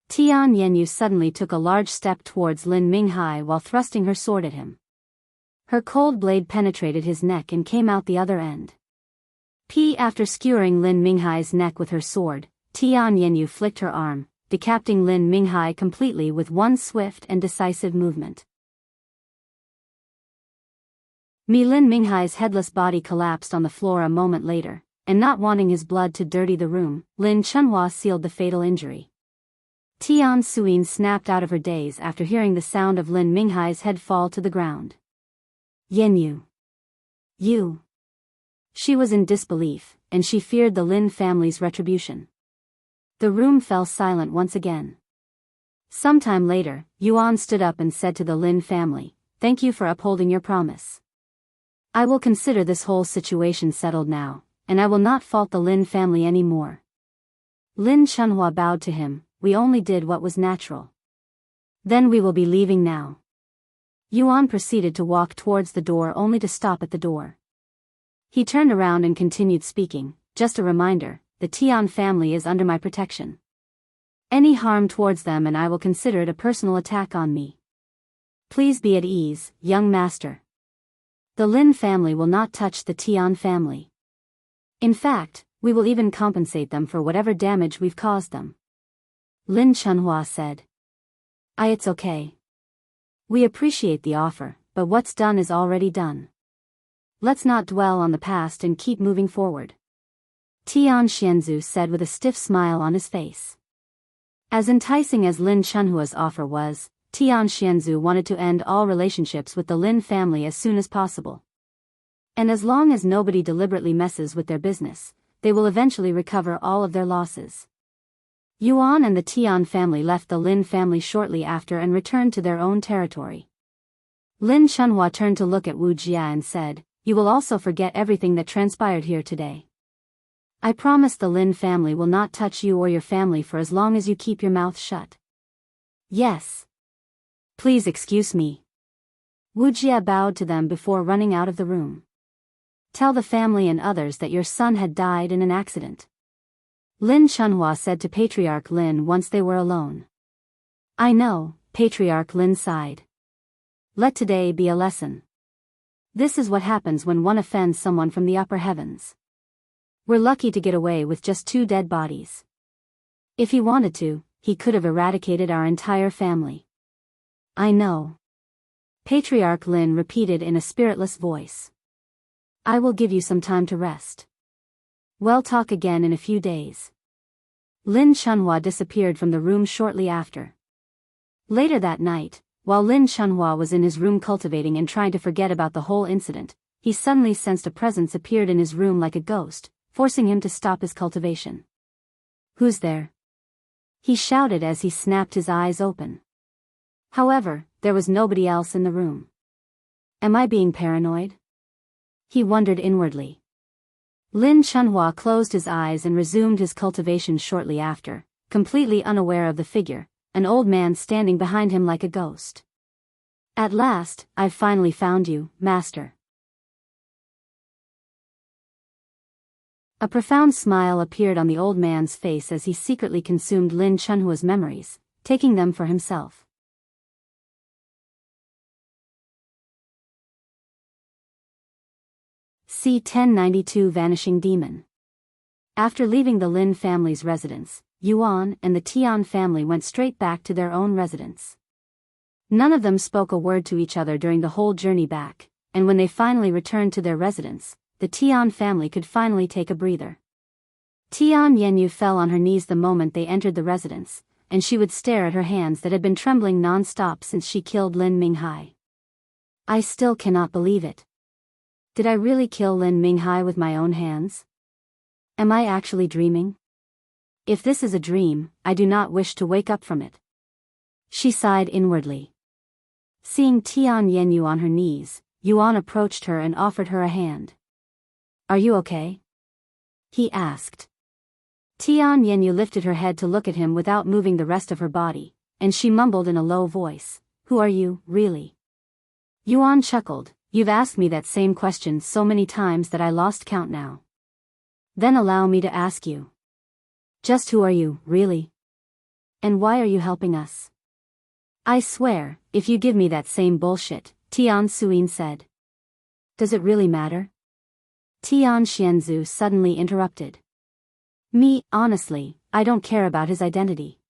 S1: Tian Yanyu suddenly took a large step towards Lin Minghai while thrusting her sword at him. Her cold blade penetrated his neck and came out the other end. After skewering Lin Minghai's neck with her sword, Tian Yanyu flicked her arm, decapitating Lin Minghai completely with one swift and decisive movement. Lin Minghai's headless body collapsed on the floor a moment later, and not wanting his blood to dirty the room, Lin Chunhua sealed the fatal injury. Tian Suyin snapped out of her daze after hearing the sound of Lin Minghai's head fall to the ground. Yanyu. You. She was in disbelief, and she feared the Lin family's retribution. The room fell silent once again. Sometime later, Yuan stood up and said to the Lin family, "Thank you for upholding your promise. I will consider this whole situation settled now, and I will not fault the Lin family anymore." Lin Chunhua bowed to him. "We only did what was natural. Then we will be leaving now." Yuan proceeded to walk towards the door only to stop at the door. He turned around and continued speaking, "Just a reminder, the Tian family is under my protection. Any harm towards them and I will consider it a personal attack on me. Please be at ease, young master. The Lin family will not touch the Tian family. In fact, we will even compensate them for whatever damage we've caused them." Lin Chunhua said. It's okay. We appreciate the offer, but what's done is already done. Let's not dwell on the past and keep moving forward. Tian Xianzu said with a stiff smile on his face. As enticing as Lin Chunhua's offer was, Tian Xianzu wanted to end all relationships with the Lin family as soon as possible. And as long as nobody deliberately messes with their business, they will eventually recover all of their losses. Yuan and the Tian family left the Lin family shortly after and returned to their own territory. Lin Chunhua turned to look at Wu Jia and said, "You will also forget everything that transpired here today. I promise the Lin family will not touch you or your family for as long as you keep your mouth shut." "Yes. Please excuse me." Wu Jia bowed to them before running out of the room. "Tell the family and others that your son had died in an accident," Lin Chunhua said to Patriarch Lin once they were alone. "I know," Patriarch Lin sighed. "Let today be a lesson. This is what happens when one offends someone from the upper heavens. We're lucky to get away with just 2 dead bodies. If he wanted to, he could have eradicated our entire family." "I know," Patriarch Lin repeated in a spiritless voice. "I will give you some time to rest. We'll talk again in a few days." Lin Chunhua disappeared from the room shortly after. Later that night, while Lin Chunhua was in his room cultivating and trying to forget about the whole incident, he suddenly sensed a presence appeared in his room like a ghost, forcing him to stop his cultivation. "Who's there?" he shouted as he snapped his eyes open. However, there was nobody else in the room. Am I being paranoid? He wondered inwardly. Lin Chunhua closed his eyes and resumed his cultivation shortly after, completely unaware of the figure, an old man standing behind him like a ghost. "At last, I've finally found you, master." A profound smile appeared on the old man's face as he secretly consumed Lin Chunhua's memories, taking them for himself. C1092 Vanishing Demon. After leaving the Lin family's residence, Yuan and the Tian family went straight back to their own residence. None of them spoke a word to each other during the whole journey back, and when they finally returned to their residence, the Tian family could finally take a breather. Tian Yenyu fell on her knees the moment they entered the residence, and she would stare at her hands that had been trembling non-stop since she killed Lin Minghai. I still cannot believe it. Did I really kill Lin Minghai with my own hands? Am I actually dreaming? If this is a dream, I do not wish to wake up from it. She sighed inwardly. Seeing Tian Yenyu on her knees, Yuan approached her and offered her a hand. Are you okay? He asked. Tian Yenyu lifted her head to look at him without moving the rest of her body, and she mumbled in a low voice, Who are you, really? Yuan chuckled, You've asked me that same question so many times that I lost count now. Then allow me to ask you. Just who are you, really? And why are you helping us? I swear, if you give me that same bullshit, Tian Suyin said. Does it really matter? Tian Xianzu suddenly interrupted. Me, honestly, I don't care about his identity.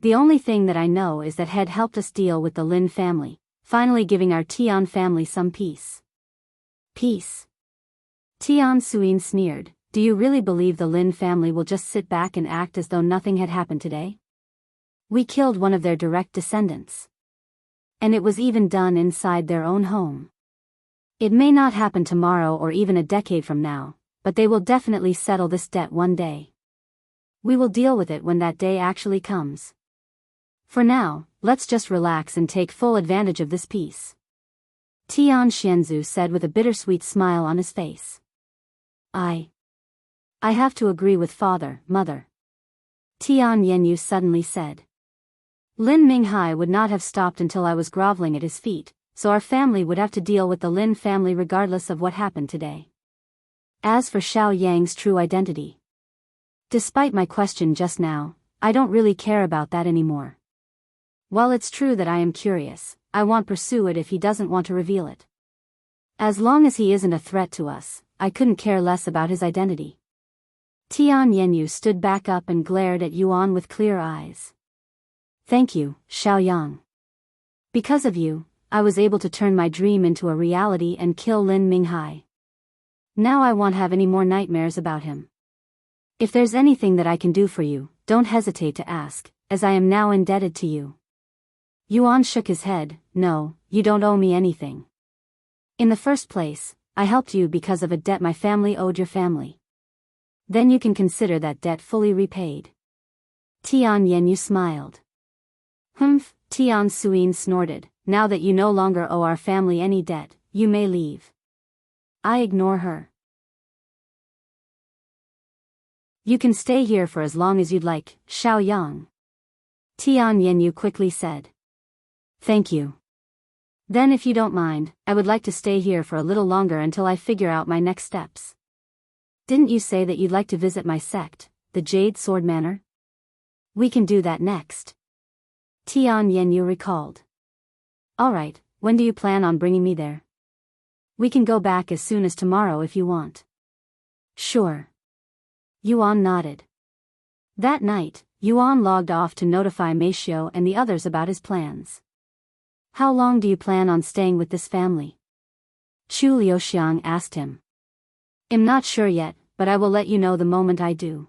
S1: The only thing that I know is that Head helped us deal with the Lin family, finally giving our Tian family some peace. Peace? Tian Suyin sneered, Do you really believe the Lin family will just sit back and act as though nothing had happened today? We killed one of their direct descendants. And it was even done inside their own home. It may not happen tomorrow or even a decade from now, but they will definitely settle this debt one day. We will deal with it when that day actually comes. For now, let's just relax and take full advantage of this peace. Tian Xianzu said with a bittersweet smile on his face. I have to agree with father, mother. Tian Yenyu suddenly said. Lin Minghai would not have stopped until I was groveling at his feet, so our family would have to deal with the Lin family regardless of what happened today. As for Xiao Yang's true identity. Despite my question just now, I don't really care about that anymore. While it's true that I am curious, I won't pursue it if he doesn't want to reveal it. As long as he isn't a threat to us, I couldn't care less about his identity. Tian Yenyu stood back up and glared at Yuan with clear eyes. Thank you, Xiao Yang. Because of you, I was able to turn my dream into a reality and kill Lin Minghai. Now I won't have any more nightmares about him. If there's anything that I can do for you, don't hesitate to ask, as I am now indebted to you. Yuan shook his head, No, you don't owe me anything. In the first place, I helped you because of a debt my family owed your family. Then you can consider that debt fully repaid. Tian Yenyu smiled. Humph, Tian Suyin snorted, Now that you no longer owe our family any debt, you may leave. I ignore her. You can stay here for as long as you'd like, Xiao Yang. Tian Yenyu quickly said. Thank you. Then if you don't mind, I would like to stay here for a little longer until I figure out my next steps. Didn't you say that you'd like to visit my sect, the Jade Sword Manor? We can do that next. Tian Yenyu recalled. Alright, when do you plan on bringing me there? We can go back as soon as tomorrow if you want. Sure. Yuan nodded. That night, Yuan logged off to notify Meishio and the others about his plans. How long do you plan on staying with this family? Chu Liuxiang asked him. I'm not sure yet, but I will let you know the moment I do.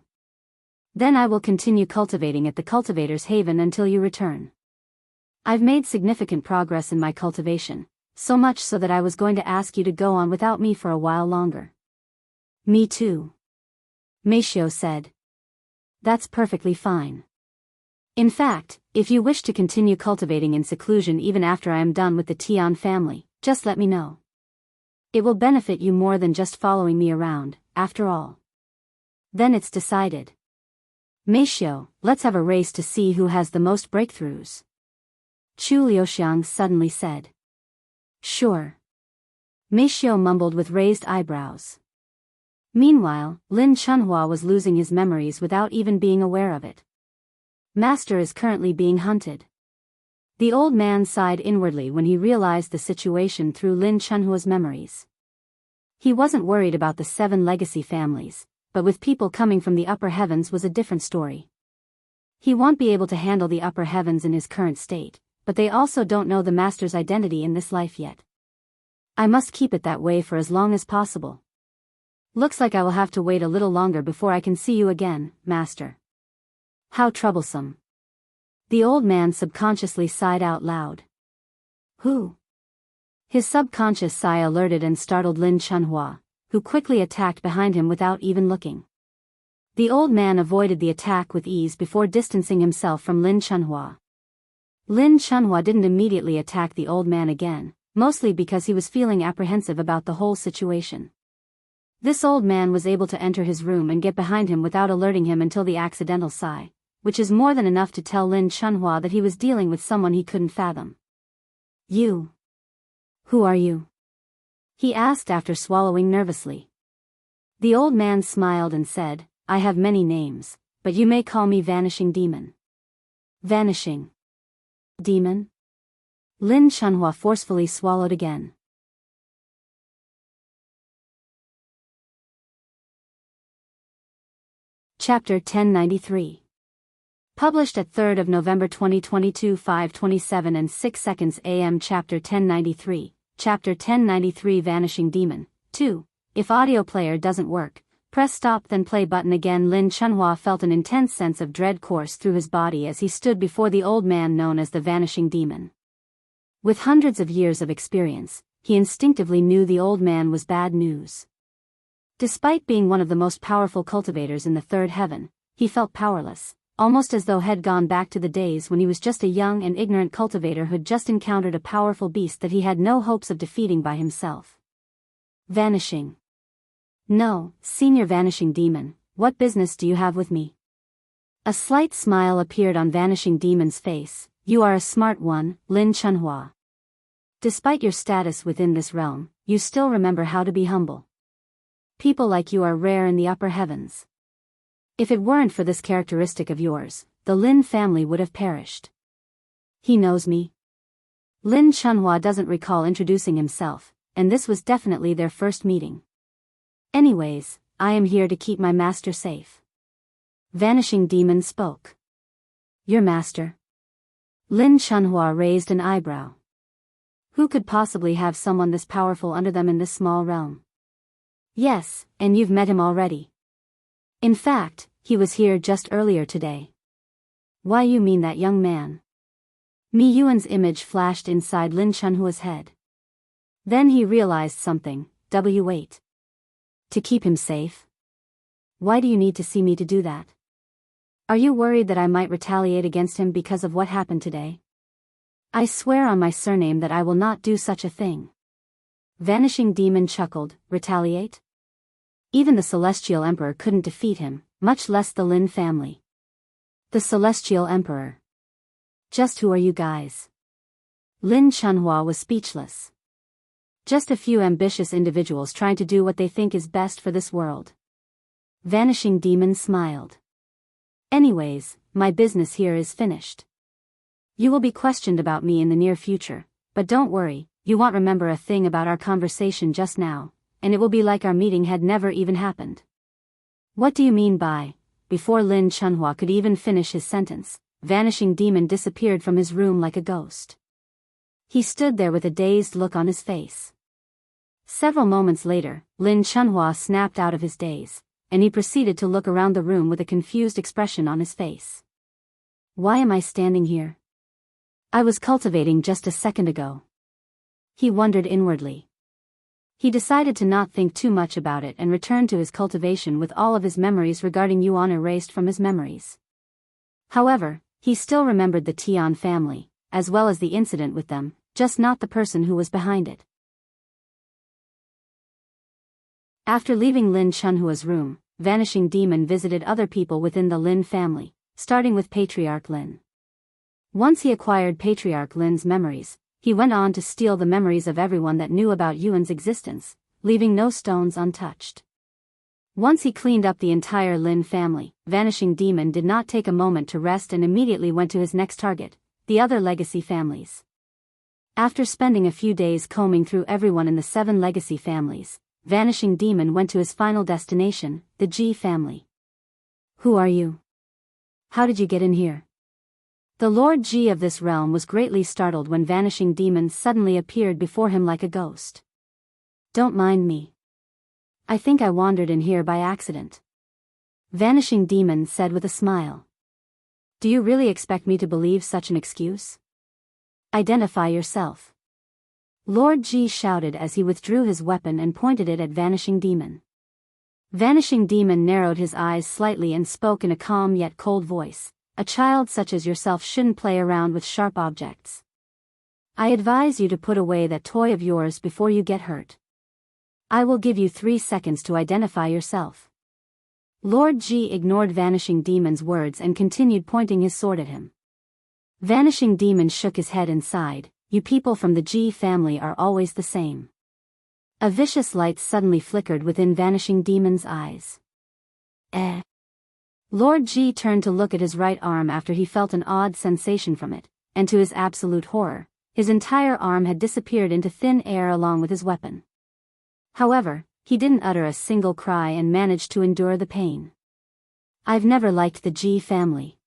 S1: Then I will continue cultivating at the Cultivator's Haven until you return. I've made significant progress in my cultivation, so much so that I was going to ask you to go on without me for a while longer. Me too. Meishio said. That's perfectly fine. In fact, if you wish to continue cultivating in seclusion even after I am done with the Tian family, just let me know. It will benefit you more than just following me around, after all. Then it's decided. Meishio, let's have a race to see who has the most breakthroughs. Chu Liuxiang suddenly said. Sure. Meishio mumbled with raised eyebrows. Meanwhile, Lin Chunhua was losing his memories without even being aware of it. Master is currently being hunted. The old man sighed inwardly when he realized the situation through Lin Chunhua's memories. He wasn't worried about the 7 legacy families, but with people coming from the upper heavens was a different story. He won't be able to handle the upper heavens in his current state, but they also don't know the master's identity in this life yet. I must keep it that way for as long as possible. Looks like I will have to wait a little longer before I can see you again, master. How troublesome. The old man subconsciously sighed out loud. Who? His subconscious sigh alerted and startled Lin Chunhua, who quickly attacked behind him without even looking. The old man avoided the attack with ease before distancing himself from Lin Chunhua. Lin Chunhua didn't immediately attack the old man again, mostly because he was feeling apprehensive about the whole situation. This old man was able to enter his room and get behind him without alerting him until the accidental sigh, which is more than enough to tell Lin Chunhua that he was dealing with someone he couldn't fathom. You. Who are you? He asked after swallowing nervously. The old man smiled and said, I have many names, but you may call me Vanishing Demon. Vanishing Demon? Lin Chunhua forcefully swallowed again. Chapter 1093. Published at 3rd of November 2022 5:27 and 6 seconds AM. Chapter 1093, Chapter 1093 Vanishing Demon, 2. If audio player doesn't work, press stop then play button again. Lin Chunhua felt an intense sense of dread course through his body as he stood before the old man known as the Vanishing Demon. With hundreds of years of experience, he instinctively knew the old man was bad news. Despite being one of the most powerful cultivators in the third heaven, he felt powerless, almost as though had gone back to the days when he was just a young and ignorant cultivator who'd just encountered a powerful beast that he had no hopes of defeating by himself. Vanishing. No, Senior Vanishing Demon, what business do you have with me? A slight smile appeared on Vanishing Demon's face. You are a smart one, Lin Chunhua. Despite your status within this realm, you still remember how to be humble. People like you are rare in the upper heavens. If it weren't for this characteristic of yours, the Lin family would have perished. He knows me. Lin Chunhua doesn't recall introducing himself, and this was definitely their first meeting. Anyways, I am here to keep my master safe. Vanishing Demon spoke. Your master? Lin Chunhua raised an eyebrow. Who could possibly have someone this powerful under them in this small realm? Yes, and you've met him already. In fact, he was here just earlier today. Why you mean that young man? Mi Yuan's image flashed inside Lin Chunhua's head. Then he realized something. Wait. To keep him safe? Why do you need to see me to do that? Are you worried that I might retaliate against him because of what happened today? I swear on my surname that I will not do such a thing. Vanishing Demon chuckled. Retaliate? Even the Celestial Emperor couldn't defeat him, much less the Lin family. The Celestial Emperor. Just who are you guys? Lin Chunhua was speechless. Just a few ambitious individuals trying to do what they think is best for this world. Vanishing Demon smiled. Anyways, my business here is finished. You will be questioned about me in the near future, but don't worry, you won't remember a thing about our conversation just now, and it will be like our meeting had never even happened. What do you mean by? Before Lin Chunhua could even finish his sentence, Vanishing Demon disappeared from his room like a ghost. He stood there with a dazed look on his face. Several moments later, Lin Chunhua snapped out of his daze, and he proceeded to look around the room with a confused expression on his face. Why am I standing here? I was cultivating just a second ago. He wondered inwardly. He decided to not think too much about it and returned to his cultivation with all of his memories regarding Yuan erased from his memories. However, he still remembered the Tian family, as well as the incident with them, just not the person who was behind it. After leaving Lin Chunhua's room, Vanishing Demon visited other people within the Lin family, starting with Patriarch Lin. Once he acquired Patriarch Lin's memories, he went on to steal the memories of everyone that knew about Yuan's existence, leaving no stones untouched. Once he cleaned up the entire Lin family, Vanishing Demon did not take a moment to rest and immediately went to his next target, the other legacy families. After spending a few days combing through everyone in the 7 legacy families, Vanishing Demon went to his final destination, the G family. Who are you? How did you get in here? The Lord G of this realm was greatly startled when Vanishing Demon suddenly appeared before him like a ghost. Don't mind me. I think I wandered in here by accident. Vanishing Demon said with a smile. Do you really expect me to believe such an excuse? Identify yourself. Lord G shouted as he withdrew his weapon and pointed it at Vanishing Demon. Vanishing Demon narrowed his eyes slightly and spoke in a calm yet cold voice. A child such as yourself shouldn't play around with sharp objects. I advise you to put away that toy of yours before you get hurt. I will give you 3 seconds to identify yourself. Lord G ignored Vanishing Demon's words and continued pointing his sword at him. Vanishing Demon shook his head and sighed. You people from the G family are always the same. A vicious light suddenly flickered within Vanishing Demon's eyes. Lord G turned to look at his right arm after he felt an odd sensation from it, and to his absolute horror, his entire arm had disappeared into thin air along with his weapon. However, he didn't utter a single cry and managed to endure the pain. I've never liked the G family.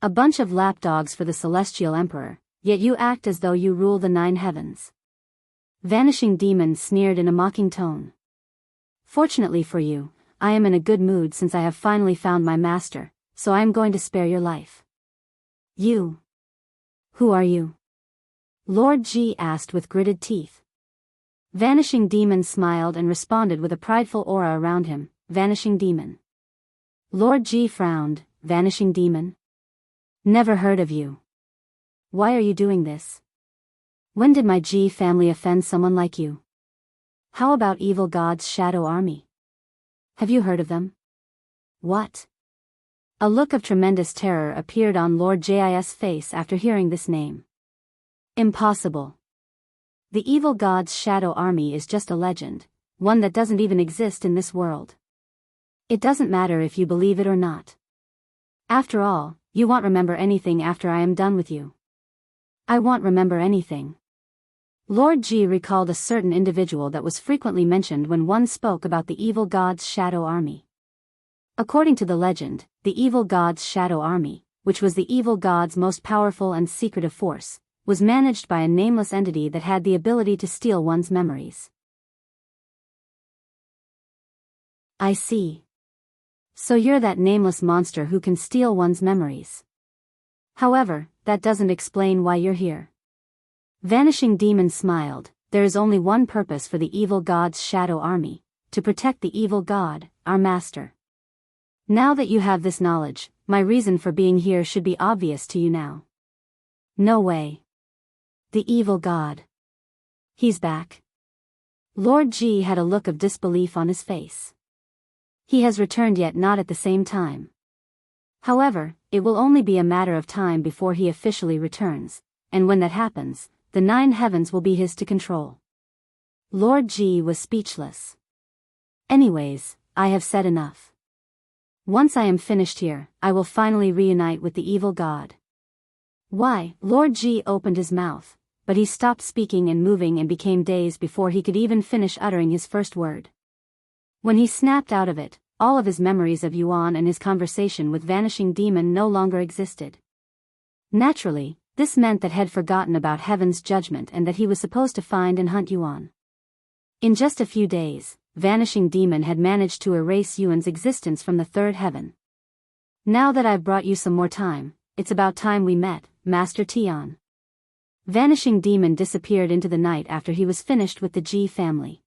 S1: A bunch of lapdogs for the Celestial Emperor, yet you act as though you rule the 9 heavens. Vanishing Demon sneered in a mocking tone. Fortunately for you, I am in a good mood since I have finally found my master, so I am going to spare your life. You. Who are you? Lord G asked with gritted teeth. Vanishing Demon smiled and responded with a prideful aura around him. Vanishing Demon. Lord G frowned. Vanishing Demon? Never heard of you. Why are you doing this? When did my G family offend someone like you? How about Evil God's Shadow Army? Have you heard of them? What? A look of tremendous terror appeared on Lord J's face after hearing this name. Impossible. The Evil God's Shadow Army is just a legend, one that doesn't even exist in this world. It doesn't matter if you believe it or not. After all, you won't remember anything after I am done with you. I won't remember anything. Lord G recalled a certain individual that was frequently mentioned when one spoke about the Evil God's Shadow Army. According to the legend, the Evil God's Shadow Army, which was the evil god's most powerful and secretive force, was managed by a nameless entity that had the ability to steal one's memories. I see. So you're that nameless monster who can steal one's memories. However, that doesn't explain why you're here. Vanishing Demon smiled. There is only one purpose for the Evil God's Shadow Army, to protect the evil god, our master. Now that you have this knowledge, my reason for being here should be obvious to you now. No way. The evil god. He's back. Lord G had a look of disbelief on his face. He has returned, yet not at the same time. However, it will only be a matter of time before he officially returns, and when that happens, the 9 heavens will be his to control. Lord G was speechless. Anyways, I have said enough. Once I am finished here, I will finally reunite with the evil god. Why? Lord G opened his mouth, but he stopped speaking and moving and became dazed before he could even finish uttering his first word. When he snapped out of it, all of his memories of Yuan and his conversation with Vanishing Demon no longer existed. Naturally, this meant that he had forgotten about heaven's judgment and that he was supposed to find and hunt Yuan. In just a few days, Vanishing Demon had managed to erase Yuan's existence from the 3rd heaven. Now that I've brought you some more time, it's about time we met, Master Tian. Vanishing Demon disappeared into the night after he was finished with the G family.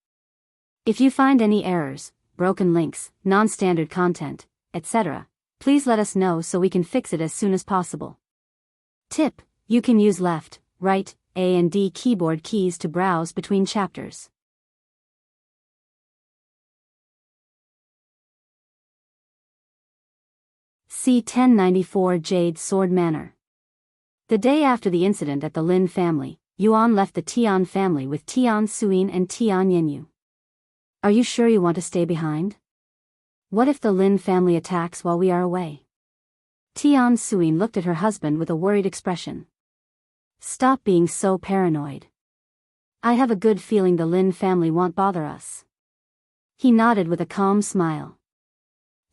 S1: If you find any errors, broken links, non-standard content, etc., please let us know so we can fix it as soon as possible. Tip: you can use left, right, A and D keyboard keys to browse between chapters. C1094 Jade Sword Manor. The day after the incident at the Lin family, Yuan left the Tian family with Tian Suin and Tian Yenyu. Are you sure you want to stay behind? What if the Lin family attacks while we are away? Tian Suin looked at her husband with a worried expression. Stop being so paranoid. I have a good feeling the Lin family won't bother us. He nodded with a calm smile.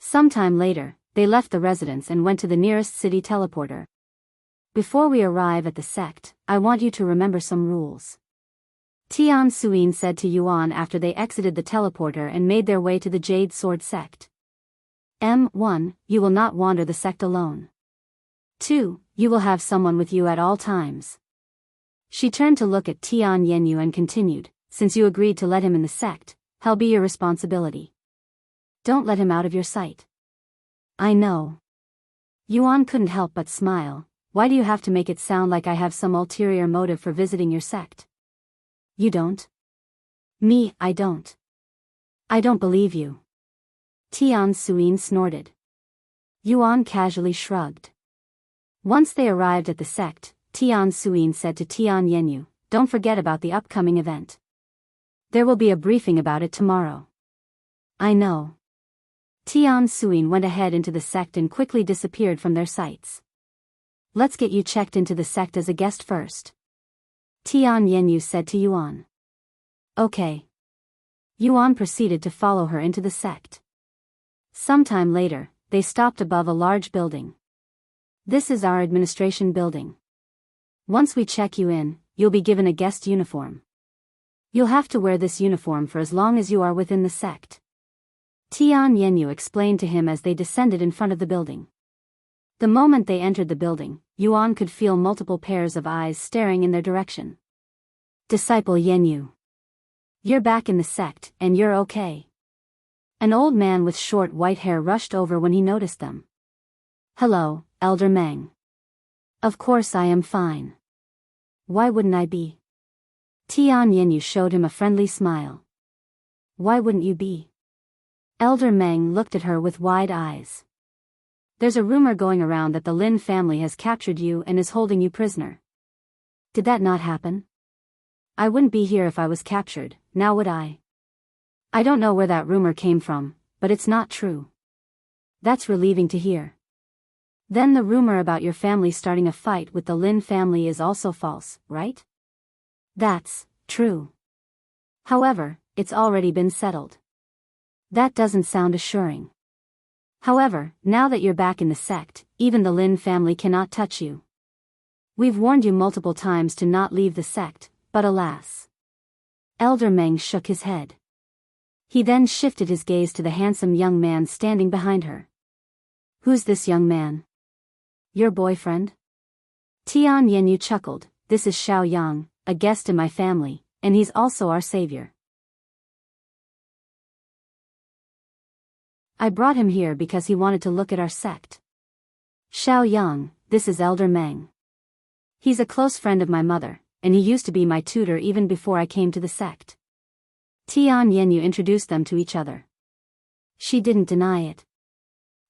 S1: Sometime later, they left the residence and went to the nearest city teleporter. Before we arrive at the sect, I want you to remember some rules. Tian Suyin said to Yuan after they exited the teleporter and made their way to the Jade Sword sect. M1, you will not wander the sect alone. 2, you will have someone with you at all times. She turned to look at Tian Yenyu and continued, since you agreed to let him in the sect, he'll be your responsibility. Don't let him out of your sight. I know. Yuan couldn't help but smile. Why do you have to make it sound like I have some ulterior motive for visiting your sect? You don't? Me, I don't. I don't believe you. Tian Suyin snorted. Yuan casually shrugged. Once they arrived at the sect, Tian Suyin said to Tian Yenyu, don't forget about the upcoming event. There will be a briefing about it tomorrow. I know. Tian Suyin went ahead into the sect and quickly disappeared from their sights. Let's get you checked into the sect as a guest first. Tian Yenyu said to Yuan. Okay. Yuan proceeded to follow her into the sect. Sometime later, they stopped above a large building. This is our administration building. Once we check you in, you'll be given a guest uniform. You'll have to wear this uniform for as long as you are within the sect. Tian Yenyu explained to him as they descended in front of the building. The moment they entered the building, Yuan could feel multiple pairs of eyes staring in their direction. Disciple Yenyu. You're back in the sect, and you're okay. An old man with short white hair rushed over when he noticed them. Hello, Elder Meng. Of course I am fine. Why wouldn't I be? Tian Yenyu showed him a friendly smile. Why wouldn't you be? Elder Meng looked at her with wide eyes. There's a rumor going around that the Lin family has captured you and is holding you prisoner. Did that not happen? I wouldn't be here if I was captured, now would I? I don't know where that rumor came from, but it's not true. That's relieving to hear. Then the rumor about your family starting a fight with the Lin family is also false, right? That's true. However, it's already been settled. That doesn't sound assuring. However, now that you're back in the sect, even the Lin family cannot touch you. We've warned you multiple times to not leave the sect, but alas. Elder Meng shook his head. He then shifted his gaze to the handsome young man standing behind her. Who's this young man? Your boyfriend? Tian Yenyu chuckled. This is Xiao Yang, a guest in my family, and he's also our savior. I brought him here because he wanted to look at our sect. Xiao Yang, this is Elder Meng. He's a close friend of my mother, and he used to be my tutor even before I came to the sect. Tian Yenyu introduced them to each other. She didn't deny it.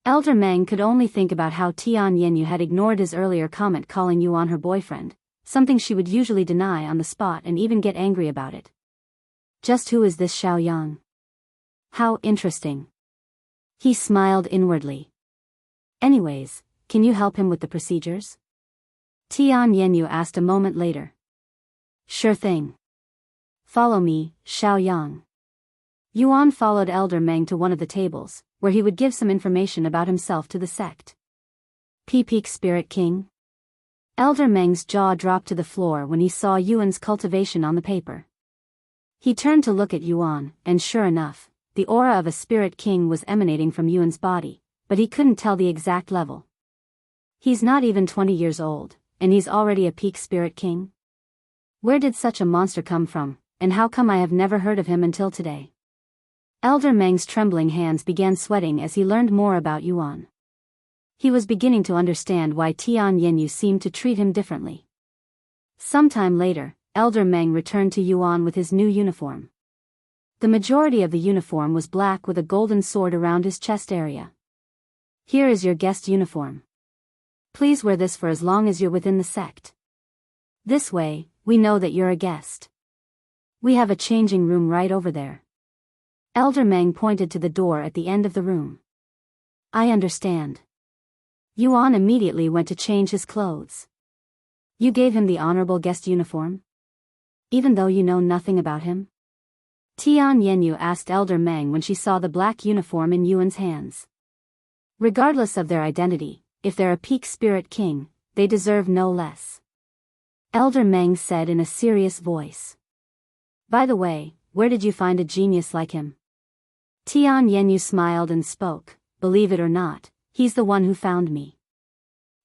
S1: Elder Meng could only think about how Tian Yenyu had ignored his earlier comment calling Yuan her boyfriend, something she would usually deny on the spot and even get angry about it. Just who is this Xiao Yang? How interesting. He smiled inwardly. Anyways, can you help him with the procedures? Tian Yenyu asked a moment later. Sure thing. Follow me, Xiao Yang. Yuan followed Elder Meng to one of the tables, where he would give some information about himself to the sect. Peak Spirit King? Elder Meng's jaw dropped to the floor when he saw Yuan's cultivation on the paper. He turned to look at Yuan, and sure enough, the aura of a Spirit King was emanating from Yuan's body, but he couldn't tell the exact level. He's not even 20 years old, and he's already a peak Spirit King? Where did such a monster come from, and how come I have never heard of him until today? Elder Meng's trembling hands began sweating as he learned more about Yuan. He was beginning to understand why Tian Yenyu seemed to treat him differently. Sometime later, Elder Meng returned to Yuan with his new uniform. The majority of the uniform was black with a golden sword around his chest area. Here is your guest uniform. Please wear this for as long as you're within the sect. This way, we know that you're a guest. We have a changing room right over there. Elder Meng pointed to the door at the end of the room. I understand. Yuan immediately went to change his clothes. You gave him the honorable guest uniform? Even though you know nothing about him? Tian Yenyu asked Elder Meng when she saw the black uniform in Yuan's hands. Regardless of their identity, if they're a peak spirit king, they deserve no less. Elder Meng said in a serious voice. By the way, where did you find a genius like him? Tian Yenyu smiled and spoke, believe it or not, he's the one who found me.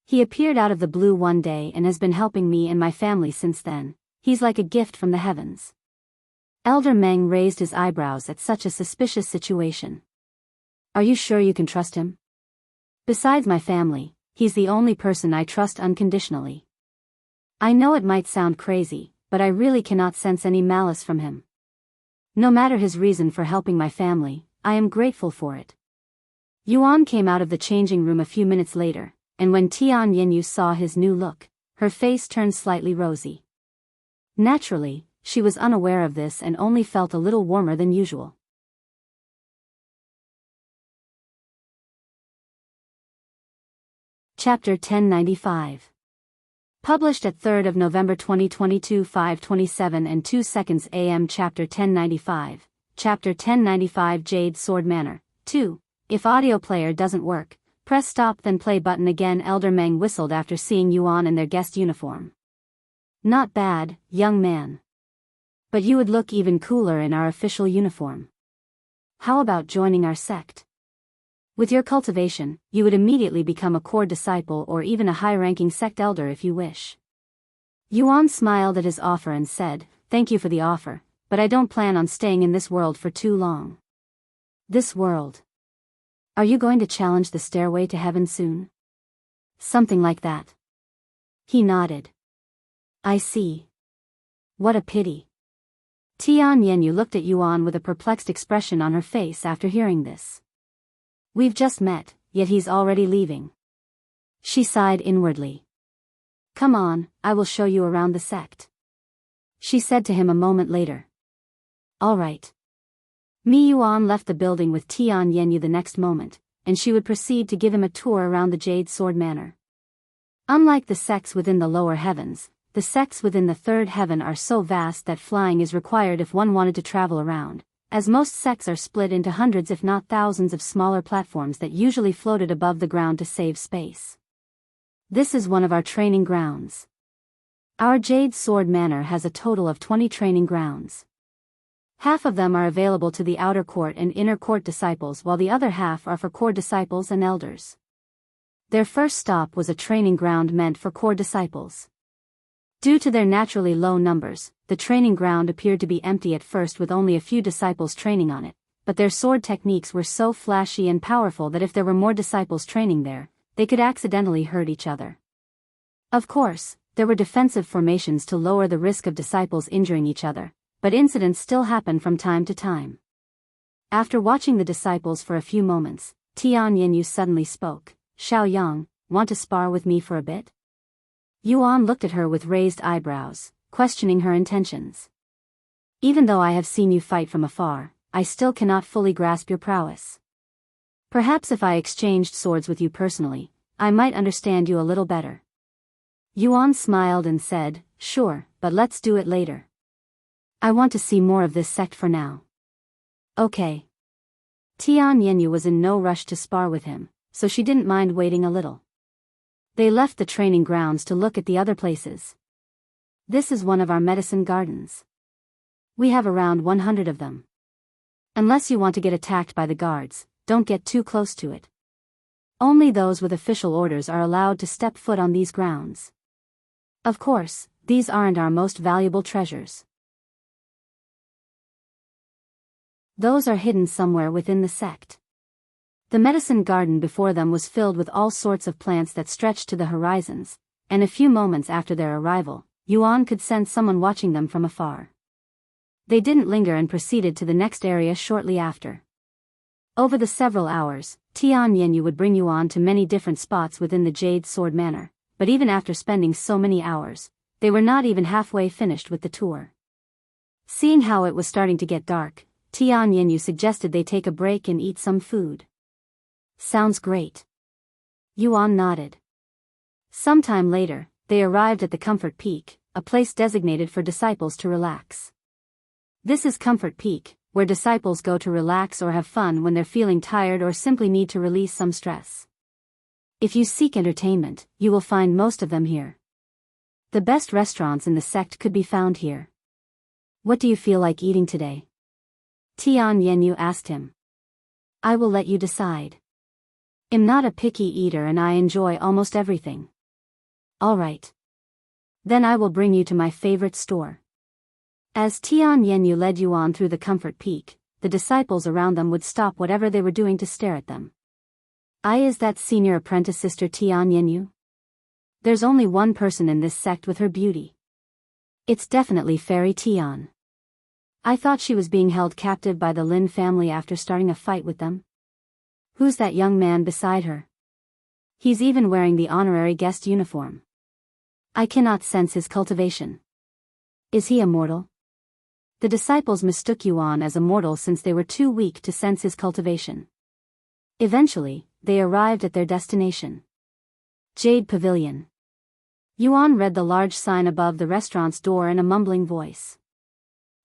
S1: He appeared out of the blue one day and has been helping me and my family since then. He's like a gift from the heavens. Elder Meng raised his eyebrows at such a suspicious situation. Are you sure you can trust him? Besides my family, he's the only person I trust unconditionally. I know it might sound crazy, but I really cannot sense any malice from him. No matter his reason for helping my family, I am grateful for it. Yuan came out of the changing room a few minutes later, and when Tian Yenyu saw his new look, her face turned slightly rosy. Naturally, she was unaware of this and only felt a little warmer than usual. Chapter 1095. Published at 3rd of November 2022 5:27 and 2 seconds AM. Chapter 1095. Chapter 1095 Jade Sword Manor. 2. If audio player doesn't work, press stop then play button again. Elder Meng whistled after seeing Yuan in their guest uniform. Not bad, young man. But you would look even cooler in our official uniform. How about joining our sect? With your cultivation, you would immediately become a core disciple or even a high-ranking sect elder if you wish. Yuan smiled at his offer and said, thank you for the offer, but I don't plan on staying in this world for too long. This world? Are you going to challenge the stairway to heaven soon? Something like that. He nodded. I see. What a pity. Tian Yenyu looked at Yuan with a perplexed expression on her face after hearing this. We've just met, yet he's already leaving. She sighed inwardly. Come on, I will show you around the sect. She said to him a moment later. All right. Mi Yuan left the building with Tian Yenyu the next moment, and she would proceed to give him a tour around the Jade Sword Manor. Unlike the sects within the lower heavens, the sects within the third heaven are so vast that flying is required if one wanted to travel around, as most sects are split into hundreds if not thousands of smaller platforms that usually floated above the ground to save space. This is one of our training grounds. Our Jade Sword Manor has a total of 20 training grounds. Half of them are available to the outer court and inner court disciples while the other half are for core disciples and elders. Their first stop was a training ground meant for core disciples. Due to their naturally low numbers, the training ground appeared to be empty at first with only a few disciples training on it, but their sword techniques were so flashy and powerful that if there were more disciples training there, they could accidentally hurt each other. Of course, there were defensive formations to lower the risk of disciples injuring each other, but incidents still happen from time to time. After watching the disciples for a few moments, Tian Yenyu suddenly spoke, Xiao Yang, want to spar with me for a bit? Yuan looked at her with raised eyebrows, questioning her intentions. Even though I have seen you fight from afar, I still cannot fully grasp your prowess. Perhaps if I exchanged swords with you personally, I might understand you a little better. Yuan smiled and said, sure, but let's do it later. I want to see more of this sect for now. Okay. Tian Yenyu was in no rush to spar with him, so she didn't mind waiting a little. They left the training grounds to look at the other places. This is one of our medicine gardens. We have around 100 of them. Unless you want to get attacked by the guards, don't get too close to it. Only those with official orders are allowed to step foot on these grounds. Of course, these aren't our most valuable treasures. Those are hidden somewhere within the sect. The medicine garden before them was filled with all sorts of plants that stretched to the horizons, and a few moments after their arrival, Yuan could sense someone watching them from afar. They didn't linger and proceeded to the next area shortly after. Over the several hours, Tian Yenyu would bring Yuan to many different spots within the Jade Sword Manor, but even after spending so many hours, they were not even halfway finished with the tour. Seeing how it was starting to get dark, Tian Yenyu suggested they take a break and eat some food. Sounds great. Yuan nodded. Sometime later, they arrived at the Comfort Peak, a place designated for disciples to relax. This is Comfort Peak, where disciples go to relax or have fun when they're feeling tired or simply need to release some stress. If you seek entertainment, you will find most of them here. The best restaurants in the sect could be found here. What do you feel like eating today? Tian Yenyu asked him. I will let you decide. I'm not a picky eater and I enjoy almost everything. All right. Then I will bring you to my favorite store. As Tian Yenyu led Yuan through the comfort peak, the disciples around them would stop whatever they were doing to stare at them. Is that senior apprentice sister Tian Yenyu? There's only one person in this sect with her beauty. It's definitely Fairy Tian. I thought she was being held captive by the Lin family after starting a fight with them. Who's that young man beside her? He's even wearing the honorary guest uniform. I cannot sense his cultivation. Is he a mortal? The disciples mistook Yuan as a mortal since they were too weak to sense his cultivation. Eventually, they arrived at their destination. Jade Pavilion. Yuan read the large sign above the restaurant's door in a mumbling voice.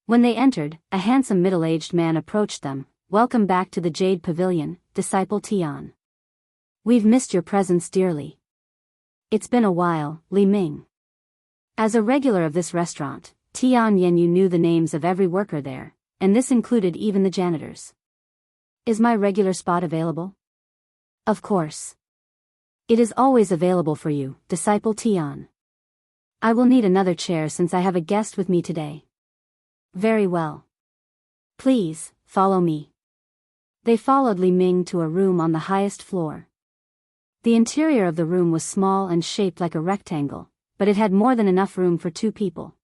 S1: When they entered, a handsome middle-aged man approached them. Welcome back to the Jade Pavilion, Disciple Tian. We've missed your presence dearly. It's been a while, Li Ming. As a regular of this restaurant, Tian Yenyu knew the names of every worker there, and this included even the janitors. Is my regular spot available? Of course. It is always available for you, Disciple Tian. I will need another chair since I have a guest with me today. Very well. Please, follow me. They followed Li Ming to a room on the highest floor. The interior of the room was small and shaped like a rectangle, but it had more than enough room for 2 people.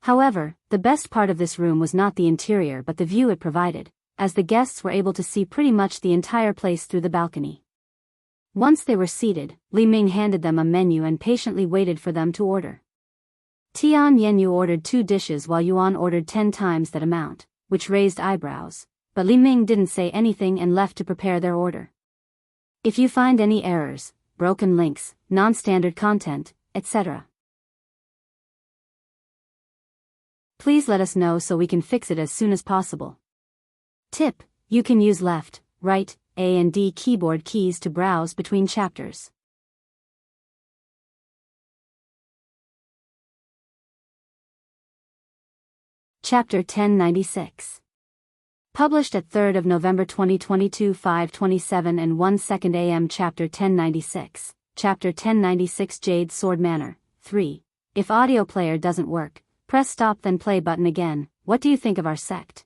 S1: However, the best part of this room was not the interior but the view it provided, as the guests were able to see pretty much the entire place through the balcony. Once they were seated, Li Ming handed them a menu and patiently waited for them to order. Tian Yenyu ordered 2 dishes while Yuan ordered 10 times that amount, which raised eyebrows, but Li Ming didn't say anything and left to prepare their order. If you find any errors, broken links, non-standard content, etc., please let us know so we can fix it as soon as possible. Tip: you can use left, right, A and D keyboard keys to browse between chapters. Chapter 1096. Published at 3rd of November 2022 5:27 and 1 a.m. Chapter 1096. Chapter 1096 Jade's Sword Manor. 3. If audio player doesn't work, press stop then play button again. What do you think of our sect?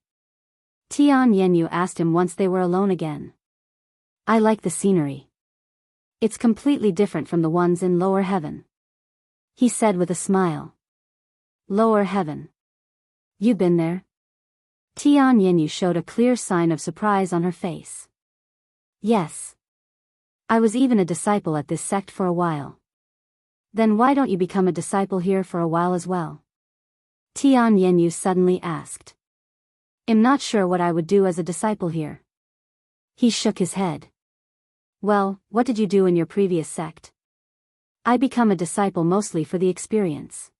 S1: Tian Yenyu asked him once they were alone again. I like the scenery. It's completely different from the ones in Lower Heaven, he said with a smile. Lower Heaven. You been there? Tian Yenyu showed a clear sign of surprise on her face. Yes. I was even a disciple at this sect for a while. Then why don't you become a disciple here for a while as well? Tian Yenyu suddenly asked. I'm not sure what I would do as a disciple here. He shook his head. Well, what did you do in your previous sect? I become a disciple mostly for the experience.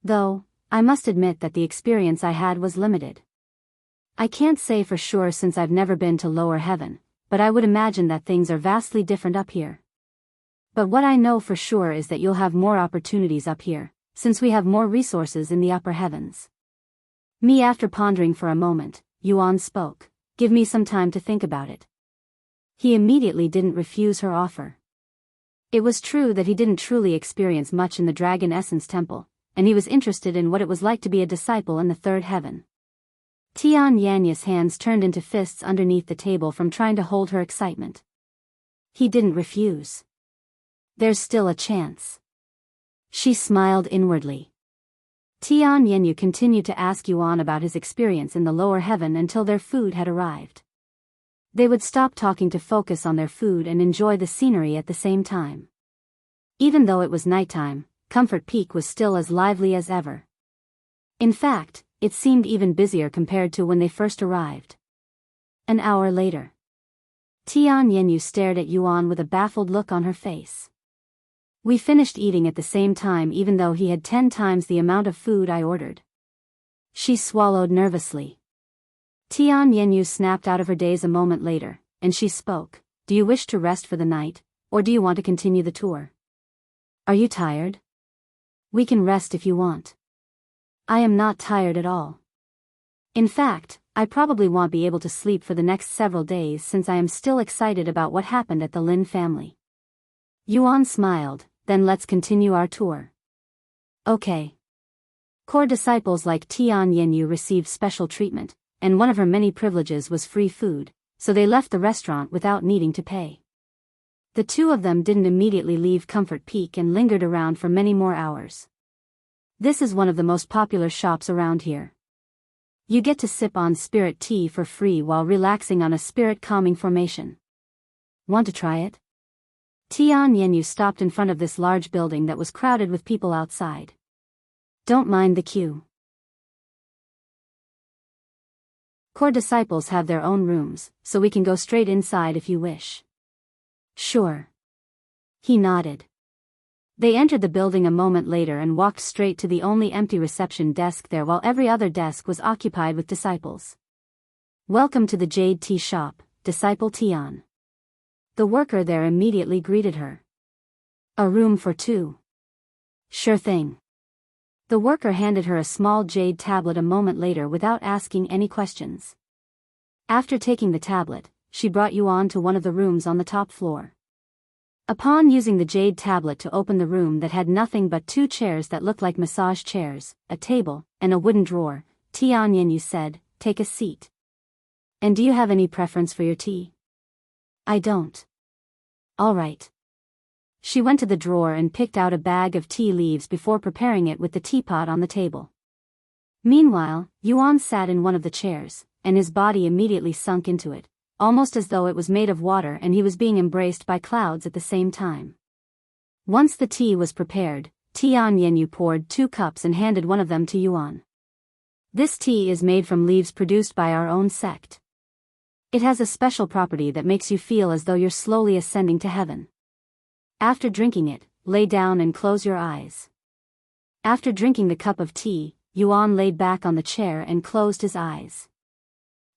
S1: Though, I must admit that the experience I had was limited. I can't say for sure since I've never been to Lower Heaven, but I would imagine that things are vastly different up here. But what I know for sure is that you'll have more opportunities up here, since we have more resources in the upper heavens. Me after pondering for a moment, Yuan spoke. Give me some time to think about it. He immediately didn't refuse her offer. It was true that he didn't truly experience much in the Dragon Essence Temple, and he was interested in what it was like to be a disciple in the 3rd heaven. Tian Yanyu's hands turned into fists underneath the table from trying to hold her excitement. He didn't refuse. There's still a chance. She smiled inwardly. Tian Yenyu continued to ask Yuan about his experience in the lower heaven until their food had arrived. They would stop talking to focus on their food and enjoy the scenery at the same time. Even though it was nighttime, Comfort Peak was still as lively as ever. In fact, it seemed even busier compared to when they first arrived. An hour later. Tian Yenyu stared at Yuan with a baffled look on her face. We finished eating at the same time even though he had 10 times the amount of food I ordered. She swallowed nervously. Tian Yanyu snapped out of her daze a moment later, and she spoke. Do you wish to rest for the night, or do you want to continue the tour? Are you tired? We can rest if you want. I am not tired at all. In fact, I probably won't be able to sleep for the next several days since I am still excited about what happened at the Lin family. Yuan smiled. Then let's continue our tour. Okay. Core disciples like Tian Yanyu received special treatment, and one of her many privileges was free food, so they left the restaurant without needing to pay. The two of them didn't immediately leave Comfort Peak and lingered around for many more hours. This is one of the most popular shops around here. You get to sip on spirit tea for free while relaxing on a spirit calming formation. Want to try it? Tian Yanyu stopped in front of this large building that was crowded with people outside. Don't mind the queue. Core disciples have their own rooms, so we can go straight inside if you wish. Sure. He nodded. They entered the building a moment later and walked straight to the only empty reception desk there while every other desk was occupied with disciples. Welcome to the Jade Tea Shop, Disciple Tian. The worker there immediately greeted her. A room for two. Sure thing. The worker handed her a small jade tablet a moment later without asking any questions. After taking the tablet, she brought Yuan to one of the rooms on the top floor. Upon using the jade tablet to open the room that had nothing but two chairs that looked like massage chairs, a table, and a wooden drawer, Tian Yanyu said, "Take a seat. And do you have any preference for your tea?" "I don't." "All right." She went to the drawer and picked out a bag of tea leaves before preparing it with the teapot on the table. Meanwhile, Yuan sat in one of the chairs, and his body immediately sunk into it, almost as though it was made of water and he was being embraced by clouds at the same time. Once the tea was prepared, Tian Yanyu poured 2 cups and handed one of them to Yuan. This tea is made from leaves produced by our own sect. It has a special property that makes you feel as though you're slowly ascending to heaven. After drinking it, lay down and close your eyes. After drinking the cup of tea, Yuan laid back on the chair and closed his eyes.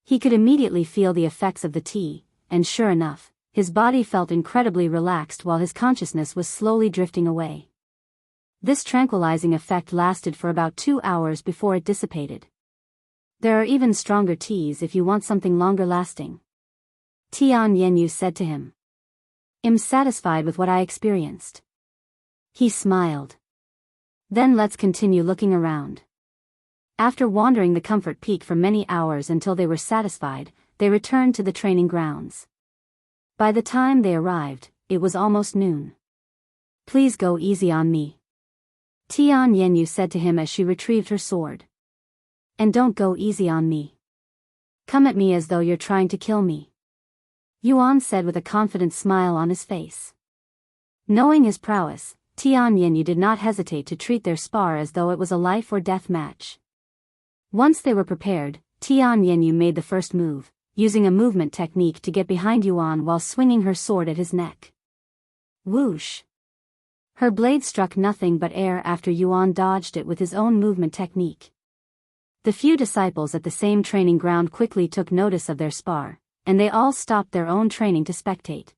S1: He could immediately feel the effects of the tea, and sure enough, his body felt incredibly relaxed while his consciousness was slowly drifting away. This tranquilizing effect lasted for about 2 hours before it dissipated. There are even stronger teas if you want something longer lasting. Tian Yanyu said to him. I'm satisfied with what I experienced. He smiled. Then let's continue looking around. After wandering the Comfort Peak for many hours until they were satisfied, they returned to the training grounds. By the time they arrived, it was almost noon. Please go easy on me, Tian Yanyu said to him as she retrieved her sword. And don't go easy on me. Come at me as though you're trying to kill me, Yuan said with a confident smile on his face. Knowing his prowess, Tian Yanyu did not hesitate to treat their spar as though it was a life or death match. Once they were prepared, Tian Yanyu made the first move, using a movement technique to get behind Yuan while swinging her sword at his neck. Whoosh! Her blade struck nothing but air after Yuan dodged it with his own movement technique. The few disciples at the same training ground quickly took notice of their spar, and they all stopped their own training to spectate.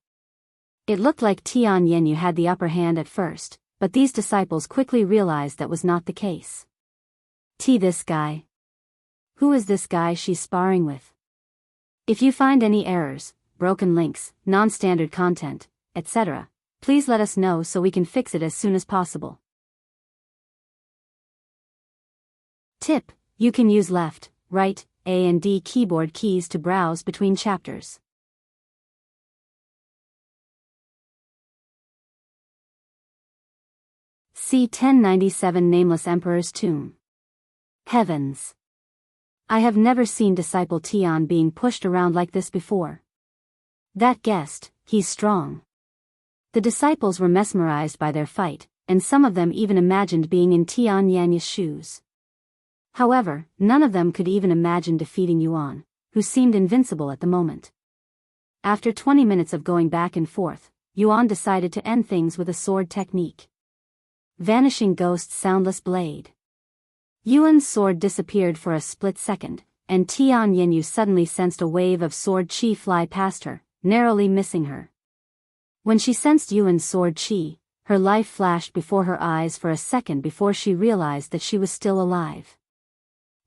S1: It looked like Tian Yanyu had the upper hand at first, but these disciples quickly realized that was not the case. This guy. Who is this guy she's sparring with? If you find any errors, broken links, non-standard content, etc., please let us know so we can fix it as soon as possible. Tip: you can use left, right, A and D keyboard keys to browse between chapters. C1087 Nameless Emperor's Tomb. Heavens! I have never seen Disciple Tian being pushed around like this before. That guest, he's strong. The disciples were mesmerized by their fight, and some of them even imagined being in Tian Yanyu's shoes. However, none of them could even imagine defeating Yuan, who seemed invincible at the moment. After 20 minutes of going back and forth, Yuan decided to end things with a sword technique. Vanishing Ghost's Soundless Blade. Yuan's sword disappeared for a split second, and Tian Yanyu suddenly sensed a wave of sword chi fly past her, narrowly missing her. When she sensed Yuan's sword chi, her life flashed before her eyes for a second before she realized that she was still alive.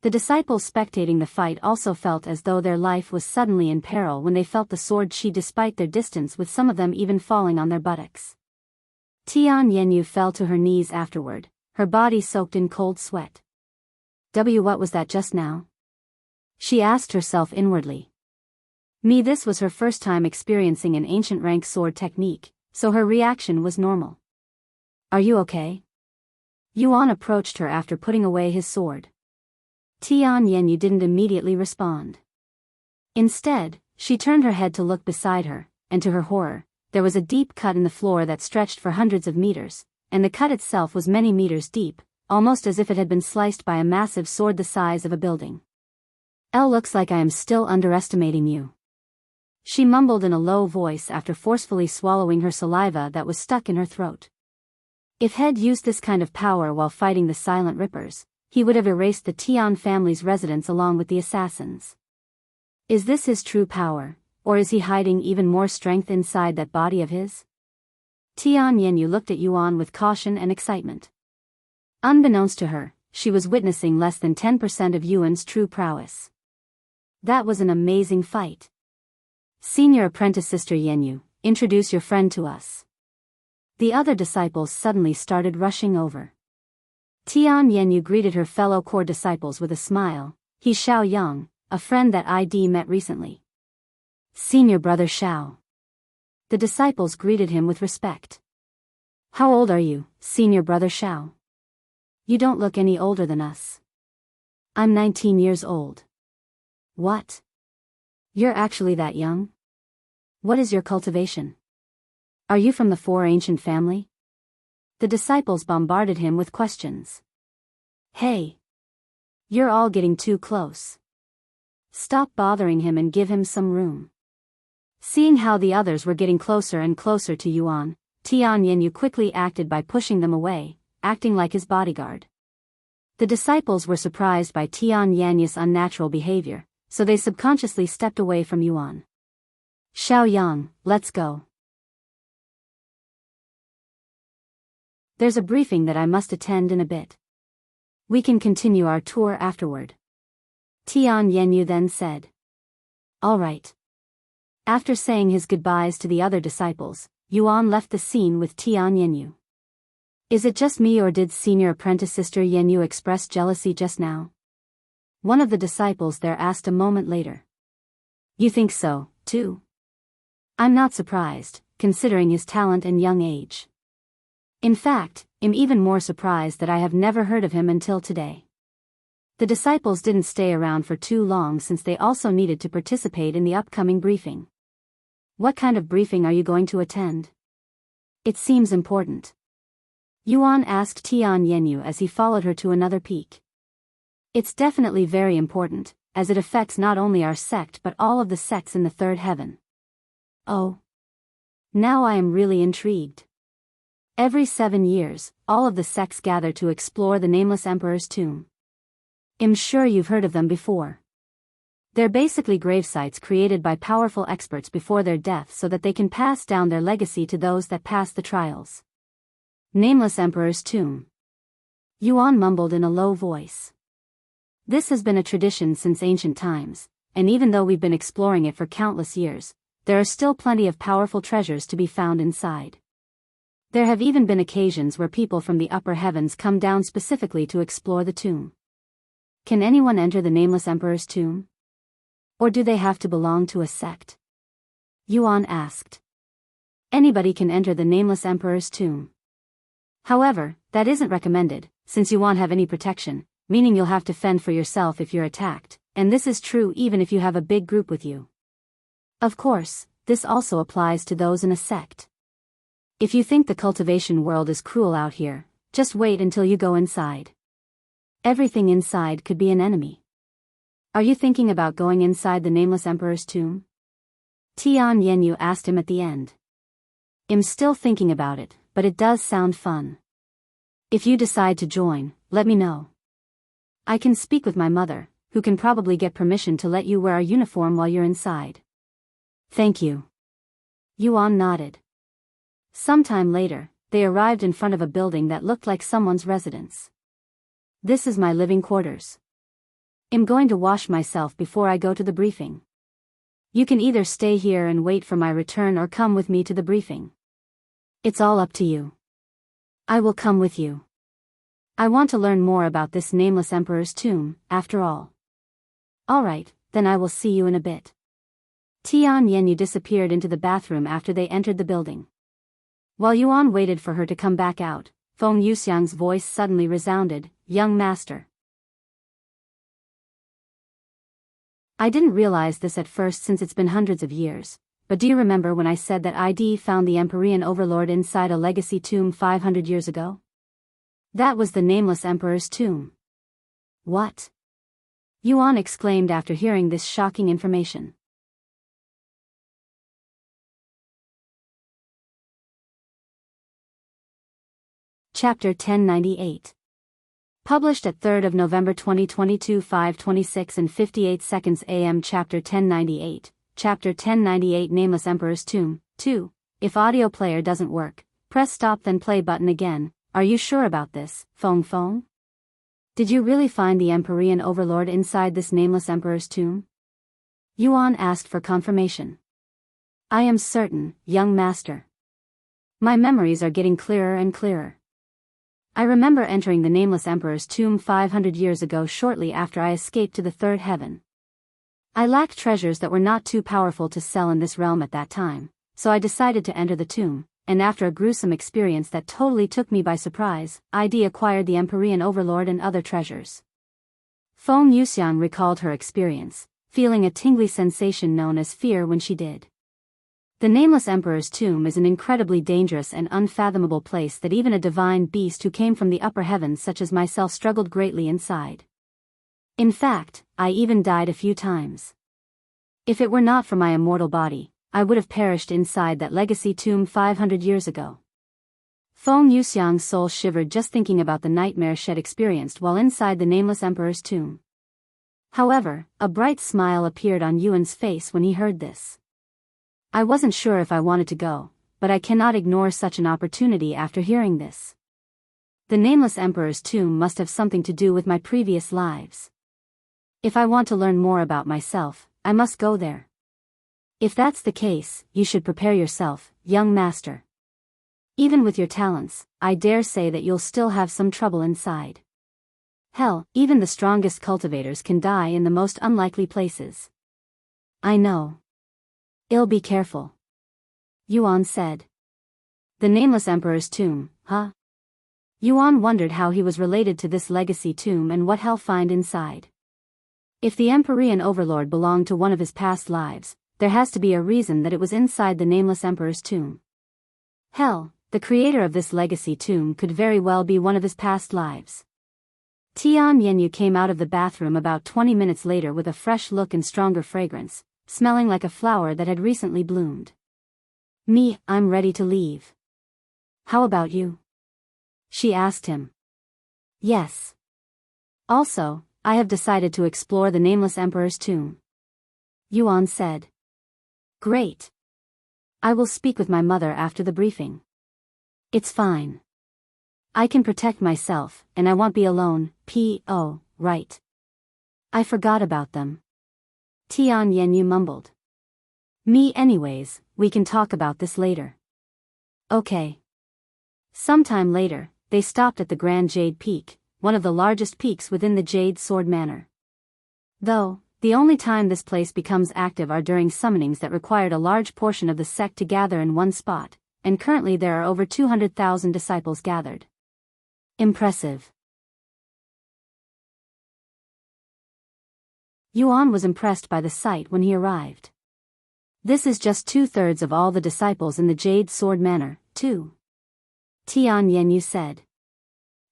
S1: The disciples spectating the fight also felt as though their life was suddenly in peril when they felt the sword chi despite their distance, with some of them even falling on their buttocks. Tian Yanyu fell to her knees afterward, her body soaked in cold sweat. What was that just now? She asked herself inwardly. This was her first time experiencing an ancient rank sword technique, so her reaction was normal. Are you okay? Yuan approached her after putting away his sword. Tian Yanyu didn't immediately respond. Instead, she turned her head to look beside her, and to her horror, there was a deep cut in the floor that stretched for hundreds of meters, and the cut itself was many meters deep, almost as if it had been sliced by a massive sword the size of a building. Looks like I am still underestimating you. She mumbled in a low voice after forcefully swallowing her saliva that was stuck in her throat. If Head used this kind of power while fighting the Silent Rippers, he would have erased the Tian family's residence along with the assassins. Is this his true power, or is he hiding even more strength inside that body of his? Tian Yanyu looked at Yuan with caution and excitement. Unbeknownst to her, she was witnessing less than 10% of Yuan's true prowess. That was an amazing fight. Senior apprentice Sister Yanyu, introduce your friend to us. The other disciples suddenly started rushing over. Tian Yanyu greeted her fellow core disciples with a smile. He's Xiao Yang, a friend that ID met recently. Senior brother Xiao. The disciples greeted him with respect. How old are you, senior brother Xiao? You don't look any older than us. I'm 19 years old. What? You're actually that young? What is your cultivation? Are you from the Four Ancient family? The disciples bombarded him with questions. Hey! You're all getting too close. Stop bothering him and give him some room. Seeing how the others were getting closer and closer to Yuan, Tian Yanyu quickly acted by pushing them away, acting like his bodyguard. The disciples were surprised by Tian Yanyu's unnatural behavior, so they subconsciously stepped away from Yuan. Xiao Yang, let's go. There's a briefing that I must attend in a bit. We can continue our tour afterward. Tian Yanyu then said. All right. After saying his goodbyes to the other disciples, Yuan left the scene with Tian Yanyu. Is it just me, or did senior apprentice Sister Yanyu express jealousy just now? One of the disciples there asked a moment later. You think so, too? I'm not surprised, considering his talent and young age. In fact, I'm even more surprised that I have never heard of him until today. The disciples didn't stay around for too long since they also needed to participate in the upcoming briefing. What kind of briefing are you going to attend? It seems important. Yuan asked Tian Yanyu as he followed her to another peak. It's definitely very important, as it affects not only our sect but all of the sects in the third heaven. Oh. Now I am really intrigued. Every 7 years, all of the sects gather to explore the Nameless Emperor's tomb. I'm sure you've heard of them before. They're basically gravesites created by powerful experts before their death so that they can pass down their legacy to those that pass the trials. Nameless Emperor's tomb. Yuan mumbled in a low voice. This has been a tradition since ancient times, and even though we've been exploring it for countless years, there are still plenty of powerful treasures to be found inside. There have even been occasions where people from the upper heavens come down specifically to explore the tomb. Can anyone enter the Nameless Emperor's tomb? Or do they have to belong to a sect? Yuan asked. Anybody can enter the Nameless Emperor's tomb. However, that isn't recommended, since you won't have any protection, meaning you'll have to fend for yourself if you're attacked, and this is true even if you have a big group with you. Of course, this also applies to those in a sect. If you think the cultivation world is cruel out here, just wait until you go inside. Everything inside could be an enemy. Are you thinking about going inside the Nameless Emperor's tomb? Tian Yanyu asked him at the end. I'm still thinking about it, but it does sound fun. If you decide to join, let me know. I can speak with my mother, who can probably get permission to let you wear a uniform while you're inside. Thank you. Yuan nodded. Sometime later, they arrived in front of a building that looked like someone's residence. This is my living quarters. I'm going to wash myself before I go to the briefing. You can either stay here and wait for my return or come with me to the briefing. It's all up to you. I will come with you. I want to learn more about this nameless emperor's tomb, after all. Alright, then I will see you in a bit. Tian Yenyu disappeared into the bathroom after they entered the building. While Yuan waited for her to come back out, Feng Yuxiang's voice suddenly resounded, "Young master." I didn't realize this at first since it's been hundreds of years, but do you remember when I said that ID found the Empyrean overlord inside a legacy tomb 500 years ago? That was the Nameless Emperor's tomb. What? Yuan exclaimed after hearing this shocking information. Chapter 1098. Published at 3rd of November 2022 5:26 and 58 seconds AM. Chapter 1098. Chapter 1098 Nameless Emperor's Tomb, 2. If audio player doesn't work, press stop then play button again. Are you sure about this, Feng Feng? Did you really find the Empyrean overlord inside this Nameless Emperor's tomb? Yuan asked for confirmation. I am certain, young master. My memories are getting clearer and clearer. I remember entering the Nameless Emperor's tomb 500 years ago shortly after I escaped to the third heaven. I lacked treasures that were not too powerful to sell in this realm at that time, so I decided to enter the tomb, and after a gruesome experience that totally took me by surprise, ID acquired the Empyrean overlord and other treasures. Feng Yuxiang recalled her experience, feeling a tingly sensation known as fear when she did. The Nameless Emperor's tomb is an incredibly dangerous and unfathomable place that even a divine beast who came from the upper heavens such as myself struggled greatly inside. In fact, I even died a few times. If it were not for my immortal body, I would have perished inside that legacy tomb 500 years ago. Feng Yuxiang's soul shivered just thinking about the nightmare she'd experienced while inside the Nameless Emperor's tomb. However, a bright smile appeared on Yuan's face when he heard this. I wasn't sure if I wanted to go, but I cannot ignore such an opportunity after hearing this. The Nameless Emperor's tomb must have something to do with my previous lives. If I want to learn more about myself, I must go there. If that's the case, you should prepare yourself, young master. Even with your talents, I dare say that you'll still have some trouble inside. Hell, even the strongest cultivators can die in the most unlikely places. I know. I'll be careful. Yuan said. The Nameless Emperor's tomb, huh? Yuan wondered how he was related to this legacy tomb and what he'll find inside. If the Empyrean overlord belonged to one of his past lives, there has to be a reason that it was inside the Nameless Emperor's tomb. Hell, the creator of this legacy tomb could very well be one of his past lives. Tian Yenyu came out of the bathroom about 20 minutes later with a fresh look and stronger fragrance, smelling like a flower that had recently bloomed. I'm ready to leave. How about you? She asked him. Yes. Also, I have decided to explore the Nameless Emperor's tomb. Yuan said. Great. I will speak with my mother after the briefing. It's fine. I can protect myself, and I won't be alone. Oh, right. I forgot about them. Tian Yenyu mumbled. Anyways, we can talk about this later. Okay. Sometime later, they stopped at the Grand Jade Peak, one of the largest peaks within the Jade Sword Manor. Though, the only time this place becomes active are during summonings that required a large portion of the sect to gather in one spot, and currently there are over 200,000 disciples gathered. Impressive. Yuan was impressed by the sight when he arrived. This is just 2/3 of all the disciples in the Jade Sword Manor, too. Tian Yenyu said.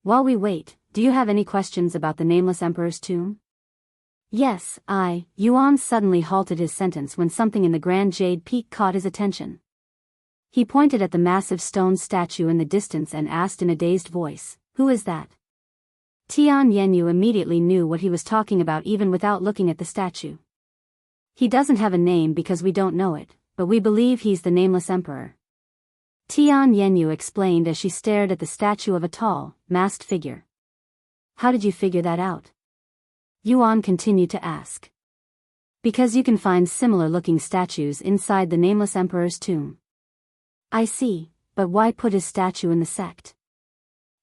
S1: While we wait, do you have any questions about the Nameless Emperor's tomb? Yes, Yuan suddenly halted his sentence when something in the Grand Jade Peak caught his attention. He pointed at the massive stone statue in the distance and asked in a dazed voice, Who is that? Tian Yenyu immediately knew what he was talking about even without looking at the statue. He doesn't have a name because we don't know it, but we believe he's the Nameless Emperor. Tian Yenyu explained as she stared at the statue of a tall, masked figure. How did you figure that out? Yuan continued to ask. Because you can find similar-looking statues inside the Nameless Emperor's tomb. I see, but why put his statue in the sect?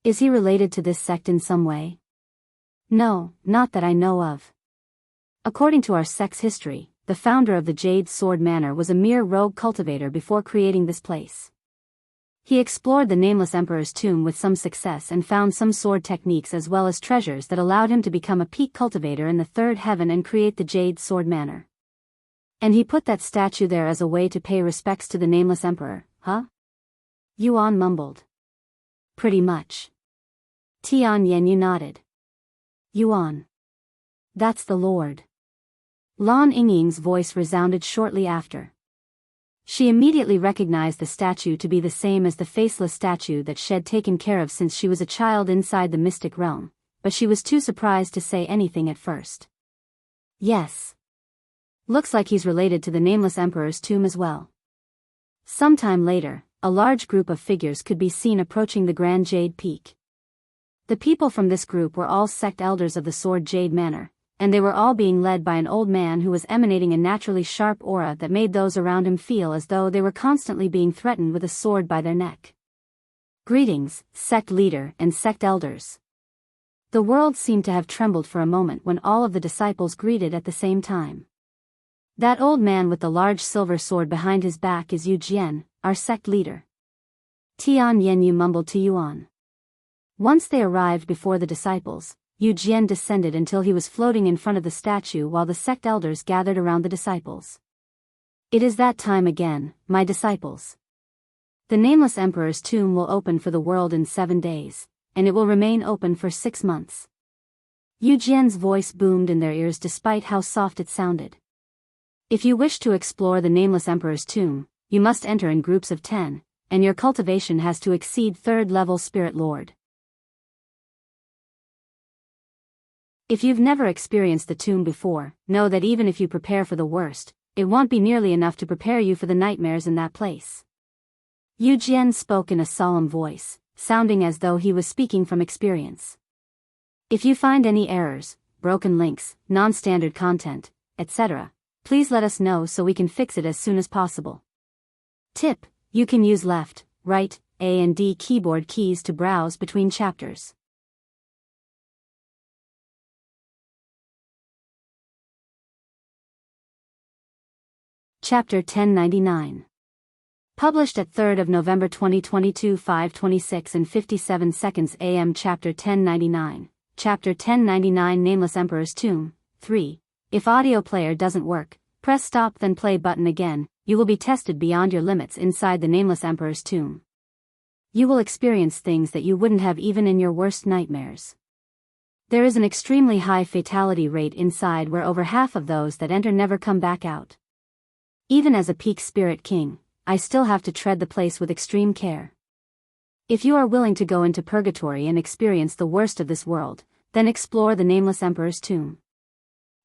S1: Is he related to this sect in some way? No, not that I know of. According to our sect's history, the founder of the Jade Sword Manor was a mere rogue cultivator before creating this place. He explored the Nameless Emperor's tomb with some success and found some sword techniques as well as treasures that allowed him to become a peak cultivator in the third heaven and create the Jade Sword Manor. And he put that statue there as a way to pay respects to the Nameless Emperor, huh? Yuan mumbled. Pretty much. Tian Yenyu nodded. Yuan. That's the Lord. Lan Yingying's voice resounded shortly after. She immediately recognized the statue to be the same as the faceless statue that she had taken care of since she was a child inside the mystic realm, but she was too surprised to say anything at first. Yes. Looks like he's related to the Nameless Emperor's tomb as well. Sometime later, a large group of figures could be seen approaching the Grand Jade Peak. The people from this group were all sect elders of the Sword Jade Manor, and they were all being led by an old man who was emanating a naturally sharp aura that made those around him feel as though they were constantly being threatened with a sword by their neck. Greetings, sect leader and sect elders. The world seemed to have trembled for a moment when all of the disciples greeted at the same time. That old man with the large silver sword behind his back is Yu Jian, our sect leader. Tian Yenyu mumbled to Yuan. Once they arrived before the disciples, Yu Jian descended until he was floating in front of the statue while the sect elders gathered around the disciples. It is that time again, my disciples. The Nameless Emperor's tomb will open for the world in 7 days, and it will remain open for 6 months. Yu Jian's voice boomed in their ears despite how soft it sounded. If you wish to explore the Nameless Emperor's tomb, you must enter in groups of 10, and your cultivation has to exceed 3rd level Spirit Lord. If you've never experienced the tomb before, know that even if you prepare for the worst, it won't be nearly enough to prepare you for the nightmares in that place. Yu Jian spoke in a solemn voice, sounding as though he was speaking from experience. If you find any errors, broken links, non-standard content, etc., please let us know so we can fix it as soon as possible. Tip: you can use left, right, A and D keyboard keys to browse between chapters. Chapter 1099. Published at 3rd of November 2022 5:26 and 57 seconds AM. Chapter 1099. Chapter 1099 Nameless Emperor's Tomb. 3. If audio player doesn't work, press stop then play button again. You will be tested beyond your limits inside the Nameless Emperor's tomb. You will experience things that you wouldn't have even in your worst nightmares. There is an extremely high fatality rate inside where over half of those that enter never come back out. Even as a peak spirit king, I still have to tread the place with extreme care. If you are willing to go into purgatory and experience the worst of this world, then explore the Nameless Emperor's tomb.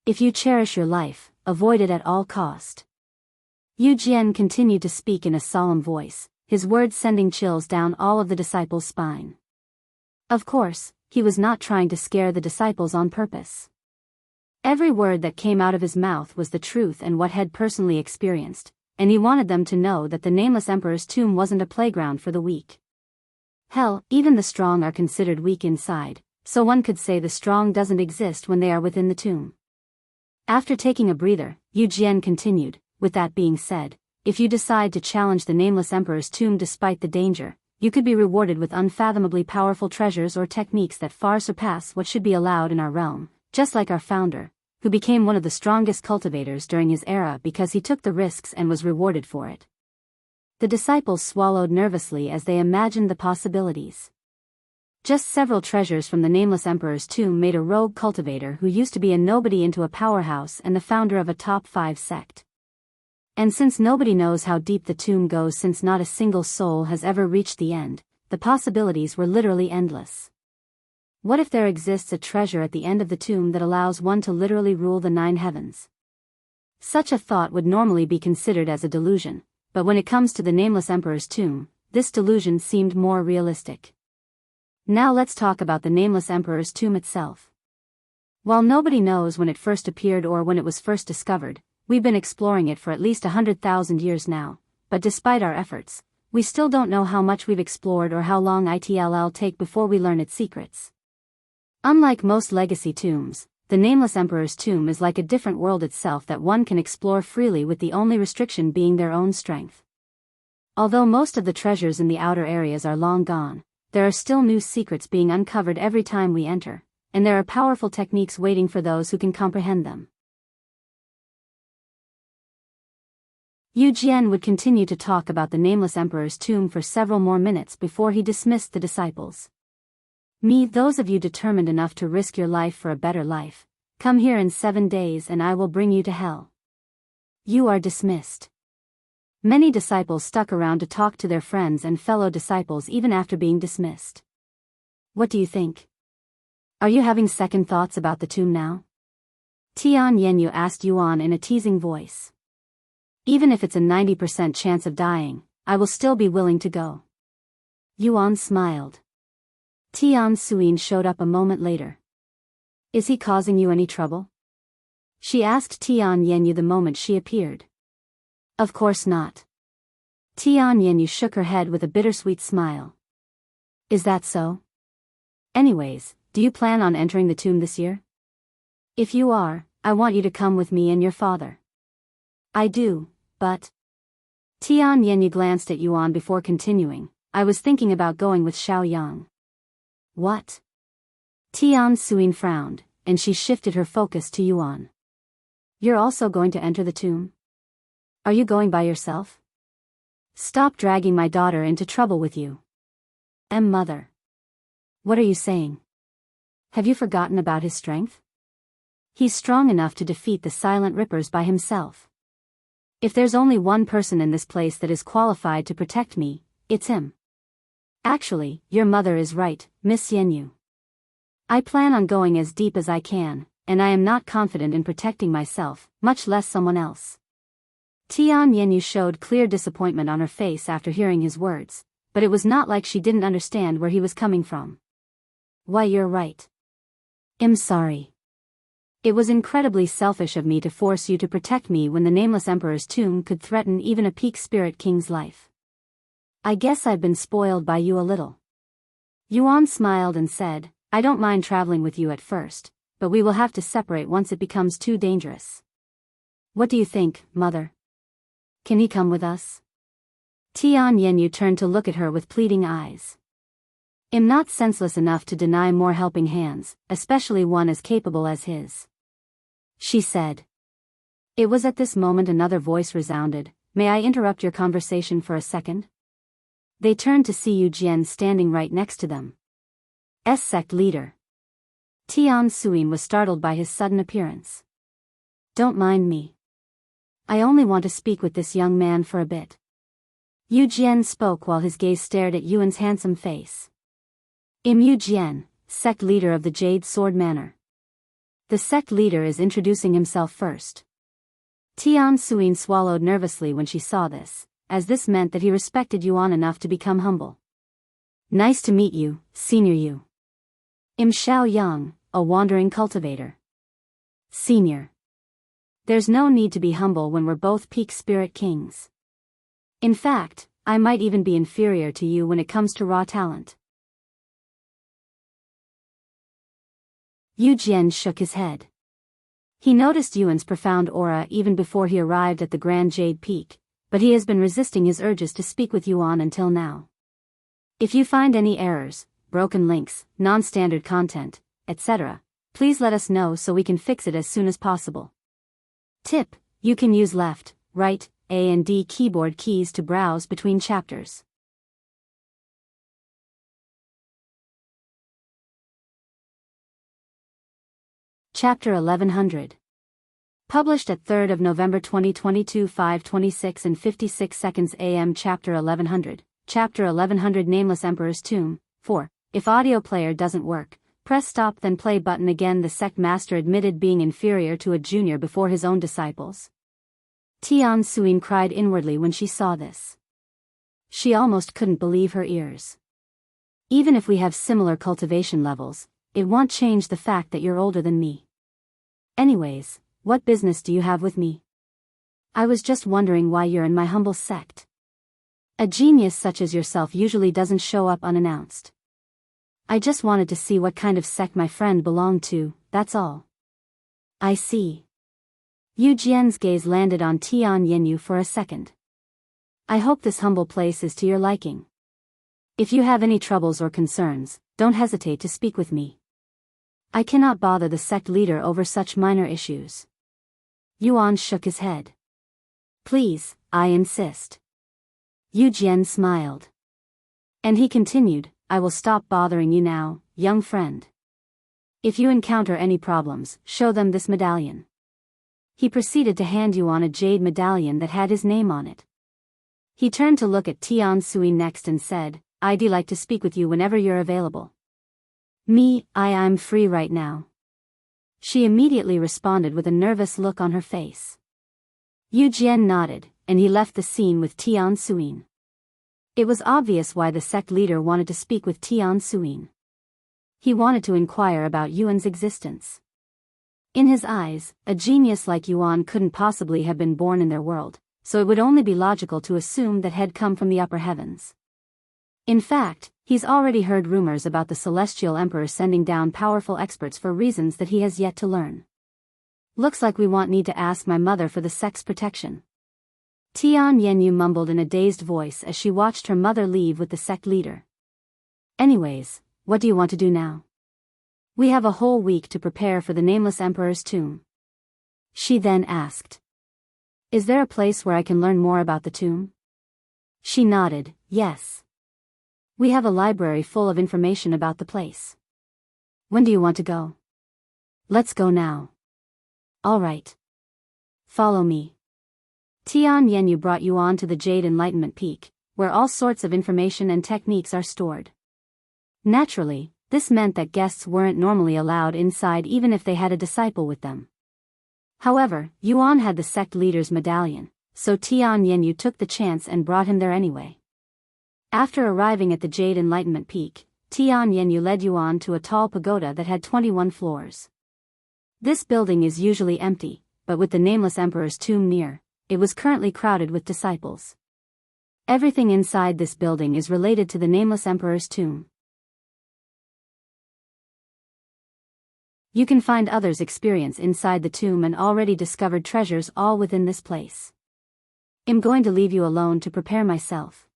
S1: If you cherish your life, avoid it at all cost. Yu Jian continued to speak in a solemn voice, his words sending chills down all of the disciples' spine. Of course, he was not trying to scare the disciples on purpose. Every word that came out of his mouth was the truth and what had personally experienced, and he wanted them to know that the Nameless Emperor's tomb wasn't a playground for the weak. Hell, even the strong are considered weak inside, so one could say the strong doesn't exist when they are within the tomb. After taking a breather, Yu Jian continued, with that being said, if you decide to challenge the Nameless Emperor's tomb despite the danger, you could be rewarded with unfathomably powerful treasures or techniques that far surpass what should be allowed in our realm. Just like our founder, who became one of the strongest cultivators during his era because he took the risks and was rewarded for it. The disciples swallowed nervously as they imagined the possibilities. Just several treasures from the Nameless Emperor's tomb made a rogue cultivator who used to be a nobody into a powerhouse and the founder of a top 5 sect. And since nobody knows how deep the tomb goes, since not a single soul has ever reached the end, the possibilities were literally endless. What if there exists a treasure at the end of the tomb that allows one to literally rule the 9 heavens? Such a thought would normally be considered as a delusion, but when it comes to the Nameless Emperor's tomb, this delusion seemed more realistic. Now let's talk about the Nameless Emperor's tomb itself. While nobody knows when it first appeared or when it was first discovered, we've been exploring it for at least 100,000 years now, but despite our efforts, we still don't know how much we've explored or how long it'll take before we learn its secrets. Unlike most legacy tombs, the Nameless Emperor's tomb is like a different world itself that one can explore freely, with the only restriction being their own strength. Although most of the treasures in the outer areas are long gone, there are still new secrets being uncovered every time we enter, and there are powerful techniques waiting for those who can comprehend them. Yu Jian would continue to talk about the Nameless Emperor's tomb for several more minutes before he dismissed the disciples. Those of you determined enough to risk your life for a better life, come here in 7 days and I will bring you to hell. You are dismissed. Many disciples stuck around to talk to their friends and fellow disciples even after being dismissed. What do you think? Are you having second thoughts about the tomb now? Tian Yenyu asked Yuan in a teasing voice. Even if it's a 90% chance of dying, I will still be willing to go. Yuan smiled. Tian Suyin showed up a moment later. Is he causing you any trouble? She asked Tian Yenyu the moment she appeared. Of course not. Tian Yenyu shook her head with a bittersweet smile. Is that so? Anyways, do you plan on entering the tomb this year? If you are, I want you to come with me and your father. I do, but... Tian Yenyu glanced at Yuan before continuing. I was thinking about going with Xiao Yang. What? Tian Suyin frowned, and she shifted her focus to Yuan. You're also going to enter the tomb? Are you going by yourself? Stop dragging my daughter into trouble with you. Mother. What are you saying? Have you forgotten about his strength? He's strong enough to defeat the Silent Rippers by himself. If there's only one person in this place that is qualified to protect me, it's him. Actually, your mother is right, Miss Yenyu. I plan on going as deep as I can, and I am not confident in protecting myself, much less someone else. Tian Yenyu showed clear disappointment on her face after hearing his words, but it was not like she didn't understand where he was coming from. Why, you're right. I'm sorry. It was incredibly selfish of me to force you to protect me when the Nameless Emperor's tomb could threaten even a peak spirit king's life. I guess I've been spoiled by you a little. Yuan smiled and said, I don't mind traveling with you at first, but we will have to separate once it becomes too dangerous. What do you think, mother? Can he come with us? Tian Yenyu turned to look at her with pleading eyes. I'm not senseless enough to deny more helping hands, especially one as capable as his. She said. It was at this moment another voice resounded, May I interrupt your conversation for a second? They turned to see Yu Jian standing right next to them. Sect leader. Tian Suyin was startled by his sudden appearance. Don't mind me. I only want to speak with this young man for a bit. Yu Jian spoke while his gaze stared at Yuan's handsome face. Yu Jian, sect leader of the Jade Sword Manor. The sect leader is introducing himself first. Tian Suyin swallowed nervously when she saw this, as this meant that he respected Yuan enough to become humble. Nice to meet you, Senior Yu. Xiao Yang, a wandering cultivator. Senior. There's no need to be humble when we're both peak spirit kings. In fact, I might even be inferior to you when it comes to raw talent. Yu Jian shook his head. He noticed Yuan's profound aura even before he arrived at the Grand Jade Peak, but he has been resisting his urges to speak with Yuan until now. If you find any errors, broken links, non-standard content, etc., please let us know so we can fix it as soon as possible. Tip: you can use left, right, A and D keyboard keys to browse between chapters. Chapter 1100. Published at 3rd of November 2022, 5:26 and 56 seconds AM. Chapter 1100. Chapter 1100 Nameless Emperor's Tomb. 4. If audio player doesn't work, Press stop then play button again. The sect master admitted being inferior to a junior before his own disciples. Tian Suin cried inwardly when she saw this. She almost couldn't believe her ears. Even if we have similar cultivation levels, it won't change the fact that you're older than me. Anyways, what business do you have with me? I was just wondering why you're in my humble sect. A genius such as yourself usually doesn't show up unannounced. I just wanted to see what kind of sect my friend belonged to, that's all. I see. Yu Jian's gaze landed on Tian Yenyu for a second. I hope this humble place is to your liking. If you have any troubles or concerns, don't hesitate to speak with me. I cannot bother the sect leader over such minor issues. Yuan shook his head. Please, I insist. Yu Jian smiled. And he continued, I will stop bothering you now, young friend. If you encounter any problems, show them this medallion. He proceeded to hand Yuan a jade medallion that had his name on it. He turned to look at Tian Sui next and said, I'd like to speak with you whenever you're available. I'm free right now. She immediately responded with a nervous look on her face. Yu Jian nodded, and he left the scene with Tian Suin. It was obvious why the sect leader wanted to speak with Tian Suin. He wanted to inquire about Yuan's existence. In his eyes, a genius like Yuan couldn't possibly have been born in their world, so it would only be logical to assume that had come from the upper heavens. In fact, he's already heard rumors about the Celestial Emperor sending down powerful experts for reasons that he has yet to learn. Looks like we won't need to ask my mother for the sect's protection. Tian Yenyu mumbled in a dazed voice as she watched her mother leave with the sect leader. Anyways, what do you want to do now? We have a whole week to prepare for the Nameless Emperor's tomb. She then asked. Is there a place where I can learn more about the tomb? She nodded, yes. We have a library full of information about the place. When do you want to go? Let's go now. All right. Follow me. Tian Yenyu brought Yuan to the Jade Enlightenment Peak, where all sorts of information and techniques are stored. Naturally, this meant that guests weren't normally allowed inside even if they had a disciple with them. However, Yuan had the sect leader's medallion, so Tian Yenyu took the chance and brought him there anyway. After arriving at the Jade Enlightenment Peak, Tian Yenyu led Yuan to a tall pagoda that had 21 floors. This building is usually empty, but with the Nameless Emperor's tomb near, it was currently crowded with disciples. Everything inside this building is related to the Nameless Emperor's tomb. You can find others' experience inside the tomb and already discovered treasures all within this place. I'm going to leave you alone to prepare myself.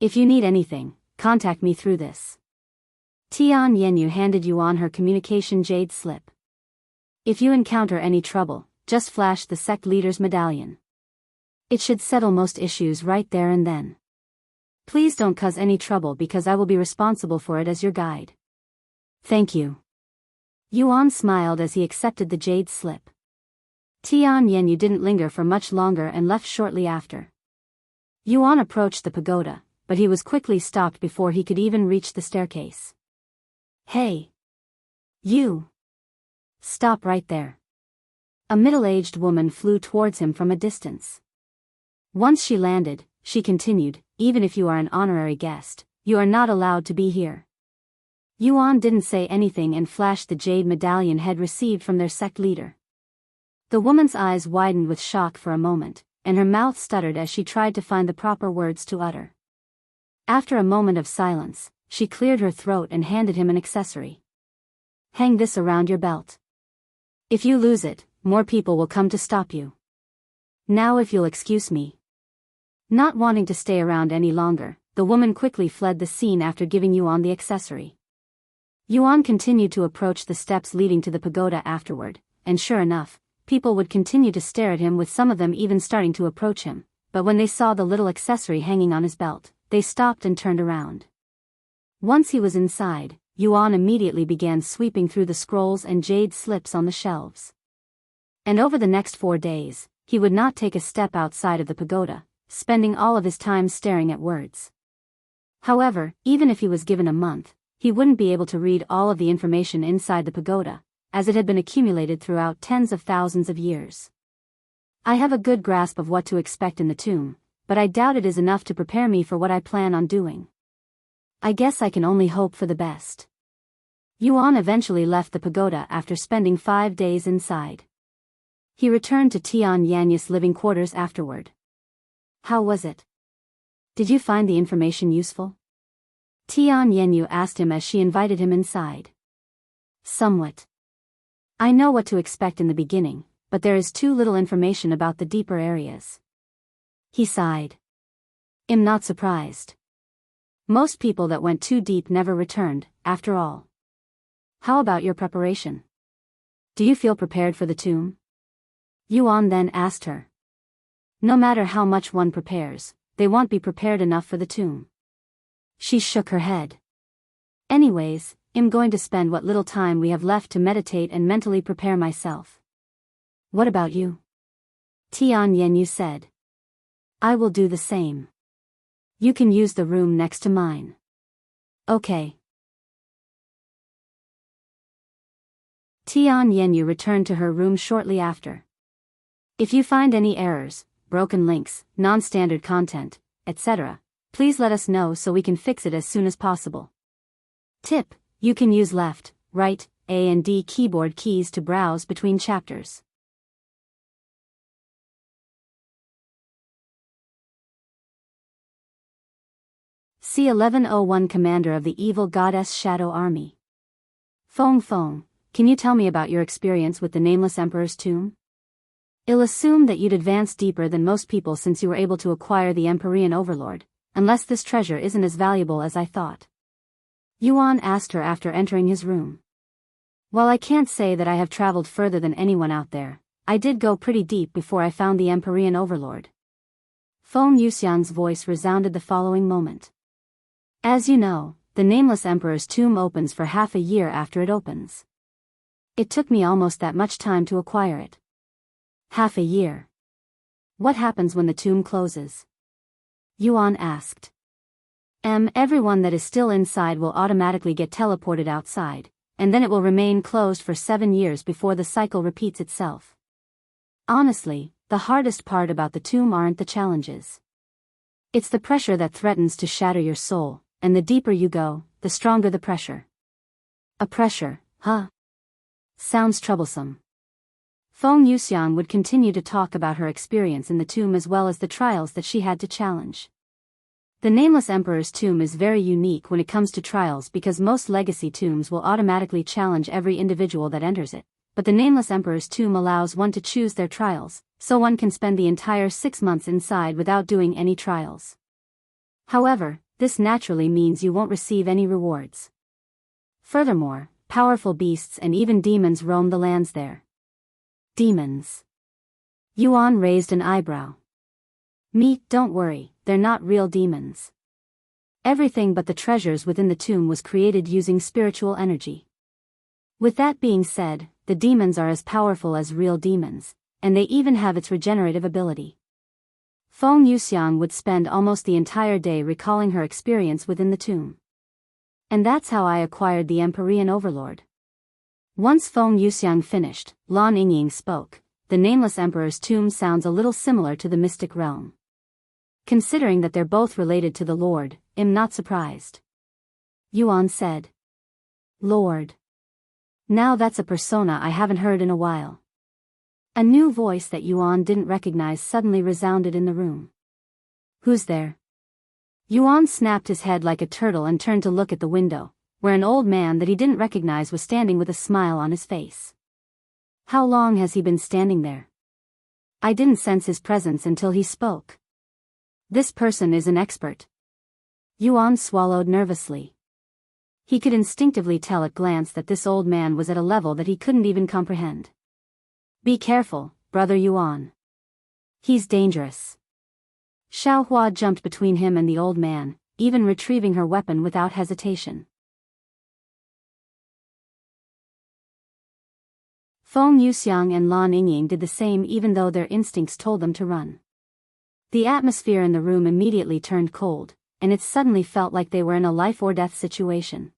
S1: If you need anything, contact me through this. Tian Yenyu handed Yuan her communication jade slip. If you encounter any trouble, just flash the sect leader's medallion. It should settle most issues right there and then. Please don't cause any trouble because I will be responsible for it as your guide. Thank you. Yuan smiled as he accepted the jade slip. Tian Yenyu didn't linger for much longer and left shortly after. Yuan approached the pagoda, but he was quickly stopped before he could even reach the staircase. Hey! You! Stop right there. A middle-aged woman flew towards him from a distance. Once she landed, she continued, even if you are an honorary guest, you are not allowed to be here. Yuan didn't say anything and flashed the jade medallion had received from their sect leader. The woman's eyes widened with shock for a moment, and her mouth stuttered as she tried to find the proper words to utter. After a moment of silence, she cleared her throat and handed him an accessory. Hang this around your belt. If you lose it, more people will come to stop you. Now if you'll excuse me. Not wanting to stay around any longer, the woman quickly fled the scene after giving Yuan the accessory. Yuan continued to approach the steps leading to the pagoda afterward, and sure enough, people would continue to stare at him, with some of them even starting to approach him, but when they saw the little accessory hanging on his belt, they stopped and turned around. Once he was inside, Yuan immediately began sweeping through the scrolls and jade slips on the shelves. And over the next 4 days, he would not take a step outside of the pagoda, spending all of his time staring at words. However, even if he was given a month, he wouldn't be able to read all of the information inside the pagoda, as it had been accumulated throughout tens of thousands of years. I have a good grasp of what to expect in the tomb, but I doubt it is enough to prepare me for what I plan on doing. I guess I can only hope for the best. Yuan eventually left the pagoda after spending 5 days inside. He returned to Tian Yanya's living quarters afterward. How was it? Did you find the information useful? Tian Yanyu asked him as she invited him inside. Somewhat. I know what to expect in the beginning, but there is too little information about the deeper areas. He sighed. I'm not surprised. Most people that went too deep never returned, after all. How about your preparation? Do you feel prepared for the tomb? Yuan then asked her. No matter how much one prepares, they won't be prepared enough for the tomb. She shook her head. Anyways, I'm going to spend what little time we have left to meditate and mentally prepare myself. What about you? Tian Yanyu said. I will do the same. You can use the room next to mine. Okay. Tian Yanyu returned to her room shortly after. If you find any errors, broken links, non-standard content, etc., please let us know so we can fix it as soon as possible. Tip: you can use left, right, A and D keyboard keys to browse between chapters. C1088 Commander of the Evil Goddess Shadow Army. Feng, can you tell me about your experience with the Nameless Emperor's tomb? I'll assume that you'd advance deeper than most people since you were able to acquire the Empyrean Overlord, unless this treasure isn't as valuable as I thought. Yuan asked her after entering his room. While I can't say that I have traveled further than anyone out there, I did go pretty deep before I found the Empyrean Overlord. Feng Yuxian's voice resounded the following moment. As you know, the Nameless Emperor's tomb opens for half a year after it opens. It took me almost that much time to acquire it. Half a year. What happens when the tomb closes? Yuan asked. Everyone that is still inside will automatically get teleported outside, and then it will remain closed for 7 years before the cycle repeats itself. Honestly, the hardest part about the tomb aren't the challenges. It's the pressure that threatens to shatter your soul, and the deeper you go, the stronger the pressure. A pressure, huh? Sounds troublesome. Feng Yuxian would continue to talk about her experience in the tomb as well as the trials that she had to challenge. The Nameless Emperor's tomb is very unique when it comes to trials because most legacy tombs will automatically challenge every individual that enters it, but the Nameless Emperor's tomb allows one to choose their trials, so one can spend the entire 6 months inside without doing any trials. However, this naturally means you won't receive any rewards. Furthermore, powerful beasts and even demons roam the lands there. Demons. Yuan raised an eyebrow. Don't worry, they're not real demons. Everything but the treasures within the tomb was created using spiritual energy. With that being said, the demons are as powerful as real demons, and they even have its regenerative ability. Feng Yuxian would spend almost the entire day recalling her experience within the tomb. And that's how I acquired the Empyrean Overlord. Once Feng Yuxian finished, Lan Yingying spoke. The Nameless Emperor's tomb sounds a little similar to the mystic realm. Considering that they're both related to the Lord, I'm not surprised. Yuan said. Lord. Now that's a persona I haven't heard in a while. A new voice that Yuan didn't recognize suddenly resounded in the room. Who's there? Yuan snapped his head like a turtle and turned to look at the window, where an old man that he didn't recognize was standing with a smile on his face. How long has he been standing there? I didn't sense his presence until he spoke. This person is an expert. Yuan swallowed nervously. He could instinctively tell at glance that this old man was at a level that he couldn't even comprehend. Be careful, brother Yuan. He's dangerous. Xiao Hua jumped between him and the old man, even retrieving her weapon without hesitation. Feng Yuxiang and Lan Yingying did the same even though their instincts told them to run. The atmosphere in the room immediately turned cold, and it suddenly felt like they were in a life-or-death situation.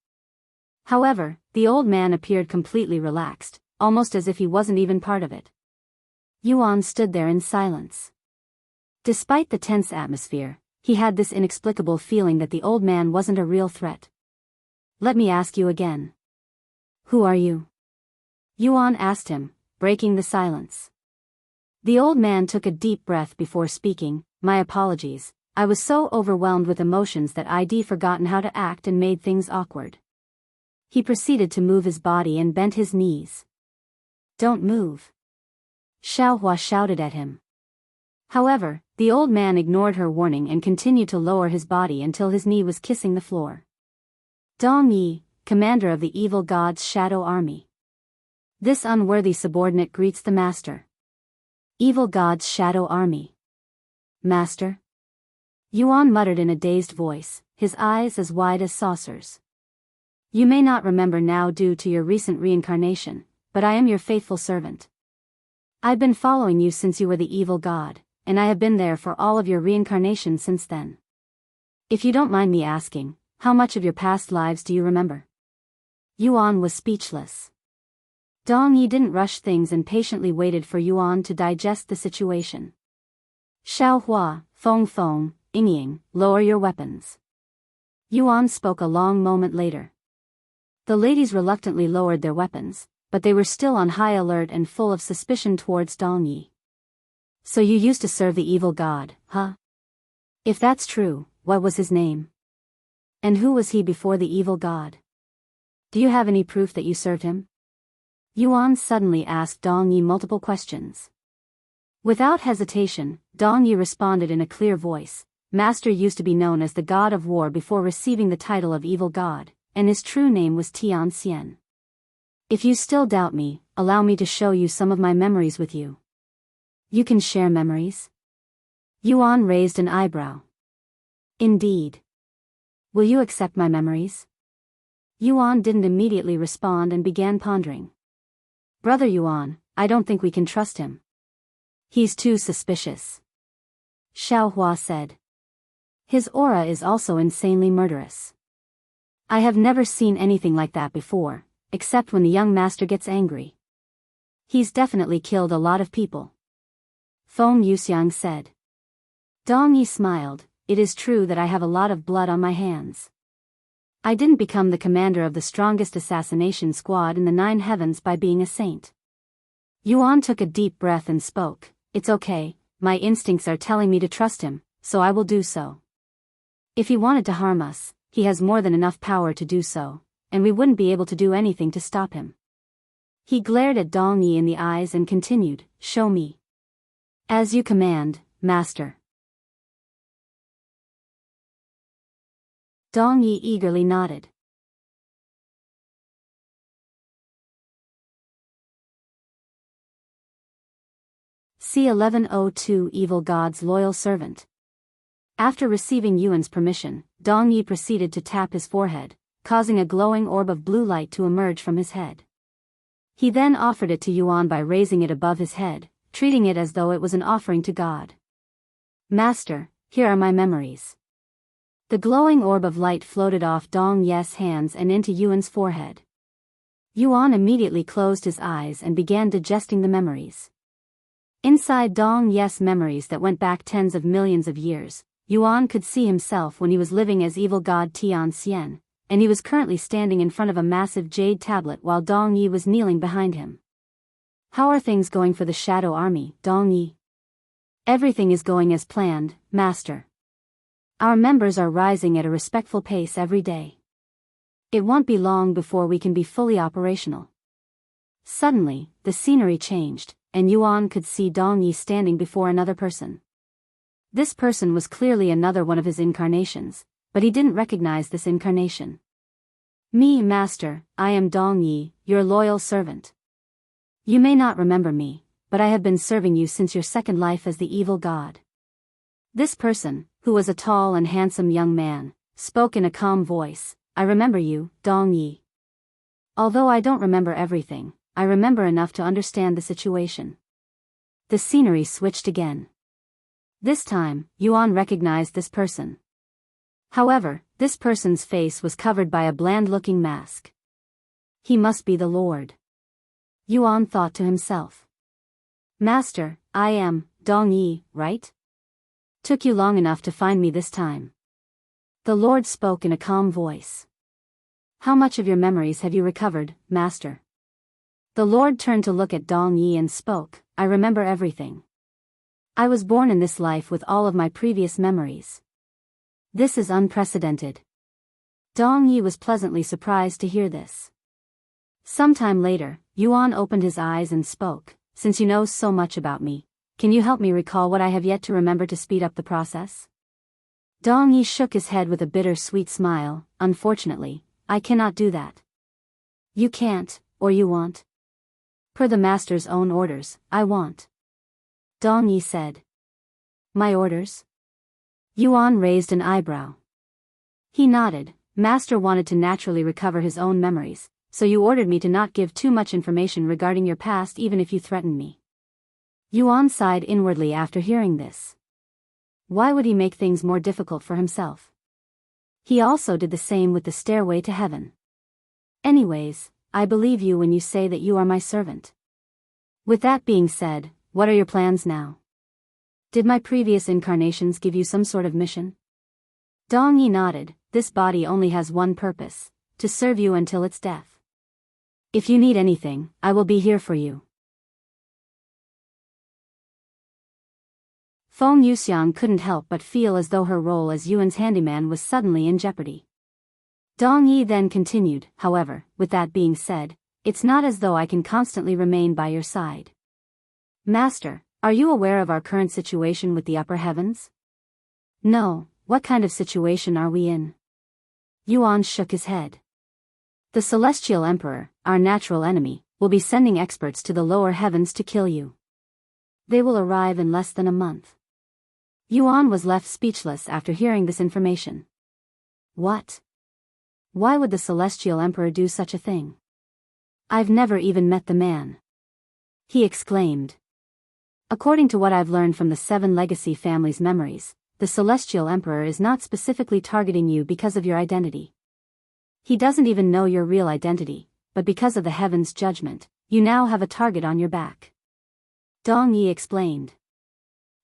S1: However, the old man appeared completely relaxed, almost as if he wasn't even part of it. Yuan stood there in silence. Despite the tense atmosphere, he had this inexplicable feeling that the old man wasn't a real threat. Let me ask you again. Who are you? Yuan asked him, breaking the silence. The old man took a deep breath before speaking. My apologies, I was so overwhelmed with emotions that I'd forgotten how to act and made things awkward. He proceeded to move his body and bent his knees. Don't move. Xiaohua shouted at him. However, the old man ignored her warning and continued to lower his body until his knee was kissing the floor. Dong Yi, commander of the evil god's shadow army. This unworthy subordinate greets the master. Evil god's shadow army. Master? Yuan muttered in a dazed voice, his eyes as wide as saucers. You may not remember now due to your recent reincarnation, but I am your faithful servant. I've been following you since you were the evil god, and I have been there for all of your reincarnations since then. If you don't mind me asking, how much of your past lives do you remember? Yuan was speechless. Dong Yi didn't rush things and patiently waited for Yuan to digest the situation. Xiaohua, Feng Feng, Yingying, lower your weapons. Yuan spoke a long moment later. The ladies reluctantly lowered their weapons, but they were still on high alert and full of suspicion towards Dong Yi. So you used to serve the evil god, huh? If that's true, what was his name? And who was he before the evil god? Do you have any proof that you served him? Yuan suddenly asked Dong Yi multiple questions. Without hesitation, Dong Yi responded in a clear voice. Master used to be known as the god of war before receiving the title of evil god, and his true name was Tian Xian. If you still doubt me, allow me to show you some of my memories with you. You can share memories? Yuan raised an eyebrow. Indeed. Will you accept my memories? Yuan didn't immediately respond and began pondering. Brother Yuan, I don't think we can trust him. He's too suspicious. Xiaohua said. His aura is also insanely murderous. I have never seen anything like that before, except when the young master gets angry. He's definitely killed a lot of people. Feng Yuxiang said. Dong Yi smiled. It is true that I have a lot of blood on my hands. I didn't become the commander of the strongest assassination squad in the 9 heavens by being a saint. Yuan took a deep breath and spoke. It's okay, my instincts are telling me to trust him, so I will do so. If he wanted to harm us, he has more than enough power to do so, and we wouldn't be able to do anything to stop him. He glared at Dong Yi in the eyes and continued, show me. As you command, master. Dong Yi eagerly nodded. C1082 Evil God's Loyal Servant. After receiving Yuan's permission, Dong Yi proceeded to tap his forehead, causing a glowing orb of blue light to emerge from his head. He then offered it to Yuan by raising it above his head, treating it as though it was an offering to God. Master, here are my memories. The glowing orb of light floated off Dong Yi's hands and into Yuan's forehead. Yuan immediately closed his eyes and began digesting the memories. Inside Dong Yi's memories that went back tens of millions of years, Yuan could see himself when he was living as evil god Tian Xian, and he was currently standing in front of a massive jade tablet while Dong Yi was kneeling behind him. How are things going for the Shadow Army, Dong Yi? Everything is going as planned, Master. Our members are rising at a respectful pace every day. It won't be long before we can be fully operational. Suddenly, the scenery changed, and Yuan could see Dong Yi standing before another person. This person was clearly another one of his incarnations, but he didn't recognize this incarnation. Me, Master, I am Dong Yi, your loyal servant. You may not remember me, but I have been serving you since your second life as the evil god. This person, who was a tall and handsome young man, spoke in a calm voice. I remember you, Dong Yi. Although I don't remember everything, I remember enough to understand the situation. The scenery switched again. This time, Yuan recognized this person. However, this person's face was covered by a bland-looking mask. He must be the Lord. Yuan thought to himself. Master, I am Dong Yi, right? Took you long enough to find me this time. The Lord spoke in a calm voice. How much of your memories have you recovered, Master? The Lord turned to look at Dong Yi and spoke, I remember everything. I was born in this life with all of my previous memories. This is unprecedented. Dong Yi was pleasantly surprised to hear this. Sometime later, Yuan opened his eyes and spoke, since you know so much about me, can you help me recall what I have yet to remember to speed up the process? Dong Yi shook his head with a bitter-sweet smile, unfortunately, I cannot do that. You can't, or you won't? Per the master's own orders, I want. Dong Yi said. My orders? Yuan raised an eyebrow. He nodded, Master wanted to naturally recover his own memories, so you ordered me to not give too much information regarding your past even if you threatened me. Yuan sighed inwardly after hearing this. Why would he make things more difficult for himself? He also did the same with the stairway to heaven. Anyways, I believe you when you say that you are my servant. With that being said, what are your plans now? Did my previous incarnations give you some sort of mission? Dong Yi nodded, this body only has one purpose, to serve you until its death. If you need anything, I will be here for you. Feng Yuxiang couldn't help but feel as though her role as Yuan's handyman was suddenly in jeopardy. Dong Yi then continued, however, with that being said, it's not as though I can constantly remain by your side. Master, are you aware of our current situation with the upper heavens? No, what kind of situation are we in? Yuan shook his head. The Celestial Emperor, our natural enemy, will be sending experts to the lower heavens to kill you. They will arrive in less than a month. Yuan was left speechless after hearing this information. What? Why would the Celestial Emperor do such a thing? I've never even met the man. He exclaimed. According to what I've learned from the 7 legacy family's memories, the Celestial Emperor is not specifically targeting you because of your identity. He doesn't even know your real identity, but because of the heaven's judgment, you now have a target on your back. Dong Yi explained.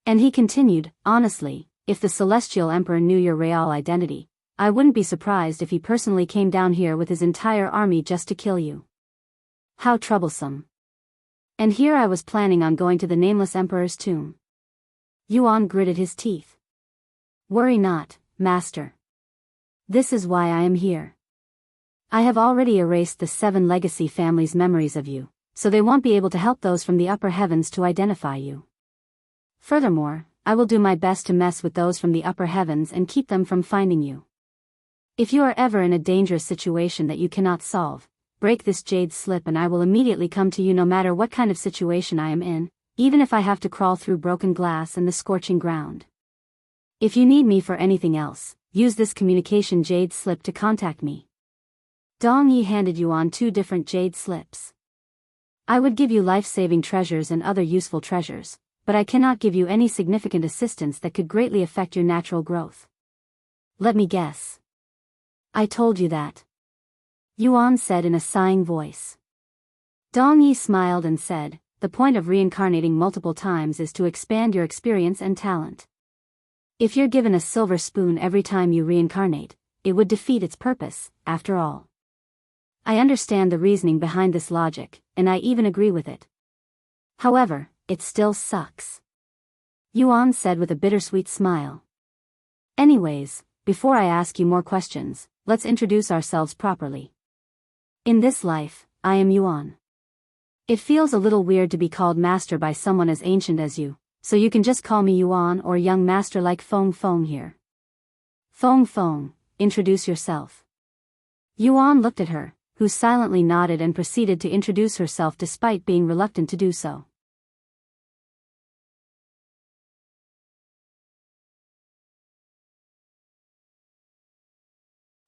S1: And he continued, honestly, if the Celestial Emperor knew your real identity, I wouldn't be surprised if he personally came down here with his entire army just to kill you. How troublesome. And here I was planning on going to the Nameless Emperor's tomb. Yuan gritted his teeth. Worry not, Master. This is why I am here. I have already erased the 7 legacy family's memories of you, so they won't be able to help those from the upper heavens to identify you. Furthermore, I will do my best to mess with those from the upper heavens and keep them from finding you. If you are ever in a dangerous situation that you cannot solve, break this jade slip and I will immediately come to you no matter what kind of situation I am in, even if I have to crawl through broken glass and the scorching ground. If you need me for anything else, use this communication jade slip to contact me. Dong Yi handed Yuan 2 different jade slips. I would give you life-saving treasures and other useful treasures, but I cannot give you any significant assistance that could greatly affect your natural growth. Let me guess. I told you that. Yuan said in a sighing voice. Dong Yi smiled and said, the point of reincarnating multiple times is to expand your experience and talent. If you're given a silver spoon every time you reincarnate, it would defeat its purpose, after all. I understand the reasoning behind this logic, and I even agree with it. However, it still sucks. Yuan said with a bittersweet smile. Anyways, before I ask you more questions, let's introduce ourselves properly. In this life, I am Yuan. It feels a little weird to be called master by someone as ancient as you, so you can just call me Yuan or young master like Feng Feng here. Feng, introduce yourself. Yuan looked at her, who silently nodded and proceeded to introduce herself despite being reluctant to do so.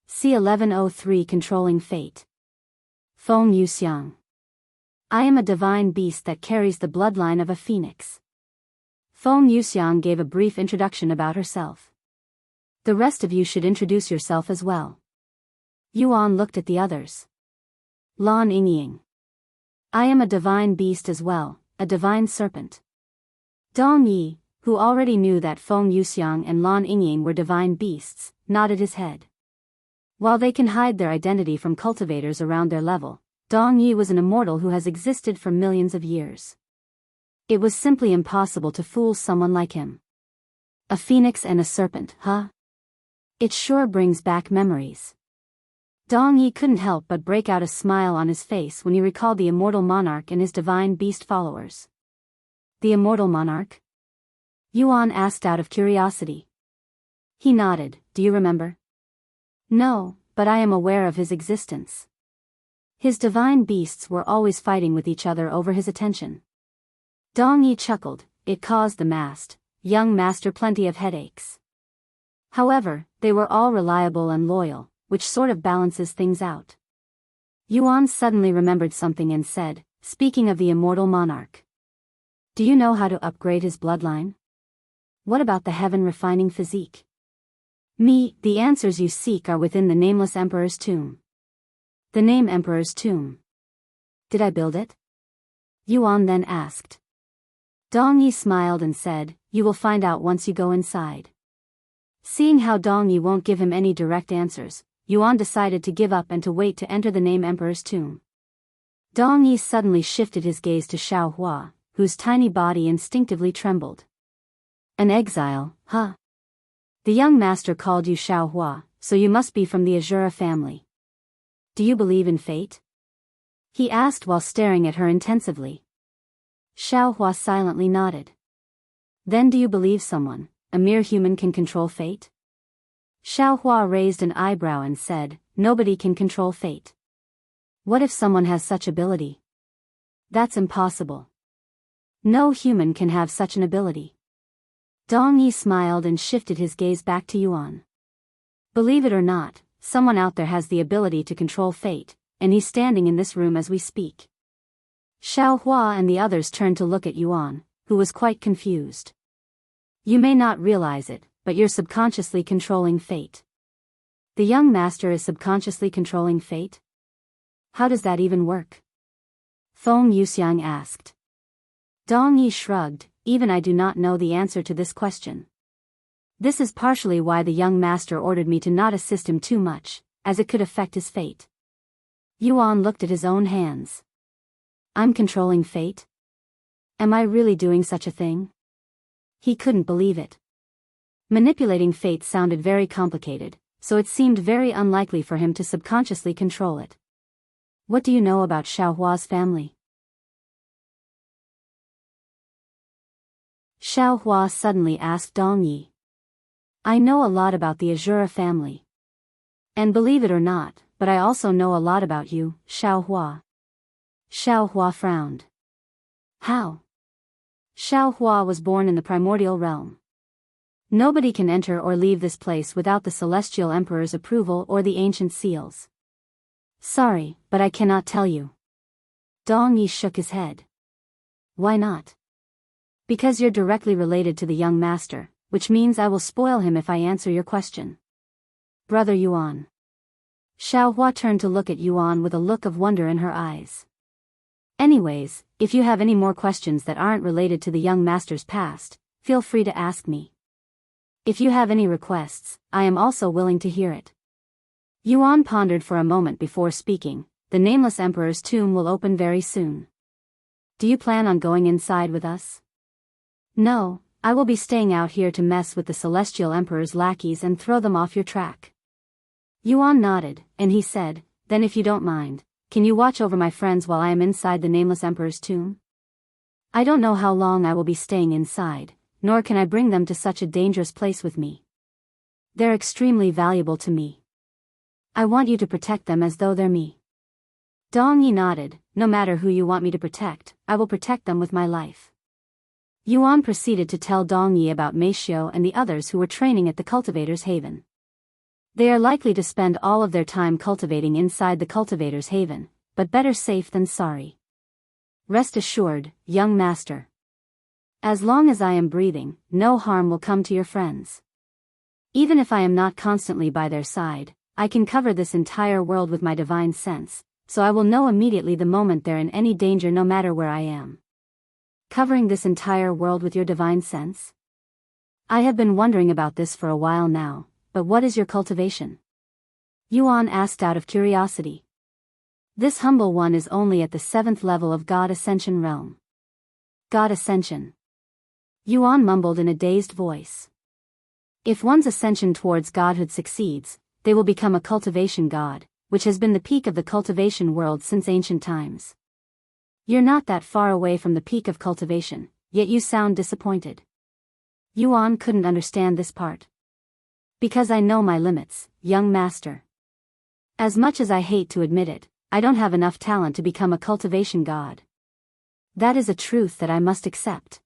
S1: C1088 Controlling Fate. Feng Yuxiang. I am a divine beast that carries the bloodline of a phoenix. Feng Yuxiang gave a brief introduction about herself. The rest of you should introduce yourself as well. Yuan looked at the others. Lan Yingying. I am a divine beast as well, a divine serpent. Dong Yi, who already knew that Feng Yuxiang and Lan Yingying were divine beasts, nodded his head. While they can hide their identity from cultivators around their level, Dong Yi was an immortal who has existed for millions of years. It was simply impossible to fool someone like him. A phoenix and a serpent, huh? It sure brings back memories. Dong Yi couldn't help but break out a smile on his face when he recalled the immortal monarch and his divine beast followers. The immortal monarch? Yuan asked out of curiosity. He nodded. Do you remember? No, but I am aware of his existence. His divine beasts were always fighting with each other over his attention. Dong Yi chuckled. It caused the young master plenty of headaches. However, they were all reliable and loyal, which sort of balances things out. Yuan suddenly remembered something and said, speaking of the immortal monarch. Do you know how to upgrade his bloodline? What about the heaven-refining physique? The answers you seek are within the Nameless Emperor's tomb. The Name Emperor's tomb. Did I build it? Yuan then asked. Dong Yi smiled and said, you will find out once you go inside. Seeing how Dong Yi won't give him any direct answers, Yuan decided to give up and to wait to enter the Name Emperor's tomb. Dong Yi suddenly shifted his gaze to Xiao Hua, whose tiny body instinctively trembled. An exile, huh? The young master called you Xiao Hua, so you must be from the Azura family. Do you believe in fate? He asked while staring at her intensively. Xiao Hua silently nodded. Then do you believe someone, a mere human, can control fate? Xiao Hua raised an eyebrow and said, nobody can control fate. What if someone has such ability? That's impossible. No human can have such an ability. Dong Yi smiled and shifted his gaze back to Yuan. Believe it or not, someone out there has the ability to control fate, and he's standing in this room as we speak. Xiao Hua and the others turned to look at Yuan, who was quite confused. You may not realize it, but you're subconsciously controlling fate. The young master is subconsciously controlling fate? How does that even work? Feng Yuxiang asked. Dong Yi shrugged. Even I do not know the answer to this question. This is partially why the young master ordered me to not assist him too much, as it could affect his fate. Yuan looked at his own hands. I'm controlling fate? Am I really doing such a thing? He couldn't believe it. Manipulating fate sounded very complicated, so it seemed very unlikely for him to subconsciously control it. What do you know about Xiao Hua's family? Xiao Hua suddenly asked Dong Yi. I know a lot about the Azura family. And believe it or not, but I also know a lot about you, Xiao Hua. Xiao Hua frowned. How? Xiao Hua was born in the primordial realm. Nobody can enter or leave this place without the Celestial Emperor's approval or the ancient seals. Sorry, but I cannot tell you. Dong Yi shook his head. Why not? Because you're directly related to the young master, which means I will spoil him if I answer your question. Brother Yuan. Xiao Hua turned to look at Yuan with a look of wonder in her eyes. Anyways, if you have any more questions that aren't related to the young master's past, feel free to ask me. If you have any requests, I am also willing to hear it. Yuan pondered for a moment before speaking. The Nameless Emperor's tomb will open very soon. Do you plan on going inside with us? No, I will be staying out here to mess with the Celestial Emperor's lackeys and throw them off your track. Yuan nodded, and he said, then if you don't mind, can you watch over my friends while I am inside the Nameless Emperor's tomb? I don't know how long I will be staying inside, nor can I bring them to such a dangerous place with me. They're extremely valuable to me. I want you to protect them as though they're me. Dong Yi nodded. No matter who you want me to protect, I will protect them with my life. Yuan proceeded to tell Dong Yi about Meishio and the others who were training at the Cultivator's Haven. They are likely to spend all of their time cultivating inside the Cultivator's Haven, but better safe than sorry. Rest assured, young master. As long as I am breathing, no harm will come to your friends. Even if I am not constantly by their side, I can cover this entire world with my divine sense, so I will know immediately the moment they're in any danger no matter where I am. Covering this entire world with your divine sense? I have been wondering about this for a while now, but what is your cultivation? Yuan asked out of curiosity. This humble one is only at the 7th level of God Ascension realm. God Ascension. Yuan mumbled in a dazed voice. If one's ascension towards godhood succeeds, they will become a cultivation god, which has been the peak of the cultivation world since ancient times. You're not that far away from the peak of cultivation, yet you sound disappointed. Yuan couldn't understand this part. Because I know my limits, young master. As much as I hate to admit it, I don't have enough talent to become a cultivation god. That is a truth that I must accept.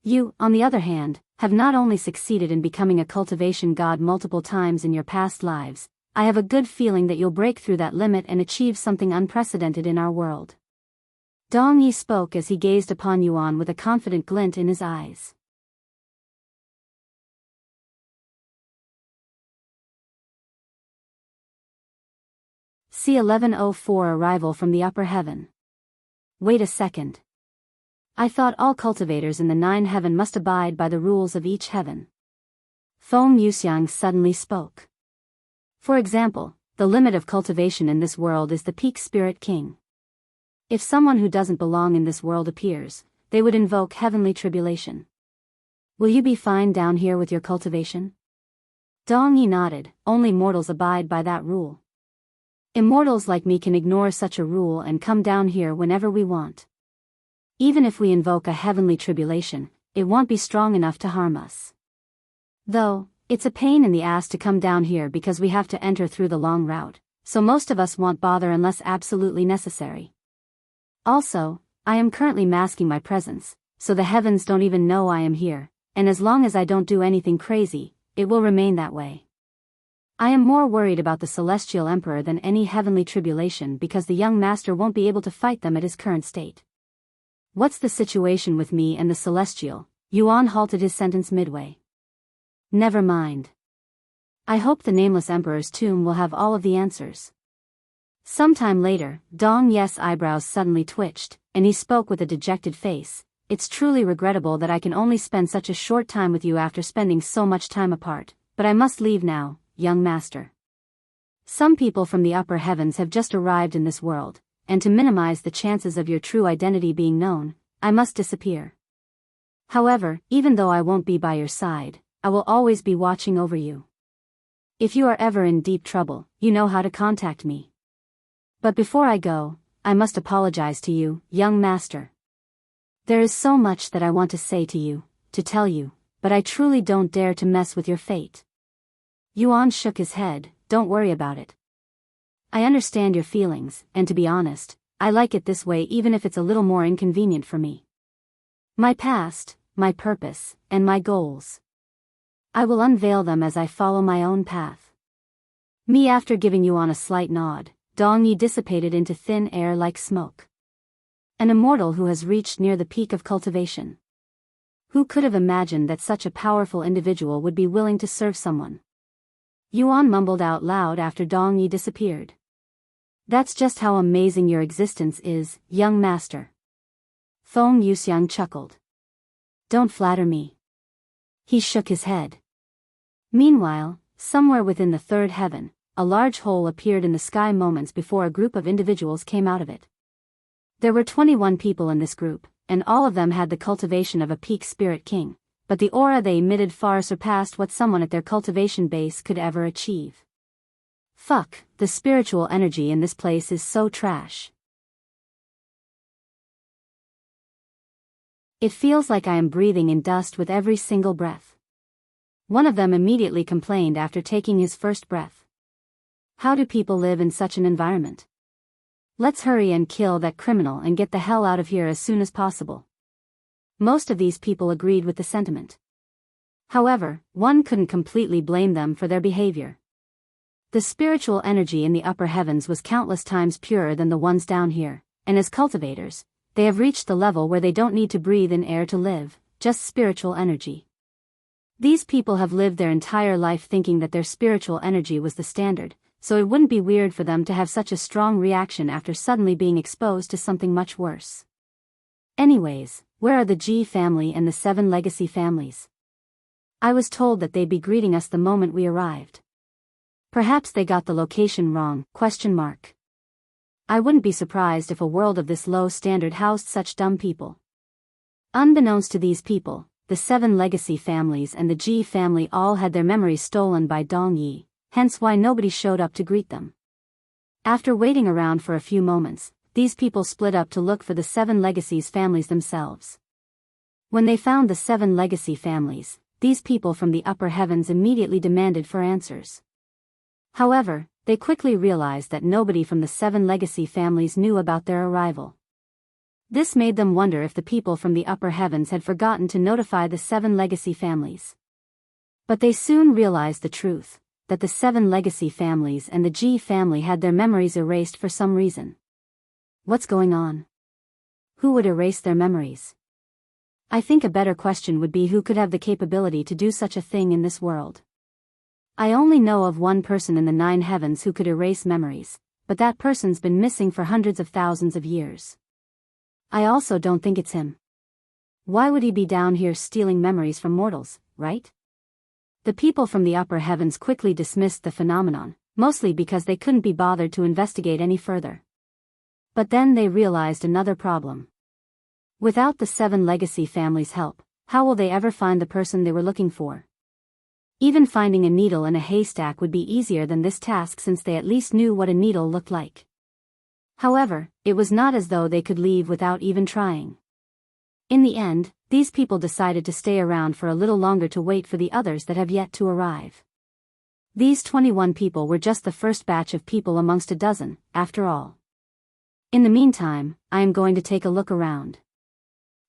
S1: You, on the other hand, have not only succeeded in becoming a cultivation god multiple times in your past lives, I have a good feeling that you'll break through that limit and achieve something unprecedented in our world. Dong Yi spoke as he gazed upon Yuan with a confident glint in his eyes. C1088 Arrival from the Upper Heaven. Wait a second. I thought all cultivators in the 9 heaven must abide by the rules of each heaven. Feng Yuxiang suddenly spoke. For example, the limit of cultivation in this world is the peak spirit king. If someone who doesn't belong in this world appears, they would invoke heavenly tribulation. Will you be fine down here with your cultivation? Dong Yi nodded. Only mortals abide by that rule. Immortals like me can ignore such a rule and come down here whenever we want. Even if we invoke a heavenly tribulation, it won't be strong enough to harm us. Though, it's a pain in the ass to come down here because we have to enter through the long route, so most of us won't bother unless absolutely necessary. Also, I am currently masking my presence, so the heavens don't even know I am here, and as long as I don't do anything crazy, it will remain that way. I am more worried about the Celestial Emperor than any heavenly tribulation because the young master won't be able to fight them at his current state. What's the situation with me and the Celestial? Yuan halted his sentence midway. Never mind. I hope the Nameless Emperor's tomb will have all of the answers. Sometime later, Dong Yi's eyebrows suddenly twitched, and he spoke with a dejected face. It's truly regrettable that I can only spend such a short time with you after spending so much time apart, but I must leave now, young master. Some people from the upper heavens have just arrived in this world, and to minimize the chances of your true identity being known, I must disappear. However, even though I won't be by your side, I will always be watching over you. If you are ever in deep trouble, you know how to contact me. But before I go, I must apologize to you, young master. There is so much that I want to say to you, to tell you, but I truly don't dare to mess with your fate. Yuan shook his head. Don't worry about it. I understand your feelings, and to be honest, I like it this way even if it's a little more inconvenient for me. My past, my purpose, and my goals. I will unveil them as I follow my own path. Me after giving Yuan a slight nod, Dong Yi dissipated into thin air like smoke. An immortal who has reached near the peak of cultivation. Who could have imagined that such a powerful individual would be willing to serve someone? Yuan mumbled out loud after Dong Yi disappeared. That's just how amazing your existence is, young master. Feng Yuxiang chuckled. Don't flatter me. He shook his head. Meanwhile, somewhere within the 3rd heaven, a large hole appeared in the sky moments before a group of individuals came out of it. There were 21 people in this group, and all of them had the cultivation of a peak spirit king, but the aura they emitted far surpassed what someone at their cultivation base could ever achieve. Fuck, the spiritual energy in this place is so trash. It feels like I am breathing in dust with every single breath. One of them immediately complained after taking his first breath. How do people live in such an environment? Let's hurry and kill that criminal and get the hell out of here as soon as possible. Most of these people agreed with the sentiment. However, one couldn't completely blame them for their behavior. The spiritual energy in the upper heavens was countless times purer than the ones down here, and as cultivators, they have reached the level where they don't need to breathe in air to live, just spiritual energy. These people have lived their entire life thinking that their spiritual energy was the standard, so it wouldn't be weird for them to have such a strong reaction after suddenly being exposed to something much worse. Anyways, where are the G family and the 7 legacy families? I was told that they'd be greeting us the moment we arrived. Perhaps they got the location wrong, ? I wouldn't be surprised if a world of this low standard housed such dumb people. Unbeknownst to these people, the 7 legacy families and the G family all had their memories stolen by Dong Yi, hence why nobody showed up to greet them. After waiting around for a few moments, these people split up to look for the 7 legacies families themselves. When they found the 7 legacy families, these people from the upper heavens immediately demanded for answers. However, they quickly realized that nobody from the 7 legacy families knew about their arrival. This made them wonder if the people from the upper heavens had forgotten to notify the 7 legacy families. But they soon realized the truth, that the 7 legacy families and the G family had their memories erased for some reason. What's going on? Who would erase their memories? I think a better question would be who could have the capability to do such a thing in this world. I only know of one person in the 9 heavens who could erase memories, but that person's been missing for hundreds of thousands of years. I also don't think it's him. Why would he be down here stealing memories from mortals, right? The people from the upper heavens quickly dismissed the phenomenon, mostly because they couldn't be bothered to investigate any further. But then they realized another problem. Without the 7 legacy families' help, how will they ever find the person they were looking for? Even finding a needle in a haystack would be easier than this task since they at least knew what a needle looked like. However, it was not as though they could leave without even trying. In the end, these people decided to stay around for a little longer to wait for the others that have yet to arrive. These 21 people were just the first batch of people amongst a dozen, after all. In the meantime, I am going to take a look around.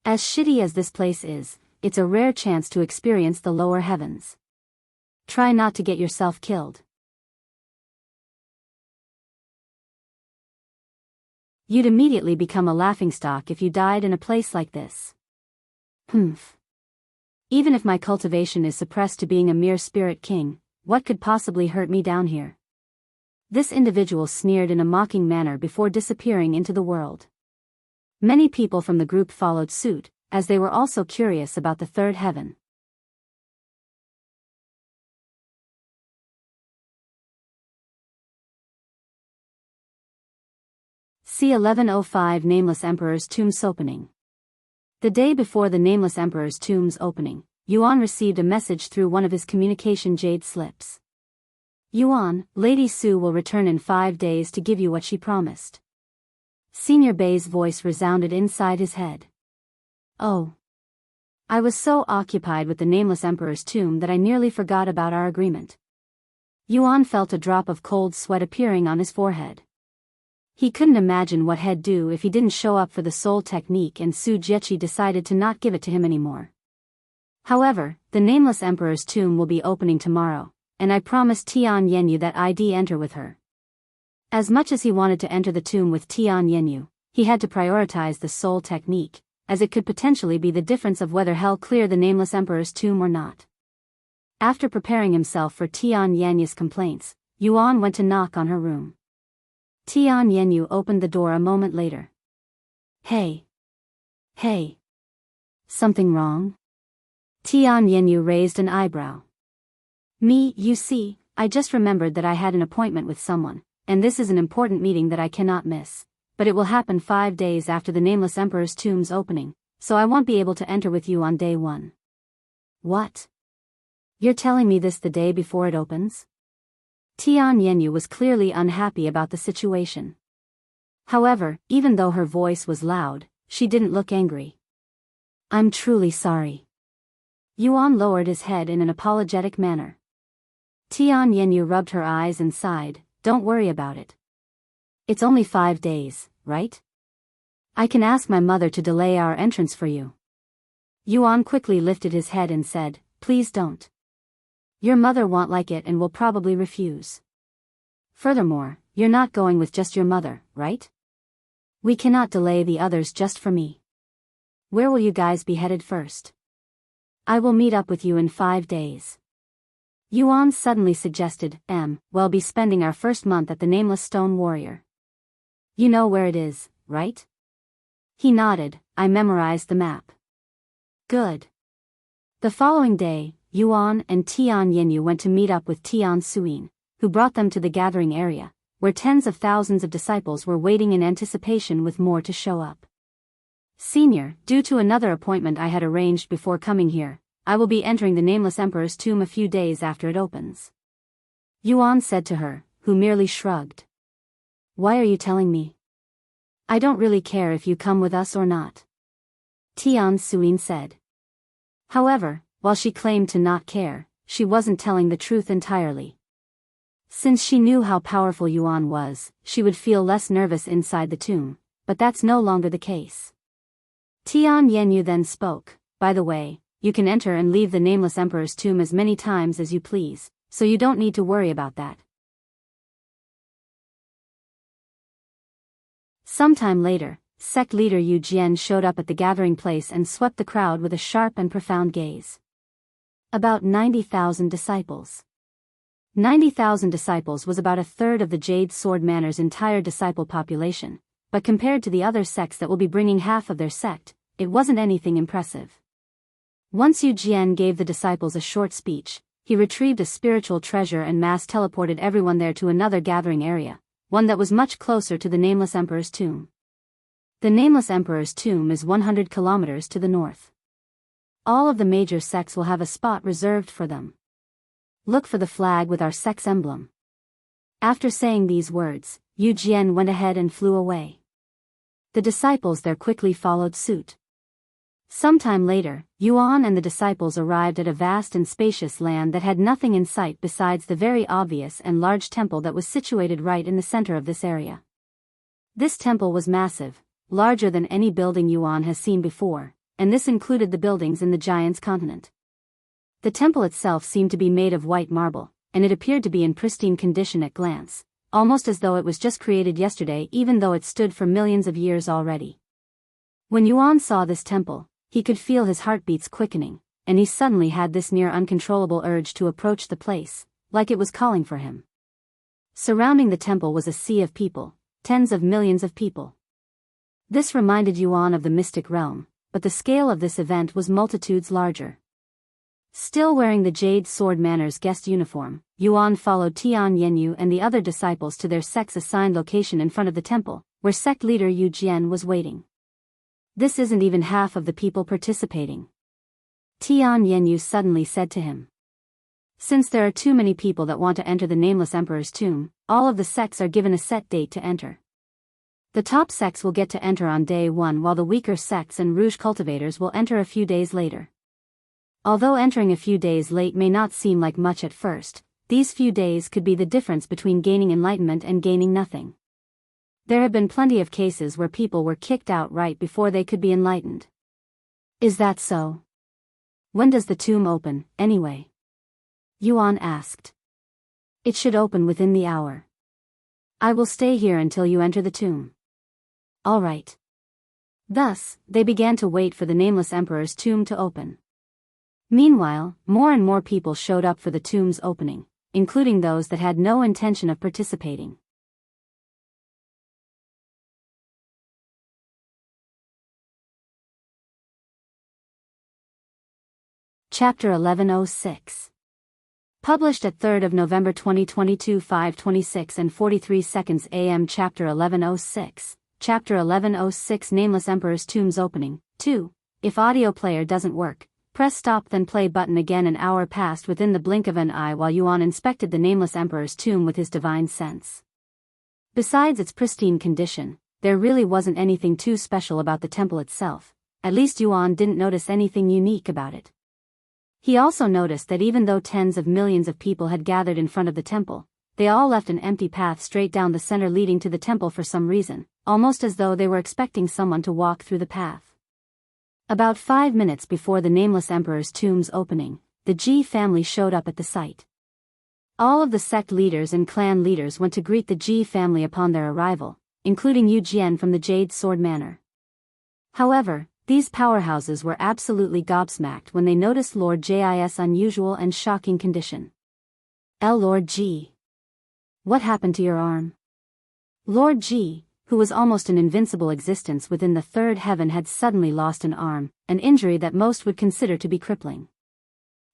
S1: As shitty as this place is, it's a rare chance to experience the lower heavens. Try not to get yourself killed. You'd immediately become a laughingstock if you died in a place like this. Even if my cultivation is suppressed to being a mere spirit king, what could possibly hurt me down here? This individual sneered in a mocking manner before disappearing into the world. Many people from the group followed suit, as they were also curious about the 3rd heaven. C1088 Nameless Emperor's Tomb's opening. The day before the Nameless Emperor's tomb's opening, Yuan received a message through one of his communication jade slips. Yuan, Lady Su will return in 5 days to give you what she promised. Senior Bei's voice resounded inside his head. Oh. I was so occupied with the Nameless Emperor's tomb that I nearly forgot about our agreement. Yuan felt a drop of cold sweat appearing on his forehead. He couldn't imagine what he'd do if he didn't show up for the soul technique and Su Jiechi decided to not give it to him anymore. However, the Nameless Emperor's tomb will be opening tomorrow, and I promised Tian Yenyu that I'd enter with her. As much as he wanted to enter the tomb with Tian Yenyu, he had to prioritize the soul technique, as it could potentially be the difference of whether hell cleared the Nameless Emperor's tomb or not. After preparing himself for Tian Yenyu's complaints, Yuan went to knock on her room. Tian Yenyu opened the door a moment later. Hey. Something wrong? Tian Yenyu raised an eyebrow. Me, you see, I just remembered that I had an appointment with someone, and this is an important meeting that I cannot miss, but it will happen 5 days after the Nameless Emperor's tomb's opening, so I won't be able to enter with you on day 1. What? You're telling me this the day before it opens? Tian Yenyu was clearly unhappy about the situation. However, even though her voice was loud, she didn't look angry. I'm truly sorry. Yuan lowered his head in an apologetic manner. Tian Yenyu rubbed her eyes and sighed, don't worry about it. It's only 5 days, right? I can ask my mother to delay our entrance for you. Yuan quickly lifted his head and said, please don't. Your mother won't like it and will probably refuse. Furthermore, you're not going with just your mother, right? We cannot delay the others just for me. Where will you guys be headed first? I will meet up with you in 5 days. Yuan suddenly suggested, we'll be spending our first month at the Nameless Stone Warrior. You know where it is, right? He nodded. I memorized the map. Good. The following day, Yuan and Tian Yenyu went to meet up with Tian Suin, who brought them to the gathering area, where tens of thousands of disciples were waiting in anticipation with more to show up. Senior, due to another appointment I had arranged before coming here, I will be entering the Nameless Emperor's tomb a few days after it opens. Yuan said to her, who merely shrugged. Why are you telling me? I don't really care if you come with us or not. Tian Suin said. However, while she claimed to not care, she wasn't telling the truth entirely. Since she knew how powerful Yuan was, she would feel less nervous inside the tomb, but that's no longer the case. Tian Yenyu then spoke. By the way, you can enter and leave the Nameless Emperor's tomb as many times as you please, so you don't need to worry about that. Sometime later, sect leader Yu Jian showed up at the gathering place and swept the crowd with a sharp and profound gaze. About 90,000 disciples. 90,000 disciples was about a third of the Jade Sword Manor's entire disciple population, but compared to the other sects that will be bringing half of their sect, it wasn't anything impressive. Once Yu Jian gave the disciples a short speech, he retrieved a spiritual treasure and mass teleported everyone there to another gathering area, one that was much closer to the Nameless Emperor's tomb. The Nameless Emperor's tomb is 100 kilometers to the north. All of the major sects will have a spot reserved for them. Look for the flag with our sect's emblem. After saying these words, Yu Jian went ahead and flew away. The disciples there quickly followed suit. Sometime later, Yuan and the disciples arrived at a vast and spacious land that had nothing in sight besides the very obvious and large temple that was situated right in the center of this area. This temple was massive, larger than any building Yuan has seen before, and this included the buildings in the Giant's continent. The temple itself seemed to be made of white marble, and it appeared to be in pristine condition at glance, almost as though it was just created yesterday even though it stood for millions of years already. When Yuan saw this temple, he could feel his heartbeats quickening, and he suddenly had this near uncontrollable urge to approach the place, like it was calling for him. Surrounding the temple was a sea of people, tens of millions of people. This reminded Yuan of the mystic realm, but the scale of this event was multitudes larger. Still wearing the Jade Sword Manor's guest uniform, Yuan followed Tian Yenyu and the other disciples to their sect's assigned location in front of the temple, where sect leader Yu Jian was waiting. This isn't even half of the people participating. Tian Yenyu suddenly said to him. Since there are too many people that want to enter the Nameless Emperor's tomb, all of the sects are given a set date to enter. The top sects will get to enter on day 1 while the weaker sects and rouge cultivators will enter a few days later. Although entering a few days late may not seem like much at first, these few days could be the difference between gaining enlightenment and gaining nothing. There have been plenty of cases where people were kicked out right before they could be enlightened. Is that so? When does the tomb open, anyway? Yuan asked. It should open within the hour. I will stay here until you enter the tomb. All right. Thus, they began to wait for the Nameless Emperor's tomb to open. Meanwhile, more and more people showed up for the tomb's opening, including those that had no intention of participating. Chapter 1106. Published at 3rd of November 2022 5:26 and 43 seconds AM. Chapter 1106. Chapter 1106 Nameless Emperor's Tomb's Opening. 2. If audio player doesn't work, press stop then play button again. An hour passed within the blink of an eye while Yuan inspected the Nameless Emperor's tomb with his divine sense. Besides its pristine condition, there really wasn't anything too special about the temple itself. At least Yuan didn't notice anything unique about it. He also noticed that even though tens of millions of people had gathered in front of the temple, they all left an empty path straight down the center leading to the temple for some reason, almost as though they were expecting someone to walk through the path. About 5 minutes before the Nameless Emperor's tomb's opening, the Ji family showed up at the site. All of the sect leaders and clan leaders went to greet the Ji family upon their arrival, including Yu Jian from the Jade Sword Manor. However, these powerhouses were absolutely gobsmacked when they noticed Lord Jis' unusual and shocking condition. Lord Ji. What happened to your arm? Lord Ji, who was almost an invincible existence within the third heaven, had suddenly lost an arm, an injury that most would consider to be crippling.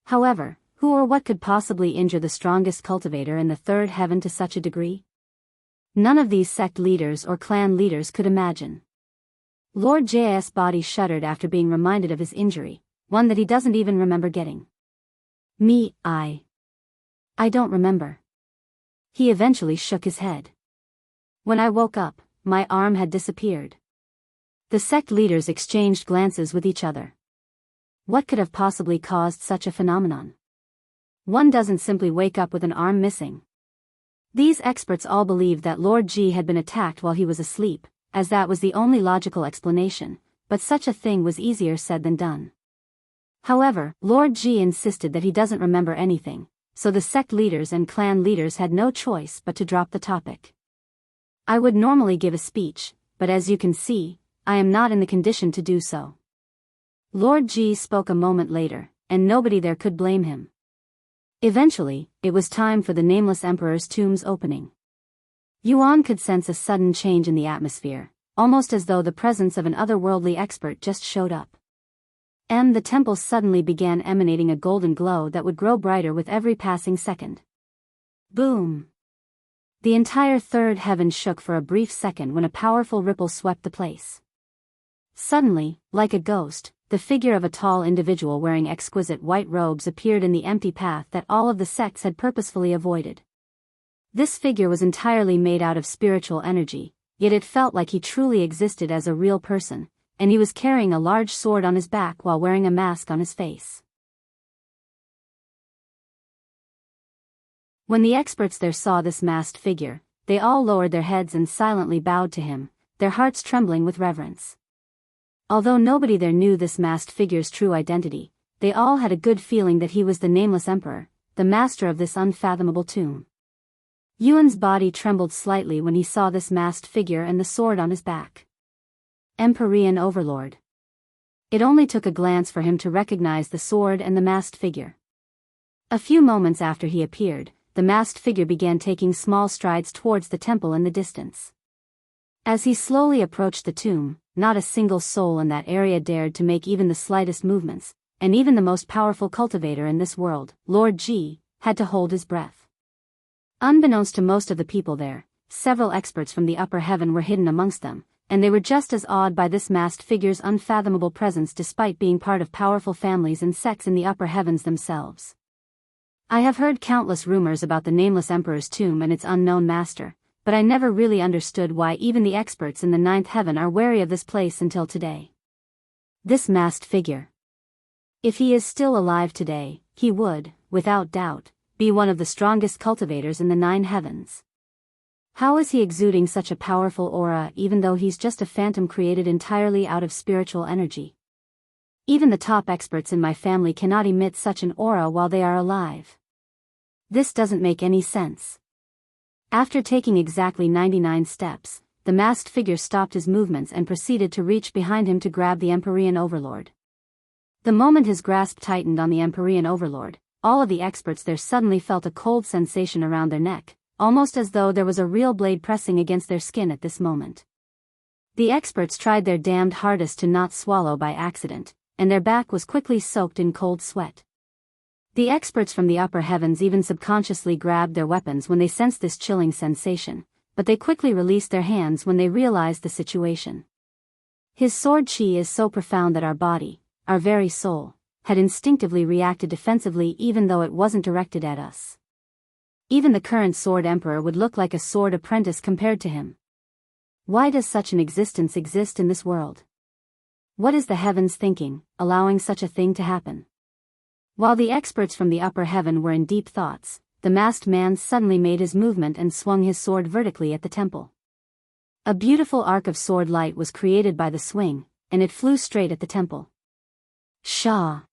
S1: However, who or what could possibly injure the strongest cultivator in the third heaven to such a degree? None of these sect leaders or clan leaders could imagine. Lord J's body shuddered after being reminded of his injury, one that he doesn't even remember getting. I don't remember. He eventually shook his head. When I woke up, my arm had disappeared. The sect leaders exchanged glances with each other. What could have possibly caused such a phenomenon? One doesn't simply wake up with an arm missing. These experts all believed that Lord Ji had been attacked while he was asleep, as that was the only logical explanation, but such a thing was easier said than done. However, Lord Ji insisted that he doesn't remember anything, so the sect leaders and clan leaders had no choice but to drop the topic. I would normally give a speech, but as you can see, I am not in the condition to do so. Lord Ji spoke a moment later, and nobody there could blame him. Eventually, it was time for the Nameless Emperor's tomb's opening. Yuan could sense a sudden change in the atmosphere, almost as though the presence of an otherworldly expert just showed up. The temple suddenly began emanating a golden glow that would grow brighter with every passing second. Boom! The entire third heaven shook for a brief second when a powerful ripple swept the place. Suddenly, like a ghost, the figure of a tall individual wearing exquisite white robes appeared in the empty path that all of the sects had purposefully avoided. This figure was entirely made out of spiritual energy, yet it felt like he truly existed as a real person, and he was carrying a large sword on his back while wearing a mask on his face. When the experts there saw this masked figure, they all lowered their heads and silently bowed to him, their hearts trembling with reverence. Although nobody there knew this masked figure's true identity, they all had a good feeling that he was the Nameless Emperor, the master of this unfathomable tomb. Yuan's body trembled slightly when he saw this masked figure and the sword on his back. Empyrean Overlord. It only took a glance for him to recognize the sword and the masked figure. A few moments after he appeared, the masked figure began taking small strides towards the temple in the distance. As he slowly approached the tomb, not a single soul in that area dared to make even the slightest movements, and even the most powerful cultivator in this world, Lord Ji, had to hold his breath. Unbeknownst to most of the people there, several experts from the upper heaven were hidden amongst them, and they were just as awed by this masked figure's unfathomable presence despite being part of powerful families and sects in the upper heavens themselves. I have heard countless rumors about the Nameless Emperor's tomb and its unknown master, but I never really understood why even the experts in the ninth heaven are wary of this place until today. This masked figure. If he is still alive today, he would, without doubt, be one of the strongest cultivators in the nine heavens. How is he exuding such a powerful aura even though he's just a phantom created entirely out of spiritual energy? Even the top experts in my family cannot emit such an aura while they are alive. This doesn't make any sense. After taking exactly 99 steps, the masked figure stopped his movements and proceeded to reach behind him to grab the Empyrean Overlord. The moment his grasp tightened on the Empyrean Overlord, all of the experts there suddenly felt a cold sensation around their neck, almost as though there was a real blade pressing against their skin at this moment. The experts tried their damned hardest to not swallow by accident, and their back was quickly soaked in cold sweat. The experts from the upper heavens even subconsciously grabbed their weapons when they sensed this chilling sensation, but they quickly released their hands when they realized the situation. His sword chi is so profound that our body, our very soul, had instinctively reacted defensively even though it wasn't directed at us. Even the current sword emperor would look like a sword apprentice compared to him. Why does such an existence exist in this world? What is the heavens thinking, allowing such a thing to happen? While the experts from the upper heaven were in deep thoughts, the masked man suddenly made his movement and swung his sword vertically at the temple. A beautiful arc of sword light was created by the swing, and it flew straight at the temple. Shah!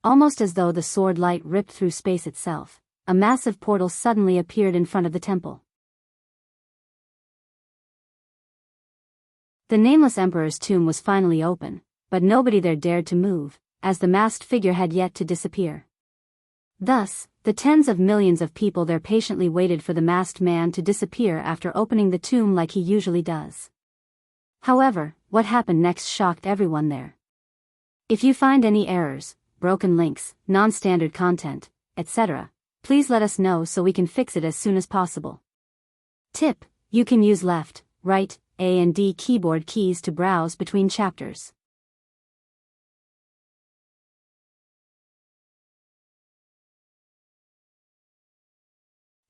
S1: Almost as though the sword light ripped through space itself, a massive portal suddenly appeared in front of the temple. The Nameless Emperor's tomb was finally open, but nobody there dared to move, as the masked figure had yet to disappear. Thus, The tens of millions of people there patiently waited for the masked man to disappear after opening the tomb like he usually does. However, what happened next shocked everyone there. If you find any errors, broken links, non-standard content, etc., please let us know so we can fix it as soon as possible. Tip: you can use left, right, A and D keyboard keys to browse between chapters.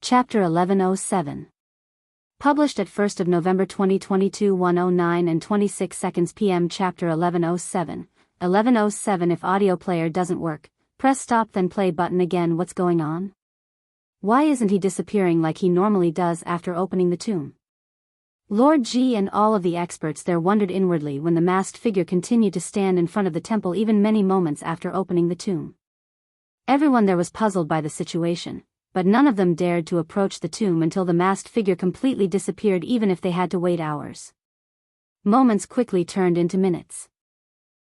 S1: Chapter 1107. Published at 1st of November 2022 1:09 and 26 seconds p.m. Chapter 1107. 1107 If audio player doesn't work, press stop then play button again. What's going on? Why isn't he disappearing like he normally does after opening the tomb? Lord Ji and all of the experts there wondered inwardly when the masked figure continued to stand in front of the temple even many moments after opening the tomb. Everyone there was puzzled by the situation, but none of them dared to approach the tomb until the masked figure completely disappeared, even if they had to wait hours. Moments quickly turned into minutes.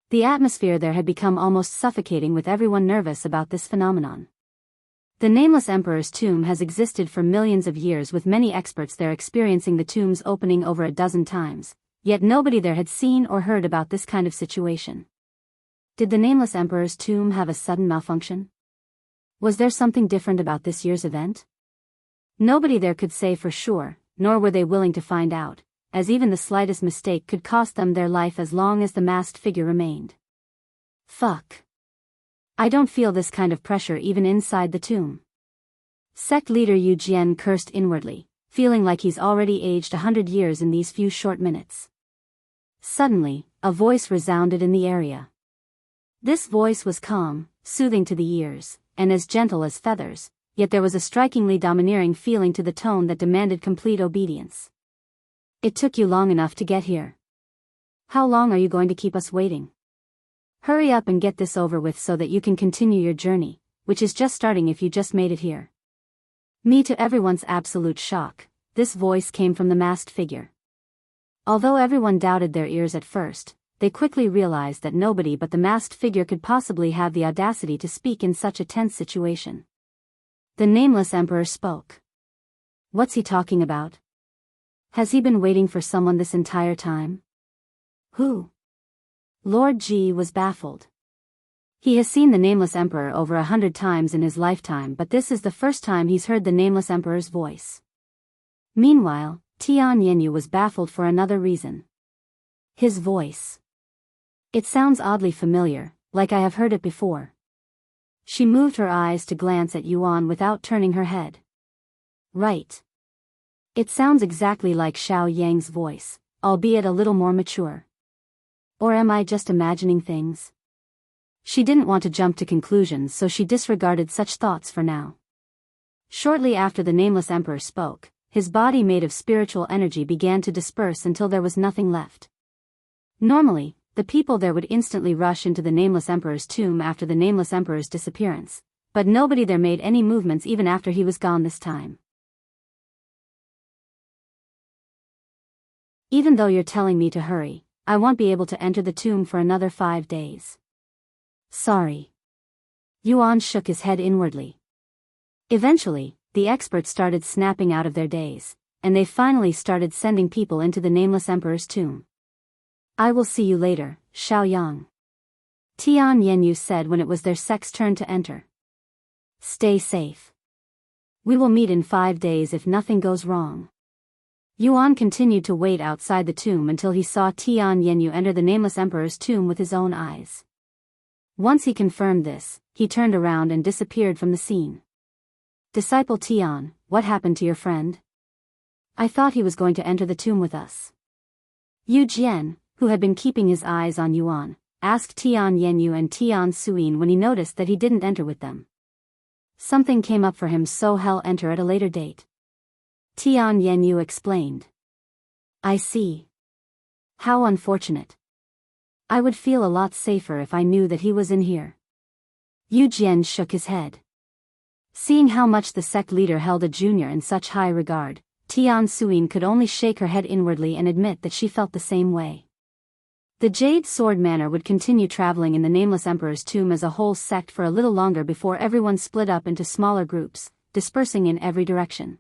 S1: The atmosphere there had become almost suffocating, with everyone nervous about this phenomenon. The Nameless Emperor's tomb has existed for millions of years, with many experts there experiencing the tomb's opening over a dozen times, yet nobody there had seen or heard about this kind of situation. Did the Nameless Emperor's tomb have a sudden malfunction? Was there something different about this year's event? Nobody there could say for sure, nor were they willing to find out, as even the slightest mistake could cost them their life as long as the masked figure remained. Fuck. I don't feel this kind of pressure even inside the tomb. Sect leader Yu Jian cursed inwardly, feeling like he's already aged 100 years in these few short minutes. Suddenly, a voice resounded in the area. This voice was calm, soothing to the ears, and as gentle as feathers, yet there was a strikingly domineering feeling to the tone that demanded complete obedience. It took you long enough to get here. How long are you going to keep us waiting? Hurry up and get this over with so that you can continue your journey, which is just starting if you just made it here. To everyone's absolute shock, this voice came from the masked figure. Although everyone doubted their ears at first, they quickly realized that nobody but the masked figure could possibly have the audacity to speak in such a tense situation. The Nameless Emperor spoke. What's he talking about? Has he been waiting for someone this entire time? Who? Lord Ji was baffled. He has seen the Nameless Emperor over 100 times in his lifetime, but this is the first time he's heard the Nameless Emperor's voice. Meanwhile, Tian Yenyu was baffled for another reason. His voice. It sounds oddly familiar, like I have heard it before. She moved her eyes to glance at Yuan without turning her head. Right. It sounds exactly like Xiao Yang's voice, albeit a little more mature. Or am I just imagining things? She didn't want to jump to conclusions, so she disregarded such thoughts for now. Shortly after the Nameless Emperor spoke, his body made of spiritual energy began to disperse until there was nothing left. Normally, the people there would instantly rush into the Nameless Emperor's tomb after the Nameless Emperor's disappearance, but nobody there made any movements even after he was gone this time. Even though you're telling me to hurry, I won't be able to enter the tomb for another 5 days. Sorry. Yuan shook his head inwardly. Eventually, the experts started snapping out of their days, and they finally started sending people into the Nameless Emperor's tomb. I will see you later, Xiaoyang. Tian Yenyu said when it was their sect's turn to enter. Stay safe. We will meet in 5 days if nothing goes wrong. Yuan continued to wait outside the tomb until he saw Tian Yenyu enter the Nameless Emperor's tomb with his own eyes. Once he confirmed this, he turned around and disappeared from the scene. Disciple Tian, what happened to your friend? I thought he was going to enter the tomb with us. Yu Jian, who had been keeping his eyes on Yuan, asked Tian Yenyu and Tian Suyin when he noticed that he didn't enter with them. Something came up for him, so he'll enter at a later date. Tian Yenyu explained. I see. How unfortunate. I would feel a lot safer if I knew that he was in here. Yu Jian shook his head. Seeing how much the sect leader held a junior in such high regard, Tian Suyin could only shake her head inwardly and admit that she felt the same way. The Jade Sword Manor would continue traveling in the Nameless Emperor's tomb as a whole sect for a little longer before everyone split up into smaller groups, dispersing in every direction.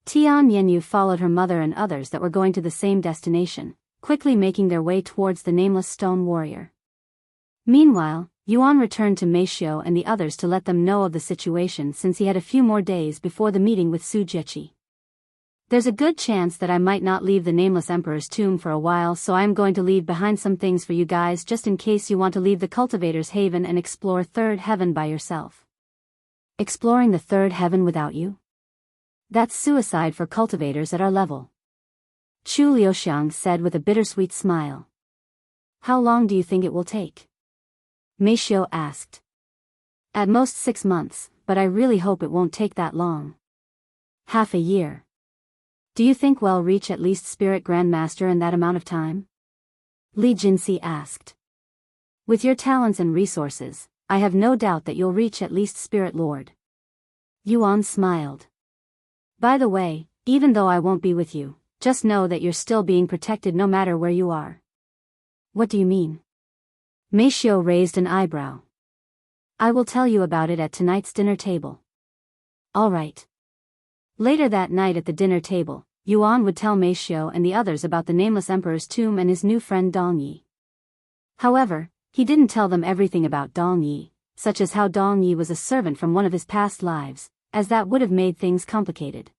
S1: Tian Yenyu followed her mother and others that were going to the same destination, quickly making their way towards the Nameless Stone Warrior. Meanwhile, Yuan returned to Meishio and the others to let them know of the situation since he had a few more days before the meeting with Su Jieqi. There's a good chance that I might not leave the Nameless Emperor's tomb for a while, so I am going to leave behind some things for you guys just in case you want to leave the Cultivator's Haven and explore Third Heaven by yourself. Exploring the Third Heaven without you? That's suicide for cultivators at our level. Chu Liuxiang said with a bittersweet smile. How long do you think it will take? Meishio asked. At most 6 months, but I really hope it won't take that long. Half a year. Do you think we'll reach at least Spirit Grandmaster in that amount of time? Li Jinsi asked. With your talents and resources, I have no doubt that you'll reach at least Spirit Lord. Yuan smiled. By the way, even though I won't be with you, just know that you're still being protected no matter where you are. What do you mean? Meishio raised an eyebrow. I will tell you about it at tonight's dinner table. All right. Later that night at the dinner table, Yuan would tell Meishio and the others about the Nameless Emperor's tomb and his new friend Dong Yi. However, he didn't tell them everything about Dong Yi, such as how Dong Yi was a servant from one of his past lives, as that would have made things complicated.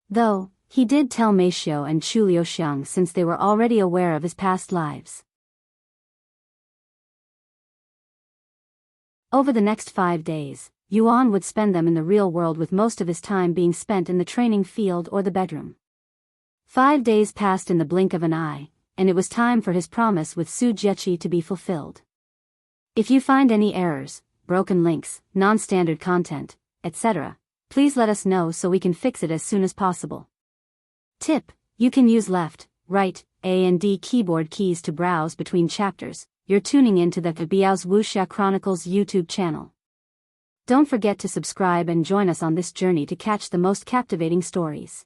S1: Though, he did tell Meishio and Chu Liuxiang since they were already aware of his past lives. Over the next 5 days, Yuan would spend them in the real world with most of his time being spent in the training field or the bedroom. 5 days passed in the blink of an eye, and it was time for his promise with Su Jieqi to be fulfilled. If you find any errors, broken links, non-standard content, etc., please let us know so we can fix it as soon as possible. Tip: you can use left, right, A and D keyboard keys to browse between chapters. You're tuning into the Biyao's Wuxia Chronicles YouTube channel. Don't forget to subscribe and join us on this journey to catch the most captivating stories.